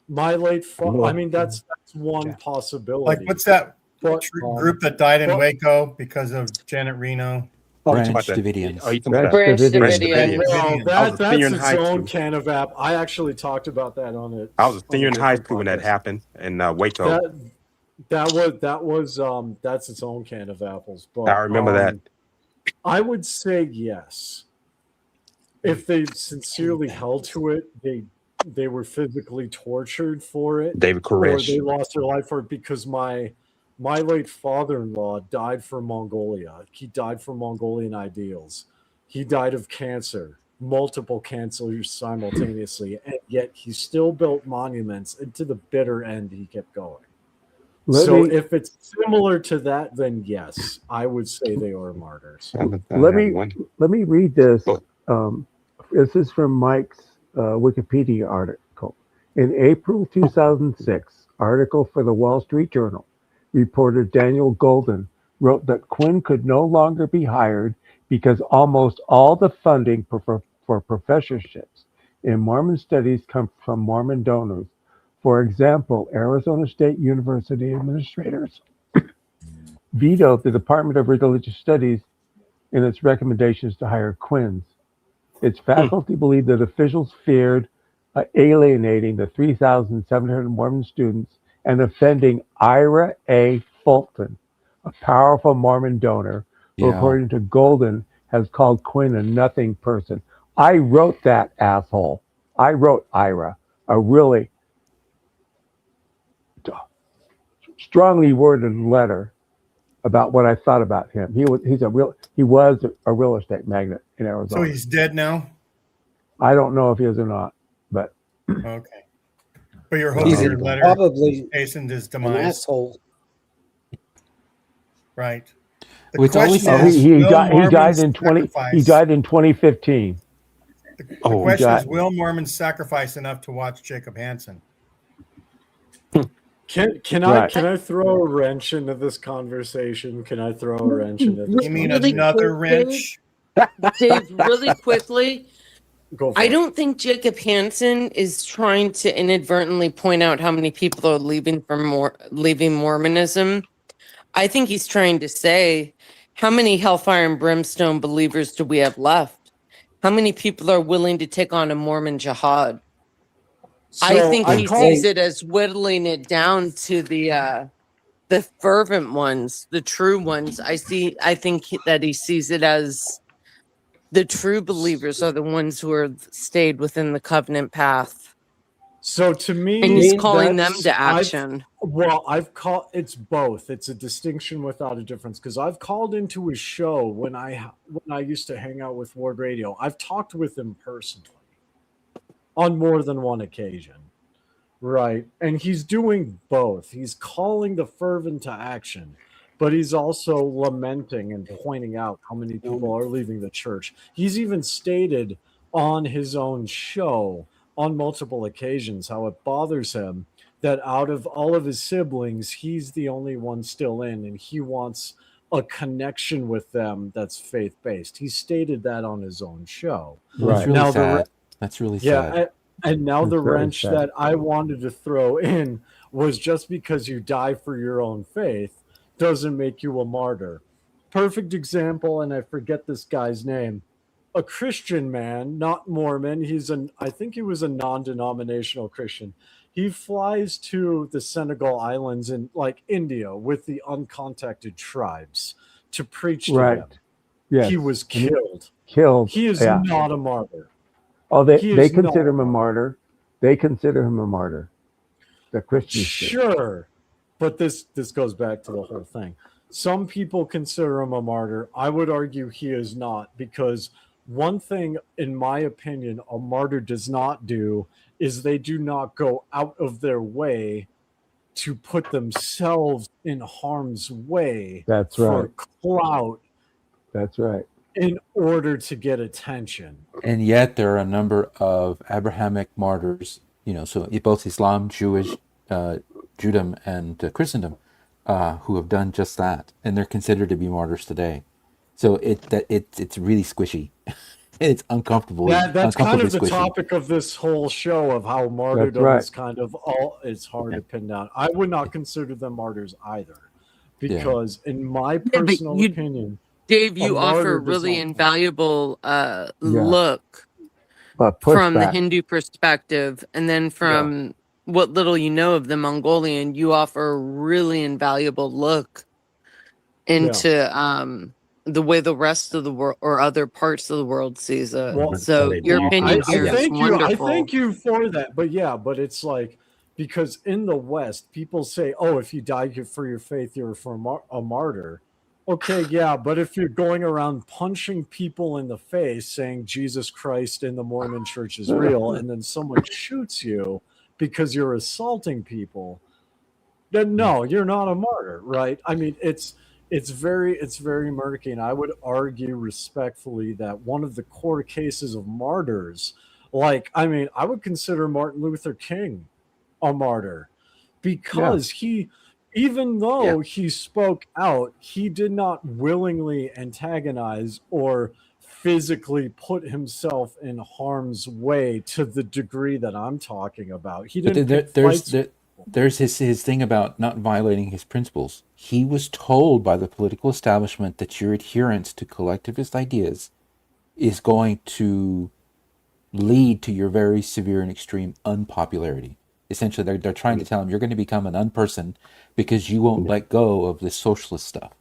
Speaker 5: My late father. I mean, that's one possibility.
Speaker 1: Like, what's that
Speaker 5: But,
Speaker 1: group that died in
Speaker 5: but-
Speaker 1: Waco because of Janet Reno?
Speaker 6: Branch
Speaker 7: about that?
Speaker 6: Davidians.
Speaker 7: Oh, you talking about
Speaker 4: Branch
Speaker 3: Davidians.
Speaker 7: Branch
Speaker 4: Davidians.
Speaker 7: Davidians.
Speaker 5: No,
Speaker 7: I was
Speaker 5: that's
Speaker 7: a senior in
Speaker 5: its
Speaker 7: high
Speaker 5: own
Speaker 7: school.
Speaker 5: can of app. I actually talked about that on it.
Speaker 7: I was a senior in
Speaker 5: on a
Speaker 7: high
Speaker 5: different
Speaker 7: school when that
Speaker 5: podcast.
Speaker 7: happened in Waco.
Speaker 5: That was that's its own can of apples. But
Speaker 7: I remember that.
Speaker 5: I would say yes. If they sincerely held to it, they were physically tortured for it,
Speaker 7: David
Speaker 5: or
Speaker 7: Koresh.
Speaker 5: they lost their life for it, because my late father-in-law died for Mongolia. He died for Mongolian ideals. He died of cancer, multiple cancers simultaneously, and yet he still built monuments, and to the bitter end he kept going. If it's similar to that, then yes, I would say they are martyrs.
Speaker 3: Let me read this. This is from Mike's Wikipedia article. In April 2006, article for the Wall Street Journal, reporter Daniel Golden wrote that Quinn could no longer be hired because almost all the funding for professorships in Mormon studies come from Mormon donors. For example, Arizona State University administrators vetoed the Department of Religious Studies in its recommendations to hire Quinns. Its faculty believed that officials feared alienating the 3,700 Mormon students and offending Ira A. Fulton, a powerful Mormon donor who, according to Golden, has called Quinn a nothing person. I wrote that, asshole. I wrote Ira a really strongly worded letter about what I thought about him. He was a real estate magnate in Arizona.
Speaker 1: So he's dead now?
Speaker 3: I don't know if he is or not, but
Speaker 1: Okay. But your
Speaker 2: He's
Speaker 1: hoping your letter
Speaker 2: probably
Speaker 1: hastened his
Speaker 2: an
Speaker 1: demise,
Speaker 2: asshole.
Speaker 1: right? The
Speaker 6: Well, it's always
Speaker 1: question is,
Speaker 3: he
Speaker 1: will
Speaker 3: died in
Speaker 1: Mormons
Speaker 3: 2015.
Speaker 1: The question is, will Mormons sacrifice enough to watch Jacob Hansen?
Speaker 5: Can I throw a wrench into this conversation? Can I throw a wrench into this?
Speaker 1: You mean
Speaker 4: Really
Speaker 1: another
Speaker 4: quick,
Speaker 1: wrench?
Speaker 4: Dave, really quickly,
Speaker 5: Go for
Speaker 4: I
Speaker 5: it.
Speaker 4: don't think Jacob Hansen is trying to inadvertently point out how many people are leaving Mormonism. I think he's trying to say, how many hellfire and brimstone believers do we have left? How many people are willing to take on a Mormon jihad? I think he sees it as whittling it down to the fervent ones, the true ones. I think that he sees it as the true believers are the ones who are stayed within the covenant path.
Speaker 5: So to me,
Speaker 4: And he's calling them to action.
Speaker 5: I've called, it's both. It's a distinction without a difference, because I've called into his show when I used to hang out with Ward Radio. I've talked with him personally on more than one occasion. Right. And he's doing both. He's calling the fervent to action, but he's also lamenting and pointing out how many people are leaving the church. He's even stated on his own show on multiple occasions how it bothers him that out of all of his siblings, he's the only one still in, and he wants a connection with them that's faith-based. He stated that on his own show.
Speaker 6: That's
Speaker 3: Right.
Speaker 6: really
Speaker 5: Now,
Speaker 6: sad. That's really sad.
Speaker 5: Yeah, and now
Speaker 3: It's
Speaker 5: the
Speaker 3: very
Speaker 5: wrench
Speaker 3: sad.
Speaker 5: that I wanted to throw in was just because you die for your own faith doesn't make you a martyr. Perfect example, and I forget this guy's name. A Christian man, not Mormon. I think he was a non-denominational Christian. He flies to the Senegal Islands in like India with the uncontacted tribes to preach to
Speaker 3: Right.
Speaker 5: them.
Speaker 3: Yes.
Speaker 5: He was
Speaker 3: And he-
Speaker 5: killed.
Speaker 3: Killed.
Speaker 5: He is
Speaker 3: Yeah.
Speaker 5: not a martyr.
Speaker 3: Oh, they
Speaker 5: he is
Speaker 3: consider
Speaker 5: not-
Speaker 3: him a martyr. They consider him a martyr. The Christians do.
Speaker 5: Sure, but this goes back to the whole thing. Some people consider him a martyr. I would argue he is not, because one thing, in my opinion, a martyr does not do is they do not go out of their way to put themselves in harm's way
Speaker 3: That's
Speaker 5: for
Speaker 3: right.
Speaker 5: clout
Speaker 3: That's right.
Speaker 5: in order to get attention.
Speaker 6: And yet there are a number of Abrahamic martyrs, so both Islam, Jewish, Judaism, and Christendom, who have done just that, and they're considered to be martyrs today. So it's really squishy. It's uncomfortable.
Speaker 5: That's kind of the
Speaker 6: squishy.
Speaker 5: topic of this whole show of how martyrdom
Speaker 3: right.
Speaker 5: is kind of it's hard to pin down. I would not consider them martyrs either, because in my
Speaker 4: but
Speaker 5: personal
Speaker 4: you-
Speaker 5: opinion,
Speaker 4: Dave,
Speaker 5: A
Speaker 4: you
Speaker 5: martyr
Speaker 4: offer
Speaker 5: does
Speaker 4: really
Speaker 5: not-
Speaker 4: invaluable look
Speaker 3: But
Speaker 4: from the
Speaker 3: pushback.
Speaker 4: Hindu perspective, and then from what little you know of the Mongolian, you offer a really invaluable look into the way the rest of the world or other parts of the world sees it.
Speaker 5: Well,
Speaker 4: So your
Speaker 7: I-
Speaker 4: opinion
Speaker 5: I
Speaker 4: here is
Speaker 5: thank you. I
Speaker 4: wonderful.
Speaker 5: thank you for that. But it's like, because in the West, people say, "Oh, if you die for your faith, you're a martyr." Okay, yeah, but if you're going around punching people in the face, saying Jesus Christ in the Mormon Church is real, and then someone shoots you because you're assaulting people, then no, you're not a martyr, right? I mean, it's very murky, and I would argue respectfully that one of the core cases of martyrs, I would consider Martin Luther King a martyr, because even though he spoke out, he did not willingly antagonize or physically put himself in harm's way to the degree that I'm talking about. He
Speaker 6: But
Speaker 5: didn't pick fights.
Speaker 6: there's his thing about not violating his principles. He was told by the political establishment that your adherence to collectivist ideas is going to lead to your very severe and extreme unpopularity. Essentially, they're trying to tell him you're going to become an unperson because you won't let go of this socialist stuff.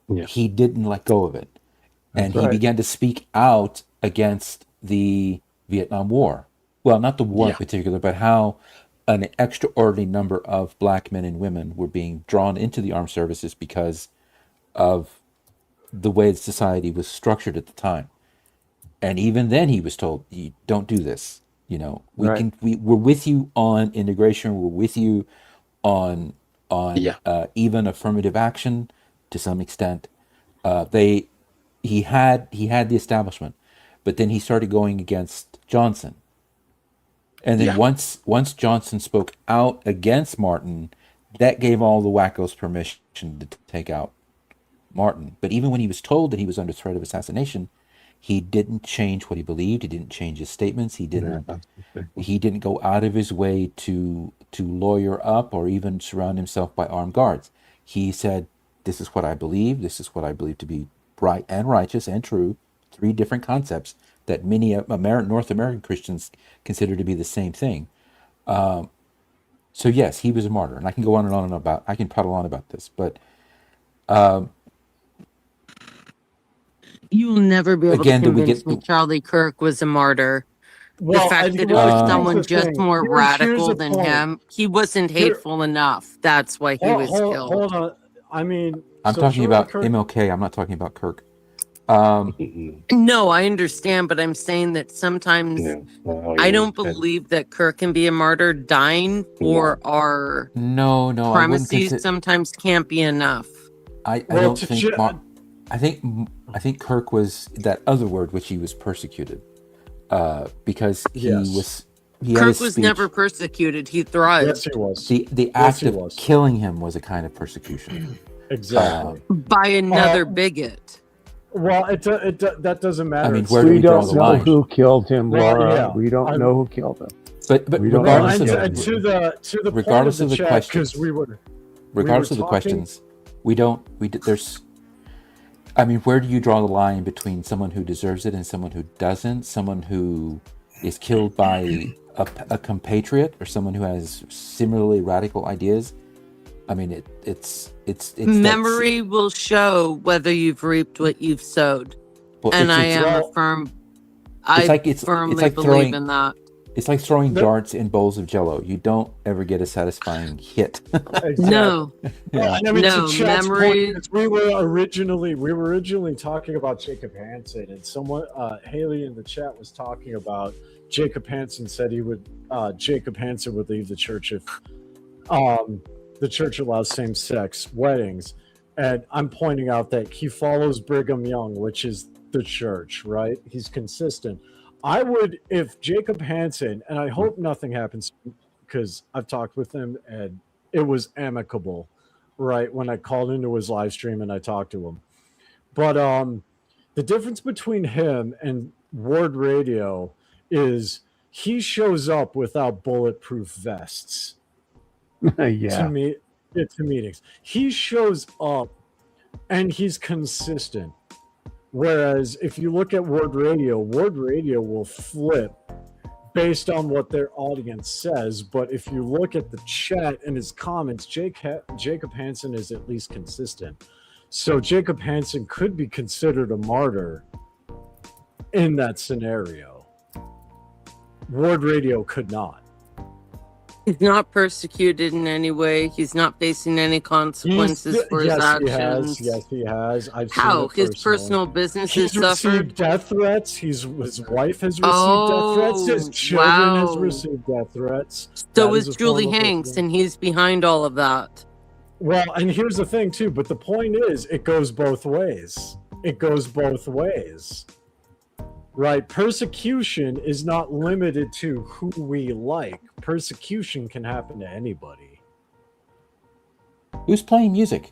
Speaker 3: Yeah.
Speaker 6: He didn't let go of it. And
Speaker 3: That's
Speaker 6: he
Speaker 3: right.
Speaker 6: began to speak out against the Vietnam War. Well, not the war in particular, but how an extraordinary number of black men and women were being drawn into the armed services because of the way society was structured at the time. And even then he was told, you don't do this.
Speaker 3: Right.
Speaker 6: We're with you on integration. We're with you on even affirmative action to some extent. He had the establishment, but then he started going against Johnson. And then once Johnson spoke out against Martin, that gave all the wackos permission to take out Martin. But even when he was told that he was under threat of assassination, he didn't change what he believed. He didn't change his statements. He didn't go out of his way to lawyer up or even surround himself by armed guards. He said, "This is what I believe. This is what I believe to be right and righteous and true." 3 different concepts that many North American Christians consider to be the same thing. So yes, he was a martyr, and I can go on and on and I can prattle on about this, but
Speaker 4: You will never be able
Speaker 6: Again,
Speaker 4: to
Speaker 6: do we
Speaker 4: convince
Speaker 6: get-
Speaker 4: me Charlie Kirk was a martyr.
Speaker 5: Well,
Speaker 4: the fact
Speaker 5: I-
Speaker 4: that it
Speaker 5: well,
Speaker 4: was
Speaker 5: here's
Speaker 4: someone
Speaker 5: the
Speaker 4: just
Speaker 5: thing.
Speaker 4: more
Speaker 5: Here's
Speaker 4: radical
Speaker 5: the
Speaker 4: than
Speaker 5: point.
Speaker 4: him, he wasn't hateful enough. That's why he was killed.
Speaker 5: Hold on. I mean,
Speaker 6: I'm
Speaker 5: so
Speaker 6: talking
Speaker 5: Charlie
Speaker 6: about
Speaker 5: Kirk-
Speaker 6: MLK. I'm not talking about Kirk.
Speaker 4: No, I understand, but I'm saying that sometimes I don't believe that Kirk can be a martyr. Dying for our
Speaker 6: No, I wouldn't
Speaker 4: premises
Speaker 6: consider.
Speaker 4: sometimes can't be enough.
Speaker 6: I
Speaker 5: Well,
Speaker 6: don't
Speaker 5: to
Speaker 6: think.
Speaker 5: ju-
Speaker 6: I think Kirk was that other word which he was persecuted, because he
Speaker 5: Yes.
Speaker 6: was. He had
Speaker 4: Kirk
Speaker 6: his
Speaker 4: was
Speaker 6: speech.
Speaker 4: never persecuted. He thrived
Speaker 5: Yes, he was.
Speaker 6: The
Speaker 5: Yes,
Speaker 6: act
Speaker 5: he
Speaker 6: of
Speaker 5: was.
Speaker 6: killing him was a kind of persecution.
Speaker 5: Exactly.
Speaker 4: by another
Speaker 5: Uh,
Speaker 4: bigot.
Speaker 5: Well, that doesn't matter.
Speaker 6: I mean,
Speaker 5: It's
Speaker 6: where do
Speaker 3: We
Speaker 6: we draw
Speaker 3: don't
Speaker 6: the
Speaker 3: know
Speaker 6: line?
Speaker 3: who killed him,
Speaker 5: Well,
Speaker 3: Laura.
Speaker 5: yeah,
Speaker 3: We don't
Speaker 5: I'm-
Speaker 3: know who killed him.
Speaker 6: But
Speaker 3: We don't
Speaker 5: Well,
Speaker 3: know
Speaker 6: regardless
Speaker 3: who
Speaker 5: and
Speaker 3: killed him.
Speaker 5: to the
Speaker 6: Regardless
Speaker 5: point
Speaker 6: of the
Speaker 5: chat,
Speaker 6: questions.
Speaker 5: because we were
Speaker 6: regardless of the
Speaker 5: talking-
Speaker 6: questions, there's. I mean, where do you draw the line between someone who deserves it and someone who doesn't? Someone who is killed by a compatriot or someone who has similarly radical ideas? I mean, it's
Speaker 4: Memory will show whether you've reaped what you've sowed, and I am
Speaker 5: well-
Speaker 4: a firm. I
Speaker 6: it's
Speaker 4: firmly
Speaker 6: like
Speaker 4: believe
Speaker 6: throwing-
Speaker 4: in that.
Speaker 6: It's like throwing
Speaker 5: No.
Speaker 6: darts in bowls of Jello. You don't ever get a satisfying hit.
Speaker 5: Exactly.
Speaker 4: No,
Speaker 5: Well, and I mean,
Speaker 4: No,
Speaker 5: to Chat's
Speaker 4: memory-
Speaker 5: point, is we were originally talking about Jacob Hansen, and someone Haley in the chat was talking about Jacob Hansen said Jacob Hansen would leave the church if the church allows same-sex weddings, and I'm pointing out that he follows Brigham Young, which is the church, right? He's consistent. I would, if Jacob Hansen, and I hope nothing happens because I've talked with him and it was amicable, right? When I called into his live stream and I talked to him. But the difference between him and Ward Radio is he shows up without bulletproof vests
Speaker 3: Yeah.
Speaker 5: to meetings. He shows up and he's consistent. Whereas if you look at Ward Radio will flip based on what their audience says. But if you look at the chat and his comments, Jacob Hansen is at least consistent. So Jacob Hansen could be considered a martyr in that scenario. Ward Radio could not.
Speaker 4: he's not persecuted in any way. He's not facing any consequences for his
Speaker 5: Yes,
Speaker 4: actions.
Speaker 5: Yes, he has. I've seen
Speaker 4: How?
Speaker 5: it
Speaker 4: His
Speaker 5: personally.
Speaker 4: personal business
Speaker 5: He's
Speaker 4: has suffered.
Speaker 5: received death threats. His wife has received
Speaker 4: Oh,
Speaker 5: death threats. His children has
Speaker 4: wow.
Speaker 5: received death threats.
Speaker 4: So
Speaker 5: That
Speaker 4: is
Speaker 5: is a
Speaker 4: Julie
Speaker 5: form of
Speaker 4: Hanks,
Speaker 5: persecution.
Speaker 4: and he's behind all of that.
Speaker 5: Well, and here's the thing too. But the point is, it goes both ways. It goes both ways. Right? Persecution is not limited to who we like. Persecution can happen to anybody.
Speaker 6: Who's playing music?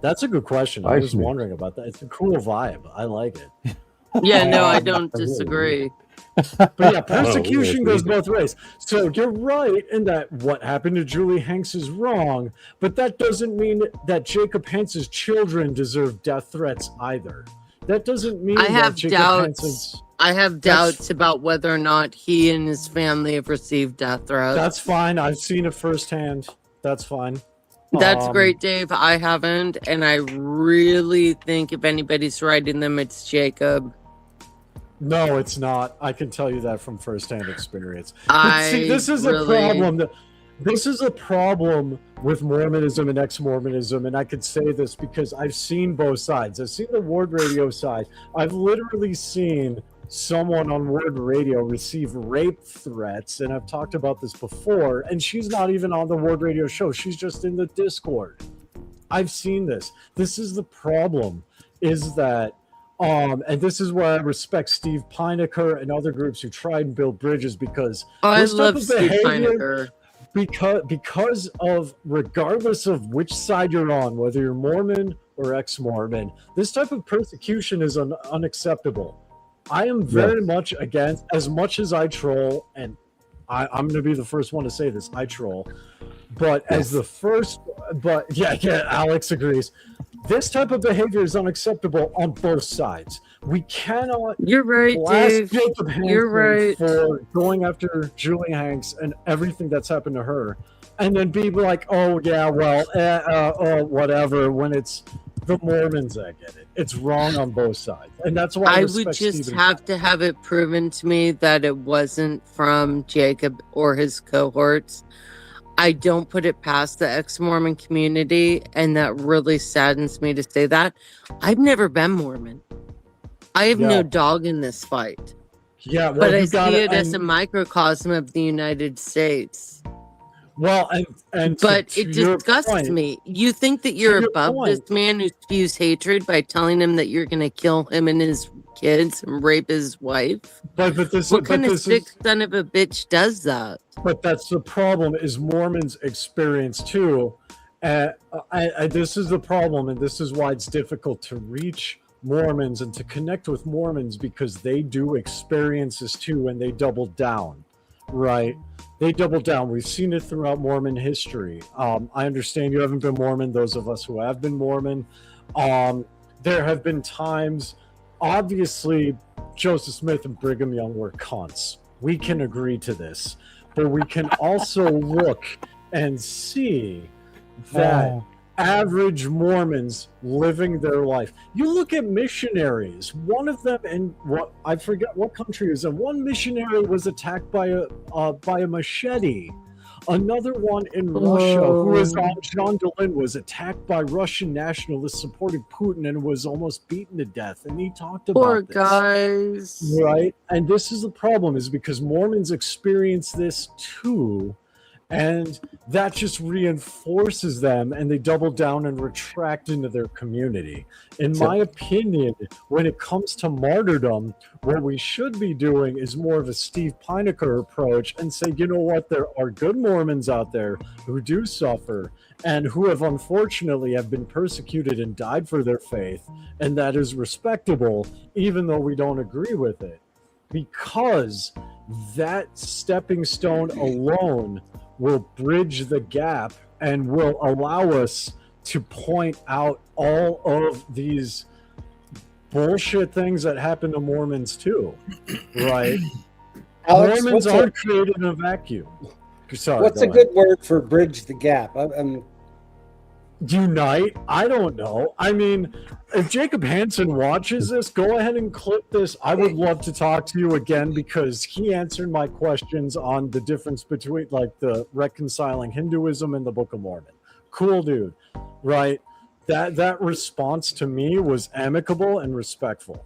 Speaker 5: That's a good question. I
Speaker 3: Nice
Speaker 5: was
Speaker 3: mix.
Speaker 5: wondering about that. It's a cool vibe. I like it.
Speaker 4: Yeah, no, I don't disagree.
Speaker 5: But yeah,
Speaker 7: Oh,
Speaker 5: persecution
Speaker 7: weird.
Speaker 5: goes both ways. So you're right in that what happened to Julie Hanks is wrong, but that doesn't mean that Jacob Hansen's children deserve death threats either. That doesn't mean
Speaker 4: I
Speaker 5: that
Speaker 4: have
Speaker 5: Jacob
Speaker 4: doubts.
Speaker 5: Hansen's.
Speaker 4: I have doubts about whether or not he and his family have received death threats.
Speaker 5: That's fine. I've seen it firsthand. That's fine.
Speaker 4: That's
Speaker 5: Um,
Speaker 4: great, Dave. I haven't, and I really think if anybody's writing them, it's Jacob.
Speaker 5: No, it's not. I can tell you that from firsthand experience.
Speaker 4: I
Speaker 5: See, this is
Speaker 4: really,
Speaker 5: a problem. This is a problem with Mormonism and ex-Mormonism, and I could say this because I've seen both sides. I've seen the Ward Radio side. I've literally seen someone on Ward Radio receive rape threats, and I've talked about this before, and she's not even on the Ward Radio show. She's just in the Discord. I've seen this. This is the problem, is that and this is where I respect Steve Pinecker and other groups who try and build bridges because
Speaker 4: I
Speaker 5: this type
Speaker 4: love
Speaker 5: of
Speaker 4: Steve
Speaker 5: behavior-
Speaker 4: Pinecker.
Speaker 5: because of regardless of which side you're on, whether you're Mormon or ex-Mormon, this type of persecution is unacceptable. I am very much against, as much as I troll, and I'm going to be the first one to say this, I troll, but as the first, but yeah, Alex agrees. This type of behavior is unacceptable on both sides. We cannot
Speaker 4: You're right,
Speaker 5: blast
Speaker 4: Dave.
Speaker 5: Jacob Hansen
Speaker 4: You're right.
Speaker 5: for going after Julie Hanks and everything that's happened to her, and then be like, "Oh yeah, well, whatever." When it's the Mormons that get it, it's wrong on both sides, and that's why I
Speaker 4: I would
Speaker 5: respect
Speaker 4: just
Speaker 5: Stephen.
Speaker 4: have to have it proven to me that it wasn't from Jacob or his cohorts. I don't put it past the ex-Mormon community, and that really saddens me to say that. I've never been Mormon. I have
Speaker 5: Yeah.
Speaker 4: no dog in this fight.
Speaker 5: Yeah, well,
Speaker 4: But I
Speaker 5: you
Speaker 4: see
Speaker 5: got
Speaker 4: it as a microcosm of the United States.
Speaker 5: Well, and
Speaker 4: But
Speaker 5: to
Speaker 4: it
Speaker 5: your
Speaker 4: disgusts
Speaker 5: point,
Speaker 4: me. You think that you're
Speaker 5: your
Speaker 4: above
Speaker 5: point-
Speaker 4: this man who spews hatred by telling him that you're going to kill him and his kids and rape his wife?
Speaker 5: but this
Speaker 4: What
Speaker 5: is
Speaker 4: kind
Speaker 5: but
Speaker 4: of
Speaker 5: this
Speaker 4: sick
Speaker 5: is
Speaker 4: son of a bitch does that?
Speaker 5: but that's the problem is Mormons experience too. This is the problem, and this is why it's difficult to reach Mormons and to connect with Mormons, because they do experience this too, and they double down, right? They double down. We've seen it throughout Mormon history. I understand you haven't been Mormon. Those of us who have been Mormon, there have been times, obviously, Joseph Smith and Brigham Young were cunts. We can agree to this, but we can also look and see that average Mormons living their life. You look at missionaries. One of them, in what I forget what country it was in. One missionary was attacked by a machete. Another one in Russia, who was John Dehlin, was attacked by Russian nationalists supporting Putin and was almost beaten to death. And he talked about
Speaker 4: Poor
Speaker 5: this.
Speaker 4: guys.
Speaker 5: Right. And this is the problem, is because Mormons experience this too. And that just reinforces them, and they double down and retract into their community. In my opinion, when it comes to martyrdom, what we should be doing is more of a Steve Pinecker approach and say, you know what, there are good Mormons out there who do suffer and who have unfortunately have been persecuted and died for their faith. And that is respectable, even though we don't agree with it, because that stepping stone alone will bridge the gap and will allow us to point out all of these bullshit things that happen to Mormons too, right?
Speaker 2: Alex,
Speaker 5: Mormons aren't created in a vacuum. Sorry,
Speaker 2: what's
Speaker 5: go
Speaker 2: a
Speaker 5: ahead.
Speaker 2: good word for bridge the gap?
Speaker 5: Unite? I don't know. I mean, if Jacob Hansen watches this, go ahead and clip this. I would love to talk to you again, because he answered my questions on the difference between, like, the reconciling Hinduism and the Book of Mormon. Cool dude, right? That response to me was amicable and respectful.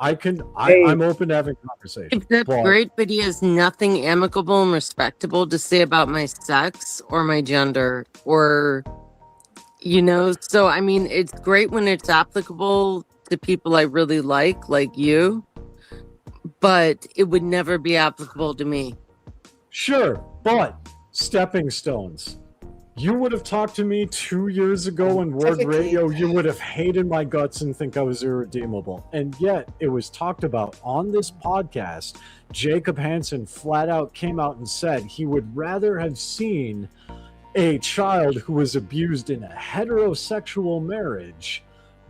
Speaker 5: I'm open to having conversations.
Speaker 4: That's great, but he has nothing amicable and respectable to say about my sex or my gender or, you know, so I mean, it's great when it's applicable to people I really like you, but it would never be applicable to me.
Speaker 5: Sure, but stepping stones. You would have talked to me 2 years ago in Word Radio. You would have hated my guts and think I was irredeemable. And yet it was talked about on this podcast. Jacob Hansen flat out came out and said he would rather have seen a child who was abused in a heterosexual marriage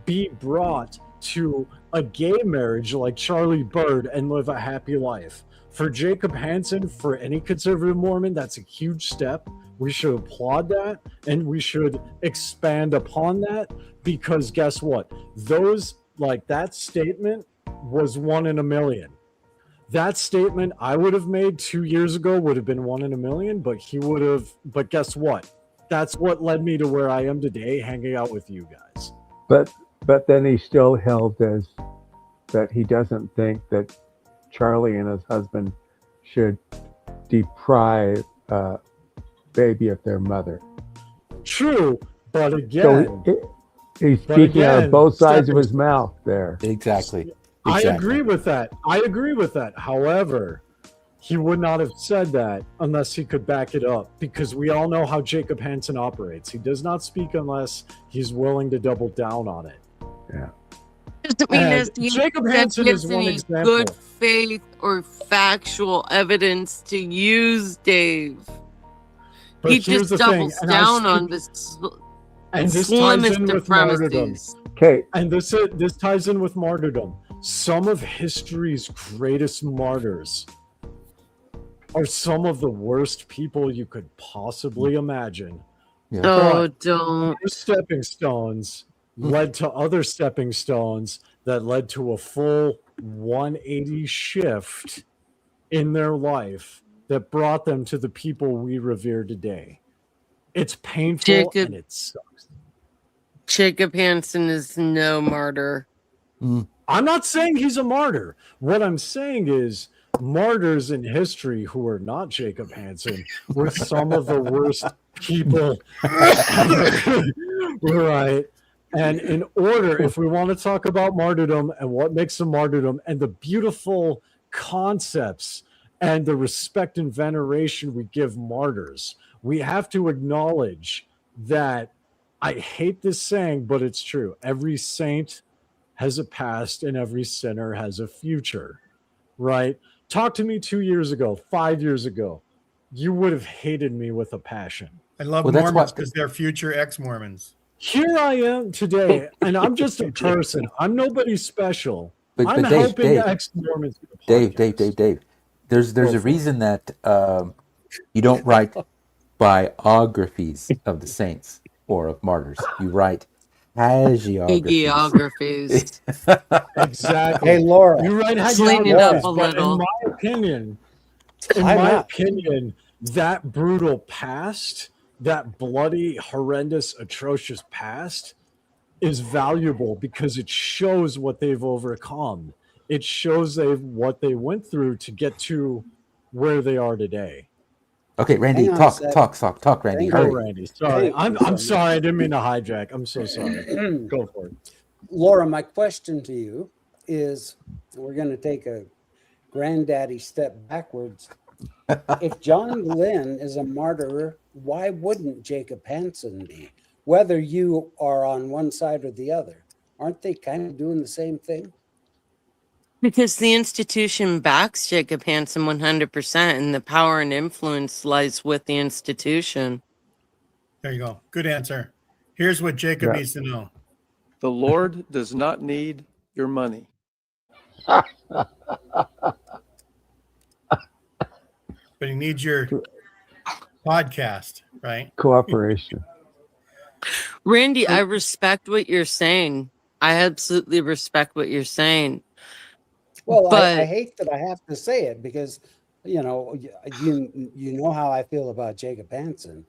Speaker 5: be brought to a gay marriage like Charlie Bird and live a happy life. For Jacob Hansen, for any conservative Mormon, that's a huge step. We should applaud that, and we should expand upon that, because guess what? That statement was 1 in a million. That statement I would have made 2 years ago would have been 1 in a million, but but guess what? That's what led me to where I am today, hanging out with you guys.
Speaker 3: But then he still held as that he doesn't think that Charlie and his husband should deprive baby of their mother.
Speaker 5: True, but again,
Speaker 3: So he's speaking out of both sides of his mouth there.
Speaker 6: Exactly.
Speaker 5: I agree with that. However, he would not have said that unless he could back it up, because we all know how Jacob Hansen operates. He does not speak unless he's willing to double down on it.
Speaker 3: Yeah.
Speaker 4: Doesn't mean
Speaker 5: And
Speaker 4: that
Speaker 5: Jacob Hansen is one
Speaker 4: any
Speaker 5: example.
Speaker 4: good faith or factual evidence to use, Dave.
Speaker 5: But
Speaker 4: He
Speaker 5: here's
Speaker 4: just
Speaker 5: the thing,
Speaker 4: doubles
Speaker 5: and I
Speaker 4: down on
Speaker 5: speak-
Speaker 4: the
Speaker 5: and this ties
Speaker 4: slimmest
Speaker 5: in
Speaker 4: of
Speaker 5: with martyrdom.
Speaker 4: premises.
Speaker 3: Okay.
Speaker 5: And this ties in with martyrdom. Some of history's greatest martyrs are some of the worst people you could possibly imagine.
Speaker 6: Yeah.
Speaker 4: Oh, don't.
Speaker 5: Their stepping stones led to other stepping stones that led to a full 180 shift in their life that brought them to the people we revere today. It's painful
Speaker 4: Jacob-
Speaker 5: and it sucks.
Speaker 4: Jacob Hansen is no martyr.
Speaker 5: I'm not saying he's a martyr. What I'm saying is martyrs in history who are not Jacob Hansen were some of the worst people ever. Right. And in order, if we want to talk about martyrdom and what makes a martyrdom and the beautiful concepts and the respect and veneration we give martyrs, we have to acknowledge that, I hate this saying, but it's true. Every saint has a past and every sinner has a future, right? Talk to me 2 years ago, 5 years ago. You would have hated me with a passion.
Speaker 1: I love
Speaker 6: Well, that's
Speaker 1: Mormons
Speaker 6: what-
Speaker 1: because they're future ex-Mormons.
Speaker 5: Here I am today, and I'm just a person. I'm nobody special.
Speaker 6: But
Speaker 5: I'm
Speaker 6: Dave,
Speaker 5: helping
Speaker 6: Dave,
Speaker 5: ex-Mormons. with a
Speaker 6: Dave,
Speaker 5: podcast.
Speaker 6: There's
Speaker 5: Go
Speaker 6: a
Speaker 5: for it.
Speaker 6: reason that you don't write biographies of the saints or of martyrs. You write hagiographies.
Speaker 4: Hagiographies.
Speaker 5: Exactly.
Speaker 2: Hey, Laura.
Speaker 5: You write
Speaker 4: Clean it up
Speaker 5: hagiographies,
Speaker 4: a
Speaker 5: but
Speaker 4: little.
Speaker 5: in my opinion, that brutal past, that bloody, horrendous, atrocious past is valuable because it shows what they've overcome. It shows what they went through to get to where they are today.
Speaker 6: Okay, Randy,
Speaker 2: Hang on a
Speaker 6: talk,
Speaker 2: second.
Speaker 6: Randy.
Speaker 2: Hang
Speaker 5: Go,
Speaker 2: on.
Speaker 6: Hurry.
Speaker 5: Randy. Sorry.
Speaker 2: Hey,
Speaker 5: I'm sorry. I didn't mean to hijack. I'm so sorry. Go for it.
Speaker 2: Laura, my question to you is, we're going to take a granddaddy step backwards. If John Glenn is a martyr, why wouldn't Jacob Hansen be? Whether you are on one side or the other, aren't they kind of doing the same thing?
Speaker 4: Because the institution backs Jacob Hansen 100%, and the power and influence lies with the institution.
Speaker 1: There you go. Good answer. Here's what Jacob
Speaker 3: Yeah.
Speaker 1: needs to know.
Speaker 8: The Lord does not need your money.
Speaker 1: But he needs your podcast, right?
Speaker 3: Cooperation.
Speaker 4: Randy, I respect what you're saying. I absolutely respect what you're saying.
Speaker 2: Well, I
Speaker 4: But-
Speaker 2: hate that I have to say it because, you know how I feel about Jacob Hansen.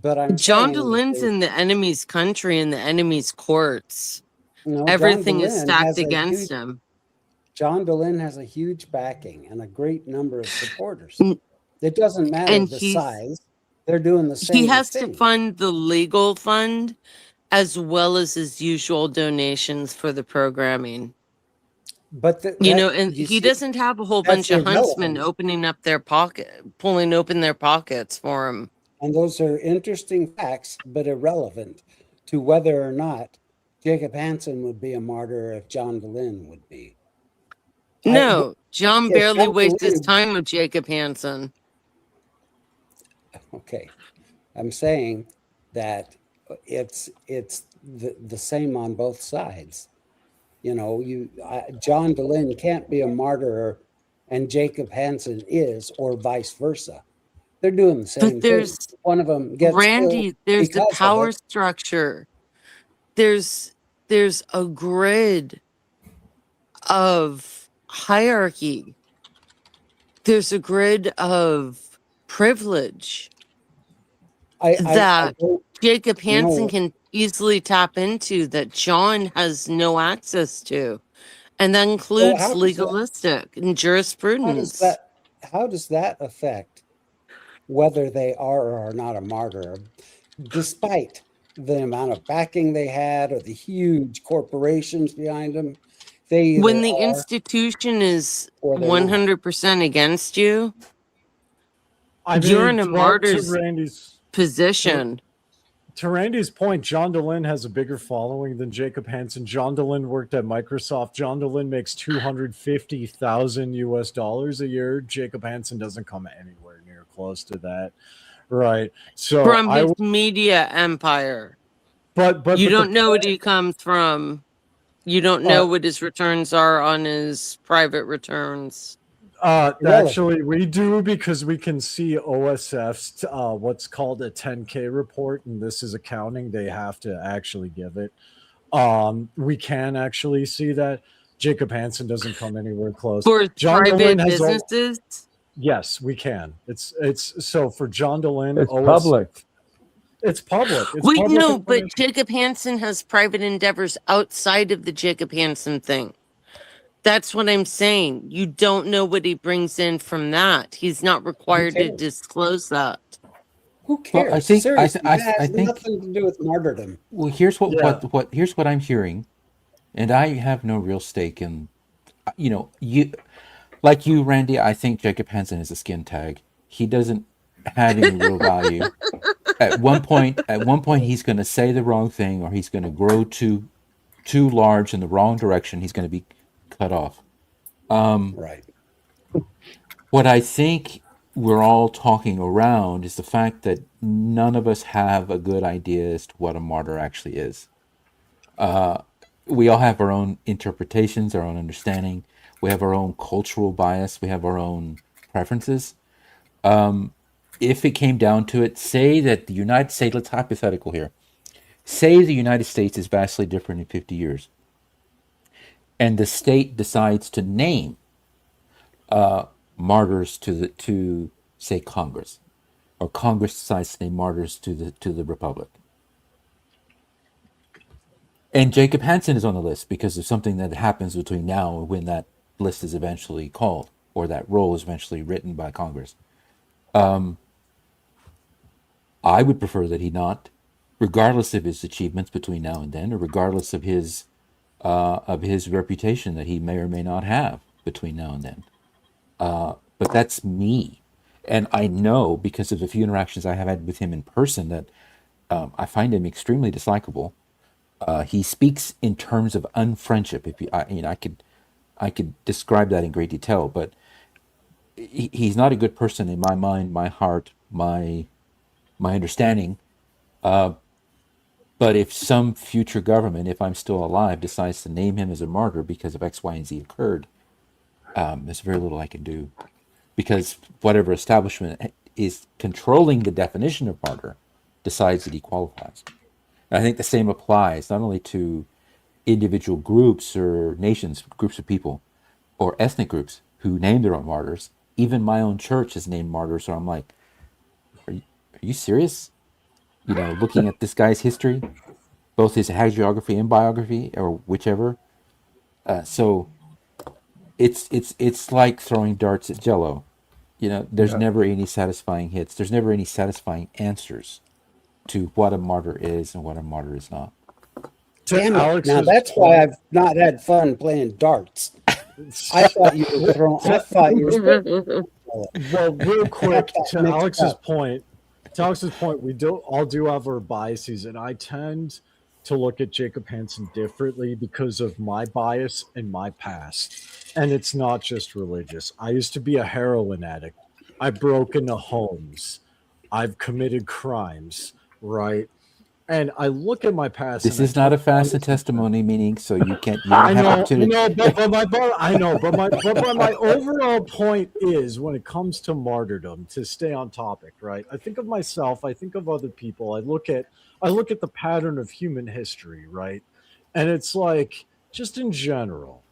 Speaker 2: But I'm
Speaker 4: John
Speaker 2: saying that
Speaker 4: DeLynne's
Speaker 2: they-
Speaker 4: in the enemy's country, in the enemy's courts.
Speaker 2: no, John
Speaker 4: Everything is
Speaker 2: DeLynne
Speaker 4: stacked
Speaker 2: has a
Speaker 4: against
Speaker 2: huge-
Speaker 4: him.
Speaker 2: John DeLynne has a huge backing and a great number of supporters.
Speaker 4: Mm.
Speaker 2: It doesn't matter
Speaker 4: And
Speaker 2: the
Speaker 4: he's-
Speaker 2: size; they're doing the same.
Speaker 4: He has
Speaker 2: thing.
Speaker 4: to fund the legal fund as well as his usual donations for the programming.
Speaker 2: But
Speaker 4: And
Speaker 2: you
Speaker 4: he
Speaker 2: see-
Speaker 4: doesn't have a whole
Speaker 2: that's
Speaker 4: bunch of huntsmen
Speaker 2: irrelevant.
Speaker 4: opening up their pulling open their pockets for him.
Speaker 2: And those are interesting facts, but irrelevant to whether or not Jacob Hansen would be a martyr if John DeLynne would be.
Speaker 4: No, John
Speaker 2: if
Speaker 4: barely
Speaker 2: John
Speaker 4: wastes his
Speaker 2: DeLynne-
Speaker 4: time with Jacob Hansen.
Speaker 2: Okay, I'm saying that it's the same on both sides. John DeLynne can't be a martyr, and Jacob Hansen is, or vice versa. They're doing the same thing.
Speaker 4: there's-
Speaker 2: One of them gets
Speaker 4: Randy,
Speaker 2: killed
Speaker 4: there's the
Speaker 2: because of
Speaker 4: power
Speaker 2: it.
Speaker 4: structure. There's a grid of hierarchy. There's a grid of privilege that
Speaker 2: don't-
Speaker 4: Jacob Hansen
Speaker 2: No.
Speaker 4: can easily tap into that John has no access to. And that includes
Speaker 2: how does that-
Speaker 4: legalistic and jurisprudence.
Speaker 2: How does that affect whether they are or are not a martyr, despite the amount of backing they had or the huge corporations behind them? They
Speaker 4: When
Speaker 2: either
Speaker 4: the
Speaker 2: are
Speaker 4: institution is
Speaker 2: or they're not.
Speaker 4: 100% against you,
Speaker 5: I
Speaker 4: You're in a
Speaker 5: to
Speaker 4: martyr's
Speaker 5: Randy's
Speaker 4: position.
Speaker 5: To Randy's point, John DeLynne has a bigger following than Jacob Hansen. John DeLynne worked at Microsoft. John DeLynne makes $250,000 US a year. Jacob Hansen doesn't come anywhere near close to that, right? So
Speaker 4: From
Speaker 5: I,
Speaker 4: his media empire.
Speaker 5: but
Speaker 4: You
Speaker 5: the
Speaker 4: don't know what
Speaker 5: point-
Speaker 4: he comes from. You don't know what his returns are on his private returns.
Speaker 2: Really?
Speaker 5: Actually, we do, because we can see OSF's what's called a 10K report, and this is accounting. They have to actually give it. We can actually see that Jacob Hansen doesn't come anywhere close.
Speaker 4: For
Speaker 5: John
Speaker 4: private
Speaker 5: DeLynne has all-
Speaker 4: businesses,
Speaker 5: Yes, we can. It's so for John DeLynne,
Speaker 3: It's public.
Speaker 5: It's public. It's
Speaker 4: wait,
Speaker 5: public
Speaker 4: no, but
Speaker 5: information.
Speaker 4: Jacob Hansen has private endeavors outside of the Jacob Hansen thing. That's what I'm saying. You don't know what he brings in from that. He's not required to
Speaker 2: cares?
Speaker 4: disclose that.
Speaker 2: Who
Speaker 6: Well, I
Speaker 2: cares?
Speaker 6: think
Speaker 2: Seriously, that
Speaker 6: I
Speaker 2: has
Speaker 6: think
Speaker 2: nothing to do with martyrdom.
Speaker 6: well, here's what
Speaker 5: Yeah.
Speaker 6: here's what I'm hearing, and I have no real stake in, you like you, Randy. I think Jacob Hansen is a skin tag. He doesn't have any real value. At one point, he's going to say the wrong thing, or he's going to grow too large in the wrong direction. He's going to be cut off.
Speaker 2: Right.
Speaker 6: What I think we're all talking around is the fact that none of us have a good idea as to what a martyr actually is. We all have our own interpretations, our own understanding. We have our own cultural bias. We have our own preferences. If it came down to it, say that the United States, let's hypothetical here, say the United States is vastly different in 50 years, and the state decides to name martyrs to say Congress, or Congress decides to name martyrs to the Republic. And Jacob Hansen is on the list because of something that happens between now and when that list is eventually called, or that role is eventually written by Congress. I would prefer that he not, regardless of his achievements between now and then, or regardless of his reputation that he may or may not have between now and then. But that's me, and I know because of the few interactions I have had with him in person that I find him extremely dislikable. He speaks in terms of unfriendship. If you, I could describe that in great detail, but he's not a good person in my mind, my heart, my understanding. But if some future government, if I'm still alive, decides to name him as a martyr because of X, Y, and Z occurred, there's very little I can do, because whatever establishment is controlling the definition of martyr decides that he qualifies. And I think the same applies not only to individual groups or nations, groups of people, or ethnic groups who name their own martyrs. Even my own church has named martyrs, so I'm like, are you serious? Looking at this guy's history, both his hagiography and biography, or whichever. So it's like throwing darts at Jello. There's never any satisfying hits. There's never any satisfying answers to what a martyr is and what a martyr is not.
Speaker 2: Damn it.
Speaker 5: Alex's
Speaker 2: Now that's
Speaker 5: point-
Speaker 2: why I've not had fun playing darts. I thought you were throwing. I thought you were.
Speaker 5: Well, real quick, to
Speaker 2: Mixed
Speaker 5: Alex's
Speaker 2: up.
Speaker 5: point, we all do have our biases, and I tend to look at Jacob Hansen differently because of my bias and my past. And it's not just religious. I used to be a heroin addict. I broke into homes. I've committed crimes, right? And I look at my past.
Speaker 6: This
Speaker 5: and
Speaker 6: is
Speaker 5: I
Speaker 6: not a
Speaker 5: talk
Speaker 6: fast and
Speaker 5: honestly-
Speaker 6: testimony meeting, so you don't
Speaker 5: I
Speaker 6: have
Speaker 5: know,
Speaker 6: opportunity.
Speaker 5: but my overall point is, when it comes to martyrdom, to stay on topic, right? I think of myself, I think of other people, I look at the pattern of human history, right? And it's like, just in general,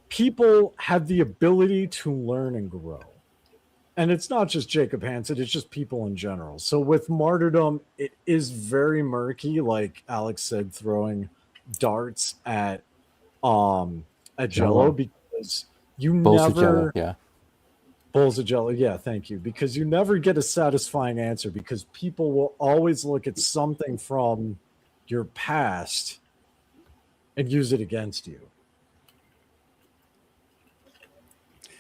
Speaker 5: people have the ability to learn and grow. And it's not just Jacob Hansen, it's just people in general. So with martyrdom, it is very murky, like Alex said, throwing darts at Jello, because you
Speaker 6: Bowls of Jello,
Speaker 5: never
Speaker 6: yeah.
Speaker 5: bowls of Jello. Yeah, thank you. Because you never get a satisfying answer, because people will always look at something from your past and use it against you.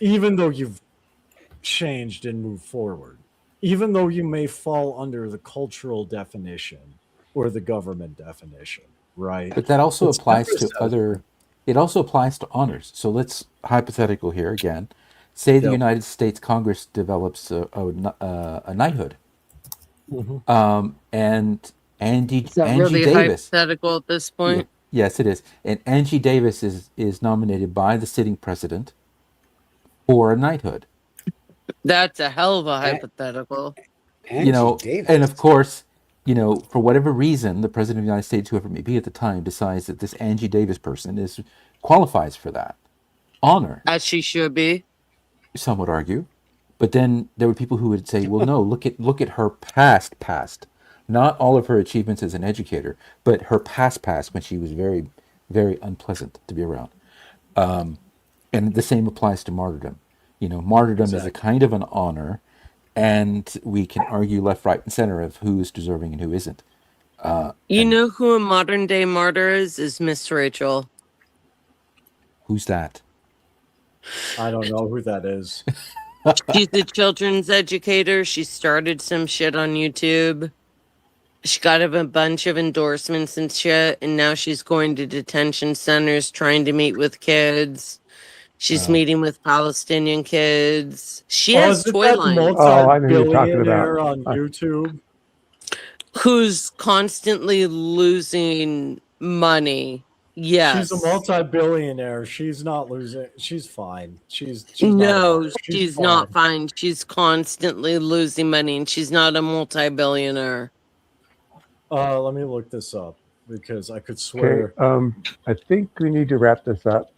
Speaker 5: Even though you've changed and moved forward, even though you may fall under the cultural definition or the government definition, right?
Speaker 6: But that also
Speaker 5: It's
Speaker 6: applies
Speaker 5: never
Speaker 6: to
Speaker 5: says-
Speaker 6: other. It also applies to honors. So let's hypothetical here again. Say the
Speaker 5: Yep.
Speaker 6: United States Congress develops a knighthood,
Speaker 5: Mhm.
Speaker 6: and Angie
Speaker 4: Is that really
Speaker 6: Davis.
Speaker 4: hypothetical at this point?
Speaker 6: Yes, it is. And Angie Davis is nominated by the sitting president for a knighthood.
Speaker 4: That's a hell of a hypothetical.
Speaker 2: Angie Davis.
Speaker 6: And of course, for whatever reason, the president of the United States, whoever it may be at the time, decides that this Angie Davis person qualifies for that honor.
Speaker 4: As she should be.
Speaker 6: Some would argue, but then there were people who would say, "Well, no, look at her past, not all of her achievements as an educator, but her past when she was very, very unpleasant to be around. And the same applies to martyrdom. Martyrdom is a kind of an honor, and we can argue left, right, and center of who is deserving and who isn't.
Speaker 4: You
Speaker 6: And
Speaker 4: know who a modern day martyr is Miss Rachel.
Speaker 6: who's that?
Speaker 5: I don't know who that is.
Speaker 4: She's a children's educator. She started some shit on YouTube. She got a bunch of endorsements and shit, and now she's going to detention centers trying to meet with kids. She's meeting with Palestinian kids. She has
Speaker 5: is it
Speaker 4: toy
Speaker 5: that
Speaker 4: lines.
Speaker 3: Oh, I know who you're talking about.
Speaker 5: multi-billionaire on YouTube?
Speaker 4: Who's constantly losing money. Yes.
Speaker 5: She's a multi-billionaire. She's not losing. She's fine. She's not
Speaker 4: No,
Speaker 5: fine.
Speaker 4: she's not fine. She's constantly losing money, and she's not a multi-billionaire.
Speaker 5: Let me look this up because I could
Speaker 3: Okay.
Speaker 5: swear.
Speaker 3: I think we need to wrap this up.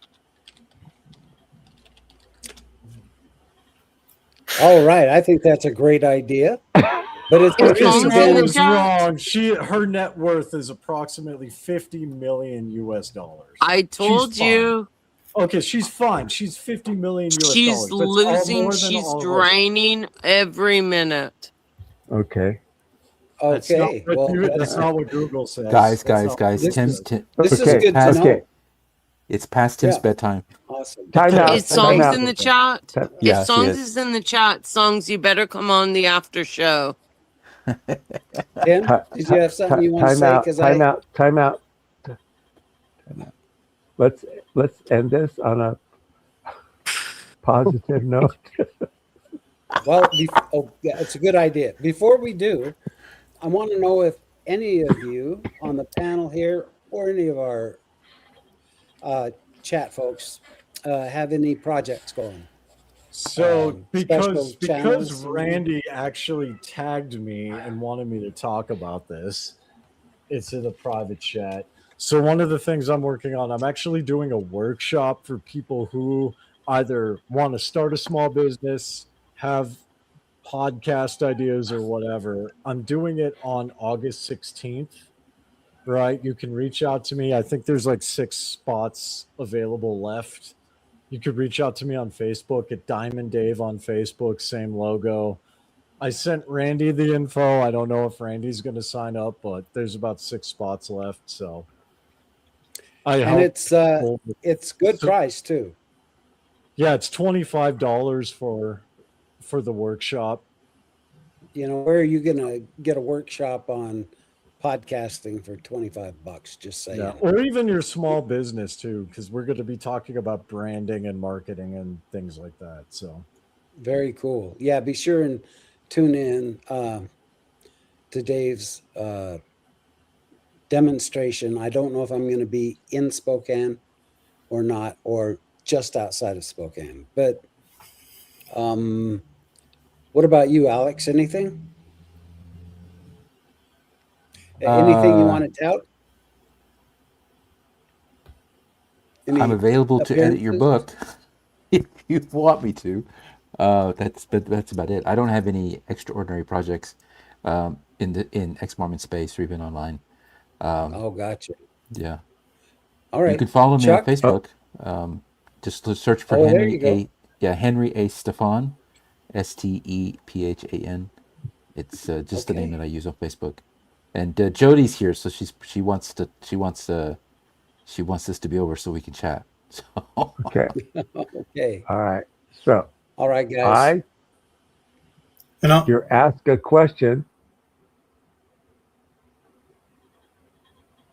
Speaker 2: All right. I think that's a great idea. But it's
Speaker 4: It's
Speaker 5: Okay,
Speaker 4: Songs
Speaker 5: so
Speaker 4: in
Speaker 5: I
Speaker 4: the
Speaker 5: was
Speaker 4: chat.
Speaker 5: wrong. Her net worth is approximately $50 million US.
Speaker 4: I told
Speaker 5: She's fine.
Speaker 4: you.
Speaker 5: Okay, she's fine. She's $50 million US.
Speaker 4: She's
Speaker 5: That's all
Speaker 4: losing.
Speaker 5: more than
Speaker 4: She's
Speaker 5: all of us.
Speaker 4: draining every minute.
Speaker 3: Okay.
Speaker 5: That's not
Speaker 2: okay.
Speaker 5: what
Speaker 2: Well,
Speaker 5: that's not what Google says.
Speaker 6: Guys,
Speaker 5: That's not what
Speaker 2: This
Speaker 6: Tim,
Speaker 2: is-
Speaker 6: Tim,
Speaker 2: this is
Speaker 3: Okay,
Speaker 2: good to
Speaker 6: Pat,
Speaker 2: know.
Speaker 3: Okay.
Speaker 6: it's past Tim's
Speaker 2: Yeah.
Speaker 6: bedtime.
Speaker 2: Awesome.
Speaker 3: Time out.
Speaker 4: Is
Speaker 3: Time
Speaker 4: Songs
Speaker 3: out.
Speaker 4: in the chat?
Speaker 6: Yeah,
Speaker 4: If
Speaker 6: she
Speaker 4: Songs
Speaker 6: is.
Speaker 4: is in the chat, Songs, you better come on the after show.
Speaker 2: Tim, did you have something you want to
Speaker 3: Time
Speaker 2: say?
Speaker 3: out.
Speaker 2: Because
Speaker 3: Time out. Time out. Let's end this on a positive note.
Speaker 2: Well, yeah, it's a good idea. Before we do, I want to know if any of you on the panel here or any of our chat folks have any projects going.
Speaker 5: So
Speaker 2: special
Speaker 5: because
Speaker 2: channels.
Speaker 5: Randy actually tagged me and wanted me to talk about this, it's in a private chat. So one of the things I'm working on, I'm actually doing a workshop for people who either want to start a small business, have podcast ideas or whatever. I'm doing it on August 16th. Right? You can reach out to me. I think there's like 6 spots available left. You could reach out to me on Facebook at Diamond Dave on Facebook, same logo. I sent Randy the info. I don't know if Randy's going to sign up, but there's about 6 spots left. So
Speaker 2: And it's good
Speaker 5: So-
Speaker 2: price too.
Speaker 5: Yeah, it's $25 for the workshop.
Speaker 2: You know, where are you gonna get a workshop on podcasting for $25? Just saying.
Speaker 5: Yeah, or even your small business too, because we're going to be talking about branding and marketing and things like that. So
Speaker 2: Very cool. Yeah, be sure and tune in to Dave's demonstration. I don't know if I'm going to be in Spokane or not, or just outside of Spokane. But what about you, Alex? Anything? Anything you want to tout?
Speaker 6: I'm available to edit your book if you want me to. That's about it. I don't have any extraordinary projects in ex-Mormon space or even online.
Speaker 2: Oh, gotcha.
Speaker 6: Yeah.
Speaker 2: All right.
Speaker 6: You can follow me
Speaker 2: Chuck?
Speaker 6: on Facebook. Just search for
Speaker 2: Oh, there
Speaker 6: Henry
Speaker 2: you go.
Speaker 6: Henry A. Stephan, Stephan. It's just the name
Speaker 2: Okay.
Speaker 6: that I use on Facebook. And Jody's here, so she wants this to be over so we can chat. So
Speaker 3: Okay.
Speaker 2: Okay.
Speaker 3: All right. So
Speaker 2: All right, guys.
Speaker 3: you're asked a question.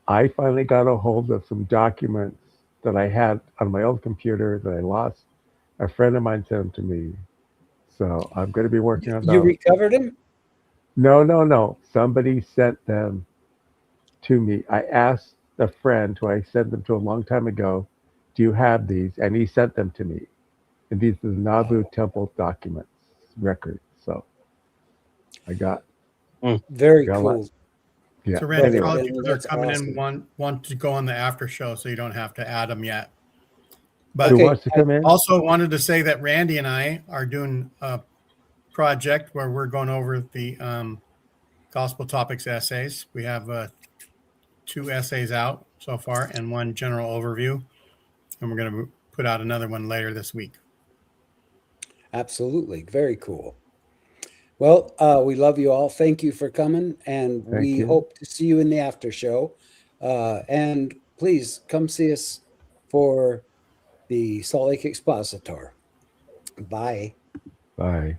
Speaker 3: I finally got a hold of some documents that I had on my old computer that I lost. A friend of mine sent them to me. So I'm going to be working on
Speaker 2: You
Speaker 3: those.
Speaker 2: recovered him?
Speaker 3: No. Somebody sent them to me. I asked a friend who I sent them to a long time ago, do you have these? And he sent them to me. And these are the Nauvoo Temple documents, records. So I got,
Speaker 2: Very
Speaker 3: got a
Speaker 2: cool.
Speaker 3: lot. Yeah.
Speaker 1: So Randy, for all
Speaker 2: Anyway.
Speaker 1: people that are
Speaker 2: That's
Speaker 1: coming
Speaker 2: awesome.
Speaker 1: in, want to go on the after show, so you don't have to add them yet.
Speaker 3: Who
Speaker 1: But
Speaker 2: Okay.
Speaker 3: wants to come in?
Speaker 1: also wanted to say that Randy and I are doing a project where we're going over the gospel topics essays. We have 2 essays out so far and 1 general overview. And we're going to put out another one later this week.
Speaker 2: Absolutely. Very cool. Well, we love you all. Thank you for coming, and we
Speaker 3: you.
Speaker 2: hope to see you in the after show. And please come see us for the Salt Lake Expositor. Bye.
Speaker 3: Bye.